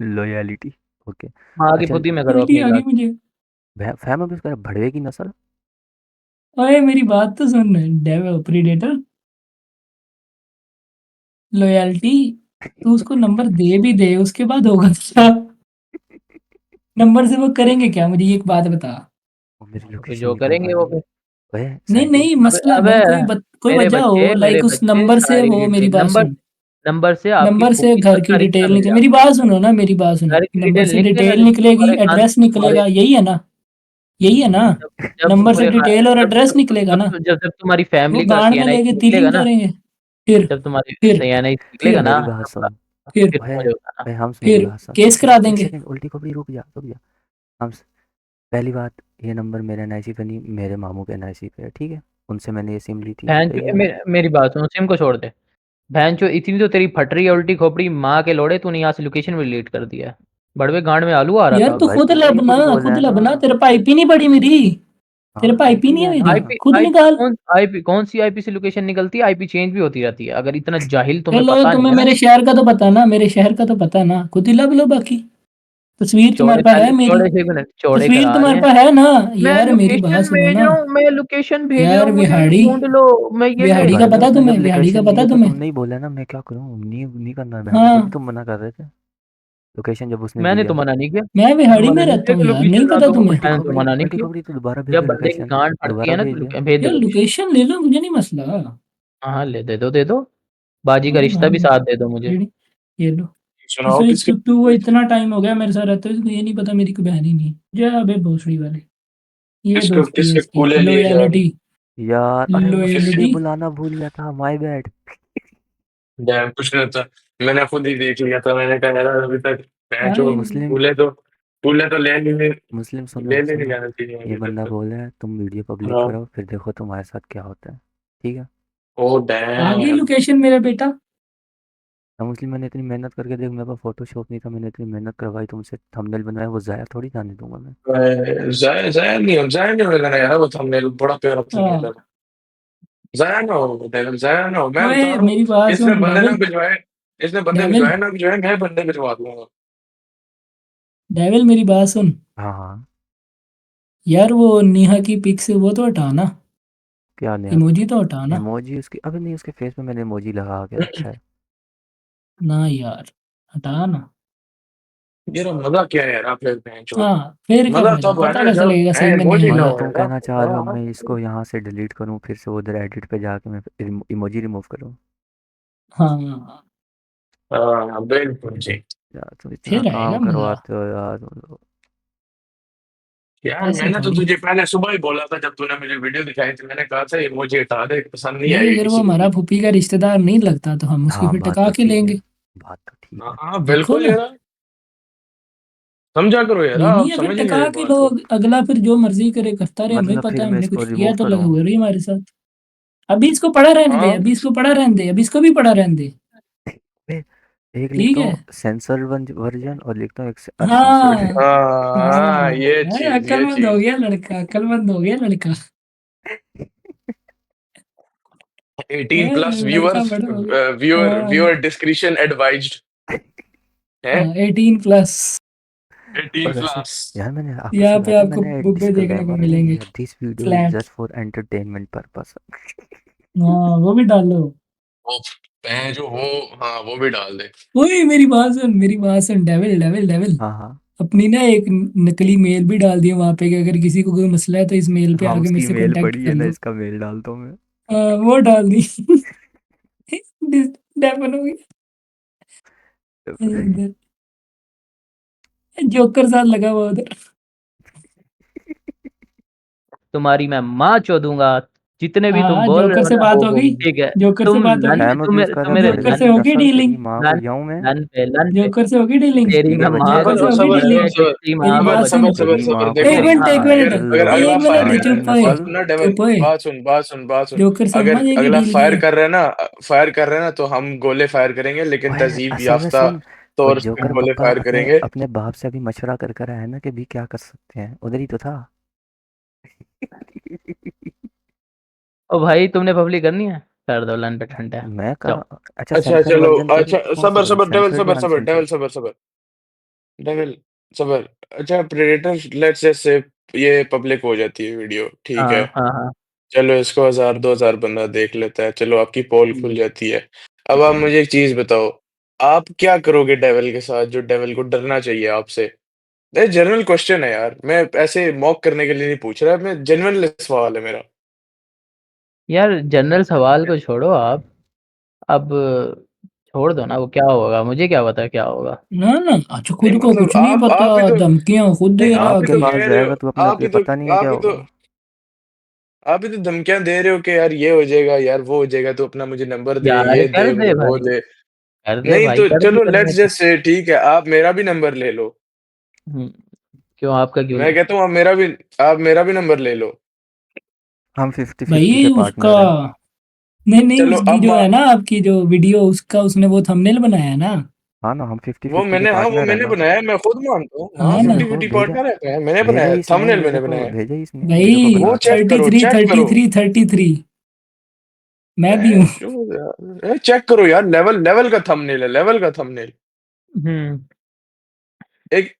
B: लॉयलिटी। ओके।
A: माँ की
B: अच्छा,
A: बुद्धि में करो
H: उल्टी
A: अपनी
H: आ गई
A: इलाज।
H: मुझे।
B: फैम अब इसका भड़वे की नस्ल।
H: ओए मेरी बात तो सुन, डेविल प्रीडेटर, लॉयल्टी, तू उसको नंबर दे भी दे उसके बाद होगा क्या? नंबर से वो करेंगे क्या, मुझे ये एक बात बता।
B: वो मेरी
A: तो फिर
B: लोकेशन
A: जो करेंगे वो
B: निकलवानी है।
A: फिर।
B: वह
H: नहीं नहीं,
B: साइंटिस्ट।
A: अबे
H: मसला
A: अबे
H: नहीं, कोई वजह हो,
A: मेरे
H: लाइक उस
A: बच्चे
H: नंबर से
A: सारी
H: हो, मेरी बात
A: नंबर,
H: सुन।
A: नंबर से आपकी
H: नंबर से
A: फूफी का
H: घर की
A: सारा रिश्ता
H: डिटेल
A: मिल
H: निकले, मेरी
A: जाता
H: बात सुनो ना, मेरी बात
A: है।
H: सुनो।
A: घर की
H: नंबर
A: डिटेल
H: से
A: निकले ना,
H: डिटेल
A: जब
H: निकलेगी,
A: तुम्हारे खान
H: एड्रेस
A: तुम्हारे
H: निकलेगा, यही है ना? यही है ना?
A: जब जब
H: नंबर से
A: तुम्हारे
H: डिटेल और एड्रेस निकलेगा ना?
A: जब तुम्हारी
H: वो
A: फैमिली का
H: गांड में लेके
A: सीएनआई निकलेगा
H: तिलिंग
A: ना,
H: करेंगे। फिर
A: जब तुम्हारी
H: फिर
A: सीएनआई निकलेगा
H: फिर
A: ना
B: मेरी बात
A: आपका,
B: सुन।
H: फिर
A: फिर
B: वह
A: समझ होगा ना।
B: वह हम मेरी
H: फिर
B: बात सुन,
H: केस करा
B: एक
H: देंगे।
B: सेकंड उल्टी खोपड़ी, रुक जा। हम पहली बात, ये नंबर मेरे एनआईसी पे नहीं, मेरे मामू के एनआईसी पे है, ठीक है? उनसे मैंने ये सिम ली थी,
A: बहन
B: सही है ना?
A: मेरी बात सुनो, सिम को छोड़ दे। बहन चो इतनी तो तेरी फट रही है उल्टी खोपड़ी, माँ के लोड़े, तूने यहाँ से लोकेशन भी डिलीट कर दिया है। बड़वे गांड में आलू आ रहा था
H: यार तो
A: अभी।
B: भाई
H: खुद
B: तूने ही
H: लबना,
B: कुछ बोला
H: खुद
B: है ना।
H: लबना, तेरे पाइप ही नहीं पड़ी मेरी,
B: हाँ
H: तेरे पाइप ही
B: आईपी
H: नहीं है
B: है
H: मेरी,
B: ना।
A: आईपी
H: खुद
A: आईपी
H: निकाल।
A: कौन सी आईपी से लोकेशन निकलती है, आईपी चेंज भी होती रहती है, अगर इतना जाहिल तुम्हें
H: चलो
A: पता नहीं
H: तुम्हें
A: है ना।
H: मेरे शहर का तो पता ना, मेरे शहर का तो पता ना, खुद ही लब लो बाकी। तस्वीर तुम्हारे पास है मेरी?
A: चौड़े से मिनट चौड़े
H: तस्वीर
A: करा रहे
H: तुम्हारे
A: हैं।
H: पास है ना?
A: मैं
H: यार मेरी बात
A: लोकेशन
H: सुनो
A: भेज
H: ना
A: रहा हूँ, मैं लोकेशन भेज रहा
H: यार।
A: हूँ, मुझे
H: विहाड़ी
A: ढूंढ लो। मैं ये
H: विहाड़ी का
B: भाई
H: पता
B: दोस्त मैंने
H: तुम्हें? विहाड़ी का
B: लोकेशन
H: पता
B: दिया तो
H: तुम्हें?
B: तुमने ही बोला ना, मैं क्या करूँ, नहीं करना बहन
H: हाँ
B: तभी तुम मना कर रहे थे लोकेशन जब उसने
A: मैंने
B: दिया।
A: तो मना नहीं किया,
H: मैं
A: मैंने
H: विहाड़ी
A: मना
H: में
A: नहीं
H: रहता
A: किया
H: हूँ
A: कि
H: यार, नहीं
A: लोकेशन ना
H: पता
A: दो,
H: तुम्हें?
B: उल्टी
A: मैंने तो
B: खबरी
A: मना नहीं
B: उल्टी
A: किया।
B: खबरी तो दोबारा भेज
A: जब
B: दे
A: बंदे की
B: लोकेशन,
A: गांड फटती है
B: दोबारा
A: ना
B: भेज
A: तो
B: दे।
A: भेज दो
H: यार
A: लोकेशन।
H: लोकेशन ले लो, मुझे नहीं मसला। हाँ
A: हाँ ले दे दो, बाजी का रिश्ता भी साथ दे दो मुझे।
H: ये लो।
I: सुनाओ किसके
H: तू वो इतना टाइम हो गया मेरे साथ रहते हुए, ये नहीं पता मेरी कोई बहन ही नहीं है। जा अबे भोसड़ी वाले, ये
I: किसके
H: दोस्ती है
I: किसके
H: इसकी,
I: कूले लिए जा
H: लॉयलिटी।
B: यार अरे वो सीधे
H: लॉयलिटी
B: बुलाना भूल गया था, माय बैड।
I: डैम कुछ नहीं था। मैंने खुद ही देख लिया था, मैंने कहा यार अभी तक जो
B: मुस्लिम
I: कूले तो ले ले
B: मुस्लिम सुनो
I: ले लेके
B: सुनो,
I: जाना चाहिए
B: ये
I: अभी तक
B: बंदा
I: तो।
B: बोल रहा है तुम वीडियो पब्लिक
I: हाँ।
B: करो फिर देखो तुम्हारे साथ क्या होता है, ठीक है।
I: ओ
H: आ गई
I: डैम।
H: लोकेशन मेरा बेटा।
B: हाँ मुस्लिम, मैंने इतनी मेहनत करके, देख मेरे पास फोटोशॉप नहीं था, मैंने इतनी मेहनत करवाई तुमसे, थंबनेल बनाया, वो जाया थोड़ी जाने दूंगा मैं।
I: जाया नहीं होगा ना यार, वो थंबनेल बड़ा प्यारा थंबनेल है।
H: हाँ
I: जाया ना हो डेविल, जाया ना हो, मैं बता
H: ओए
I: रहा हूँ।
H: मेरी बात
I: इसने
H: सुन
I: बंदे ना
H: डेविल।
I: भिजवाए इसने बंदे
H: डेविल
I: भिजवाए ना भिजवाए, मैं बंदे भिजवा दूंगा।
H: डेविल मेरी बात सुन।
B: हाँ हाँ।
H: यार वो नेहा की पिक से वो तो हटाना,
B: क्या नहीं,
H: इमोजी तो हटाना।
B: इमोजी उसकी अभी नहीं, उसके फेस पे मैंने इमोजी लगा के रखा है।
H: ना यार, हटाना।
I: मेरा मजा क्या है यार, आप लोग बहन चोद।
H: हाँ फिर क्या
I: मजा
H: फायदा,
I: तब है
H: पता
I: ना
H: कैसे
I: जब
H: लगेगा
I: है
H: सही में नहीं
I: इमोजी
H: है
I: ना
H: ये।
B: मतलब तुम
I: होएगा।
B: कहना चाह रहे हो
I: हाँ।
B: मैं इसको यहाँ से डिलीट करूँ, फिर से उधर एडिट पे जाके मैं इमोजी रिमूव करूँ?
H: हाँ
I: हाँ, बिल्कुल जी।
B: यार तुम इतना
H: फिर
B: काम
H: आएगा मजा।
B: करवाते हो यार तुम लोग।
I: यार
H: ऐसे
I: मैंने तो
H: थोड़ी।
I: तुझे पहले सुबह ही बोला था, जब तूने मुझे वीडियो दिखाई थी, मैंने कहा था इमोजी हटा दे, पसंद नहीं
H: भाई
I: आएगी
H: अगर वो
I: किसी को
H: हमारा
I: भी।
H: फूफी का रिश्तेदार नहीं लगता तो हम उसकी
B: हाँ
H: फिर
B: बात
H: टका
B: तो
H: के
B: ठीक है,
H: लेंगे।
B: बात तो ठीक
I: हाँ
B: है।
I: हाँ,
H: देखो
I: बिल्कुल
H: ना,
I: यार। समझा करो यार, आप
H: लेनी है फिर
I: समझ नहीं
H: टका
I: रहे
H: के
I: बात को।
H: लोग, अगला फिर जो मर्जी करे करता रहे, हमें
B: मतलब
H: पता
B: फिर
H: है
B: मैं
H: हमने
B: इसको
H: कुछ किया
B: रिमूव
H: तो लगा
B: करूँ?
H: हुआ रही हमारे साथ। अभी इसको पड़ा रहने दे,
I: हाँ
H: अभी इसको पड़ा रहने दे, अभी इसको भी पड़ा रहने दे।
B: मैं एक
H: ठीक
B: लिखता
H: है।
B: हूँ सेंसर वर्जन और लिखता हूँ
H: हाँ
B: अनसेंसर्ड।
I: हाँ, ये
H: अरे
I: चीज ये
H: अक्लमंद हो
I: चीज
H: गया लड़का, अक्लमंद हो गया लड़का।
I: 18 प्लस
H: लड़का
I: व्यूअर्स,
H: बड़ा हो गया।
I: व्यूअर
H: हाँ
I: व्यूअर डिस्क्रिप्शन एडवाइज्ड है।
H: हाँ 18+।
I: 18
B: और वैसे
I: प्लस।
B: यार मैंने आपको
H: यहाँ पे
B: सुनाया था,
H: आपको
B: मैंने
H: बुब्बे देखने को
B: डिस्क्लेमर नहीं
H: मिलेंगे।
B: दिया, this video is
H: flat.
B: Just for entertainment purpose.
H: हाँ वो भी डालो।
I: वो जो हो, हाँ वो भी डाल दे।
H: ओए मेरी बात सुन, मेरी बात सुन, डेविल डेविल डेविल।
B: हाँ हाँ
H: अपनी ना एक नकली मेल भी डाल दिया वहां पे कि अगर किसी को कोई मसला है तो इस मेल पे
B: हाँ,
H: आके मेरे
B: उसकी
H: से
B: मेल
H: कांटेक्ट
B: पड़ी
H: कर
B: है ना,
H: लो।
B: इसका मेल डालता हूँ मैं।
H: वो डाल दी। डेफन हो गया। जोकर साथ लगा हुआ उधर।
A: तुम्हारी मैं माँ चोदूंगा, जितने भी तुम
H: हाँ
A: बोल रहे
H: जोकर
A: हो
H: से
A: ना
H: बात
A: वो
H: हो
A: वो
H: गई।
A: ठीक है।
H: जोकर से
A: तुम
H: बात हो
A: लन
H: गई।
A: पे
B: टाइम
A: तुम
B: अब्यूज कर रहा है
A: मेरे
B: बड़े
H: जोकर
A: लन
H: से
B: भाई,
A: पे
H: होगी
B: 10 साल से
H: डीलिंग।
B: नहीं, माँ को
A: लन
B: जाऊँ मैं?
A: लन पे
H: जोकर से होगी डीलिंग।
A: तेरी मैं
B: बच्चे
A: माँ
H: तेरी
A: को
H: बात
I: सबर
H: से
A: तेरे
H: होगी।
I: सबर
A: तेरी
H: मेरी
A: माँ को
H: बात सुन।
I: सबर
A: बच्चे
I: सबर
B: तेरी
I: सबर
B: माँ को
I: देखो।
H: एक
A: तेरी
H: मिनट
A: माँ
H: एक
A: को
H: मिनट
I: अगर अगर
B: चल
I: अगला
H: एक
I: फायर
H: मिनट
B: आज
H: चुप
I: कर,
H: है।
I: बात
B: नस्ल।
I: सुनना डेविल,
H: चुप है।
I: बात सुन।
H: जोकर
I: अगर
H: समझ है कि
I: अगला
H: डीलिंग
I: फायर
H: है।
I: कर रहा है ना, तो हम गोले फायर करेंगे, लेकिन
B: ओए
I: तहजीब
B: असल में
I: याफ्ता
B: सुन, वो
I: तौर से
B: जोकर
I: गोले
B: पप्पा
I: फायर
B: अपने
I: करेंगे।
B: अपने बाप से अभी मशवरा कर कर आया है ना कि भी क्या कर सकते हैं, उधर ही तो था।
A: ओ भाई तुमने पब्लिक करनी है, कर दो लन पे ठंडा है।
B: मैं कर
A: जाओ।
B: रहा अच्छा
I: अच्छा
B: सेंसर
I: चलो,
B: वर्जन करूँ
I: अच्छा
B: तो कौन सा
I: सबर
B: करूँ,
I: सबर डेविल,
B: सेंसर्ड या अनसेंसर्ड?
I: सबर डेविल सबर। अच्छा प्रेडेटर, लेट्स जस्ट से ये पब्लिक हो जाती है वीडियो, ठीक
A: हाँ
I: है।
A: हाँ हाँ।
I: चलो इसको 1000 2000 बंदा देख लेता है, चलो आपकी पोल खुल जाती है। अब आप मुझे एक चीज बताओ, आप क्या करोगे डेविल के साथ, जो डेविल को डरना चाहिए आपसे? ये जनरल क्वेश्चन है यार, मैं ऐसे मॉक करने के लिए नहीं पूछ रहा, मैं जेन्युइन सवाल है मेरा।
A: यार जनरल सवाल को छोड़ो आप, अब छोड़ दो ना, वो क्या होगा मुझे क्या पता क्या होगा।
H: ना ना अच्छा,
I: नहीं
H: खुद को
I: मतलब
H: कुछ नहीं पता,
I: आप भी तो,
H: धमकियां खुद
I: नहीं
H: दे रहा
I: आप भी
B: आपके
I: तो
H: कि।
B: पास
I: कह रहे हो,
B: जाएगा तो अपने
I: आप भी
B: तुझे
I: तो
B: पता नहीं है
I: आप
B: क्या
I: भी तो
B: होगा।
I: आप भी तो धमकियां दे रहे हो कि यार ये हो जाएगा, यार वो हो जाएगा, तो अपना मुझे नंबर दे,
A: यार
I: ये दे,
A: कर दे
I: वो
A: भाई,
I: दे।
A: कर दे
I: नहीं
A: भाई,
I: तो
A: कर
I: चलो
A: दिया
I: लेट्स
A: मैंने तो।
I: जस्ट से, ठीक है, आप मेरा भी नंबर ले लो।
A: हुँ, क्यों आपका क्यों
I: मैं
A: लूँ?
I: कहता हूँ आप मेरा भी नंबर ले लो।
B: हम 50-50
H: भाई
B: के
H: उसका,
B: पार्टनर हैं।
H: नहीं नहीं
I: चलो
H: उसकी
I: अब
H: जो है ना आपकी जो वीडियो, उसका उसने वो थंबनेल बनाया है ना।
B: हाँ ना, हम 50-50 के
I: वो
B: पार्टनर है
I: मैंने
B: ना।
I: बनाया है, मैं खुद मानता हूँ, हाँ
H: हाँ ना।
I: 50-50 पार्टनर है, मैंने
B: भेजा
I: बनाया
B: ही
I: है,
B: इसने,
I: थंबनेल मैंने बनाया है।
B: भेजा ही इसने मेरे को
H: भाई
I: वो
B: बता के।
I: चेक करो,
H: 33
I: चेक करो।
H: 33 33 मैं भी हूँ।
I: चेक करो यार, लेवल लेवल का थंबनेल है, लेवल का थंबनेल।
A: हुँ,
J: एक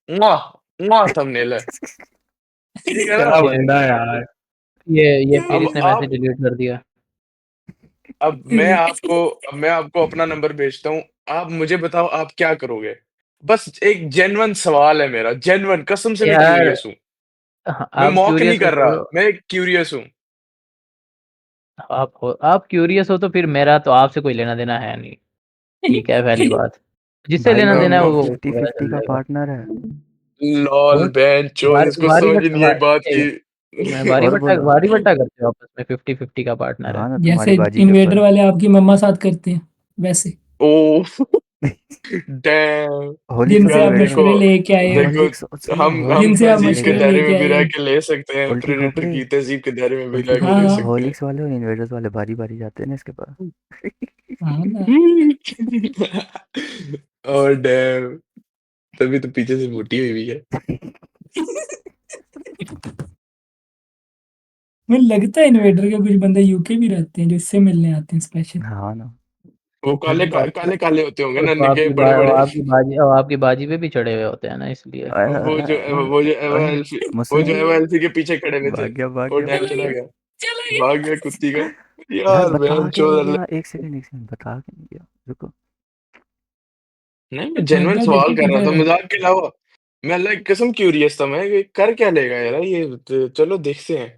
J: थंबनेल है, ठीक है ना?
I: क्या बंदा है यार।
A: ये फिर
J: अब
A: इसने
J: आप
A: मैसेज डिलीट कर दिया।
J: अब मैं आपको अपना नंबर भेजता हूँ, आप मुझे बताओ आप क्या करोगे? बस एक जेन्युइन सवाल है मेरा, जेन्युइन कसम से मैं
A: यार
J: क्यूरियस हूँ। मैं
A: आप
J: मॉक नहीं
A: क्यूरियस हो
J: कर रहा,
A: तो
J: मैं क्यूरियस हूँ।
A: आप क्यूरियस हो तो फिर मेरा तो आपसे कोई लेना देना है नहीं, ठीक है पहली बात। जिससे
B: भाई
A: लेना
B: वो
A: देना है
J: म
A: वो
B: फिफ्टी
A: पता
B: फिफ्टी
A: चल
B: का
A: जाएगा।
B: पार्टनर है।
J: लॉल
A: और
J: बेंचोद इसको
A: भारी
J: समझ ही नहीं
A: बट्टा
J: आई बात की।
B: और बोलो।
A: भारी बट्टा करते हो आपस में, 50-50 का पार्टनर है।
B: हाँ ना, तुम्हारी
H: जैसे
B: बाजी के
H: इन्वेडर
B: ऊपर
H: वाले आपकी मम्मा साथ करते हैं वैसे,
J: ओह!
B: है।
J: डैम!
B: होलिक्स
H: जिनसे
B: वाले
J: यार
H: आप
B: मेरे को
H: मशवरे लेके आए हो,
J: देखो
B: होलिक्स सुनो,
J: हम
H: जिनसे आप
J: तहज़ीब
B: एक
J: के
H: मशवरे
J: दायरे
H: लेके
J: में भी
H: आए
J: रह
H: हो।
J: के ले सकते हैं,
B: उल्टी
J: प्रेडेटर
B: खोपड़ी,
J: की तहज़ीब के दायरे में भी
B: उल्टी
J: रह के ले
B: खोपड़ी,
H: हाँ
J: सकते हैं।
B: होलिक्स वाले और इन्वेडर्स वाले बारी बारी जाते हैं ना इसके पास।
H: हाँ ना,
J: ओह डैम! तभी तो पीछे से मोटी हुई है।
H: मुझे लगता है इन्वेडर के कुछ बंदे यूके भी रहते हैं जो इससे मिलने आते हैं स्पेशल।
B: हाँ ना।
J: वो काले-काले होते होंगे
A: वो
J: ना
A: तो
J: निके बड़े-बड़े।
A: आपकी बाजी पे भी चढ़े हुए होते हैं ना इसलिए।
B: आय, आय, आय, आय,
J: वो जो
B: आय, मुझसे
J: एवा एल्फी के पीछे खड़े हुए थे,
B: भाग
J: वो
B: गया
J: डैम
B: भाग
J: चला
B: गया।
J: गया,
H: चला गया।
J: भाग गया कुत्ती का।
B: यार
J: यार
B: बता के नहीं
J: बेंचोद
B: गया, एक सेकंड बता के नहीं गया, रुको।
J: नहीं, मैं
H: भाग
J: जेन्युइन
H: गया,
J: सवाल
H: देखो
J: कर रहा था,
H: किधर है।
J: मज़ाक के अलावा। मैं अल्लाह की कसम क्यूरियस था मैं, ये कर क्या लेगा यार ये? चलो देखते हैं,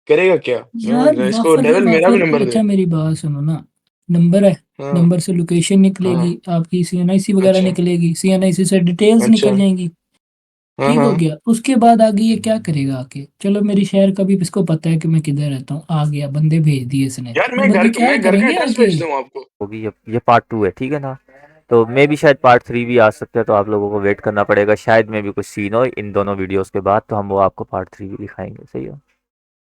J: करेगा क्या?
H: यार
J: इसको डेविल मेरा भी
H: वाफर,
J: नंबर दे।
H: अच्छा मेरी बात सुनो ना, नंबर है,
J: हाँ,
H: नंबर से लोकेशन निकलेगी,
J: हाँ,
H: आपकी सीएनआईसी वगैरह
J: अच्छा,
H: निकलेगी, सीएनआईसी से डिटेल्स
J: अच्छा,
H: निकल जाएंगी।
J: हाँ,
H: ठीक हो
J: हाँ।
H: गया, उसके बाद आगे ये क्या करेगा आके, चलो मेरी शहर का भी इसको पता है कि मैं किधर रहता हूँ, आ गया, बंदे भेज दिए इसने,
J: यार
H: वो बंदे क्या
J: मैं घर का
H: करेंगे
J: एड्रेस
H: आगे।
J: भेज दूँ आपको?
B: होगी, ये पार्ट 2 है, ठीक है ना? तो मे भी शायद पार्ट 3 भी आ सकता है, तो आप लोगों को वेट करना पड़ेगा, शायद में भी कुछ सीन हो इन दोनों वीडियोस के बाद, तो हम वो आपको पार्ट 3 भी दिखाएंगे, सही है।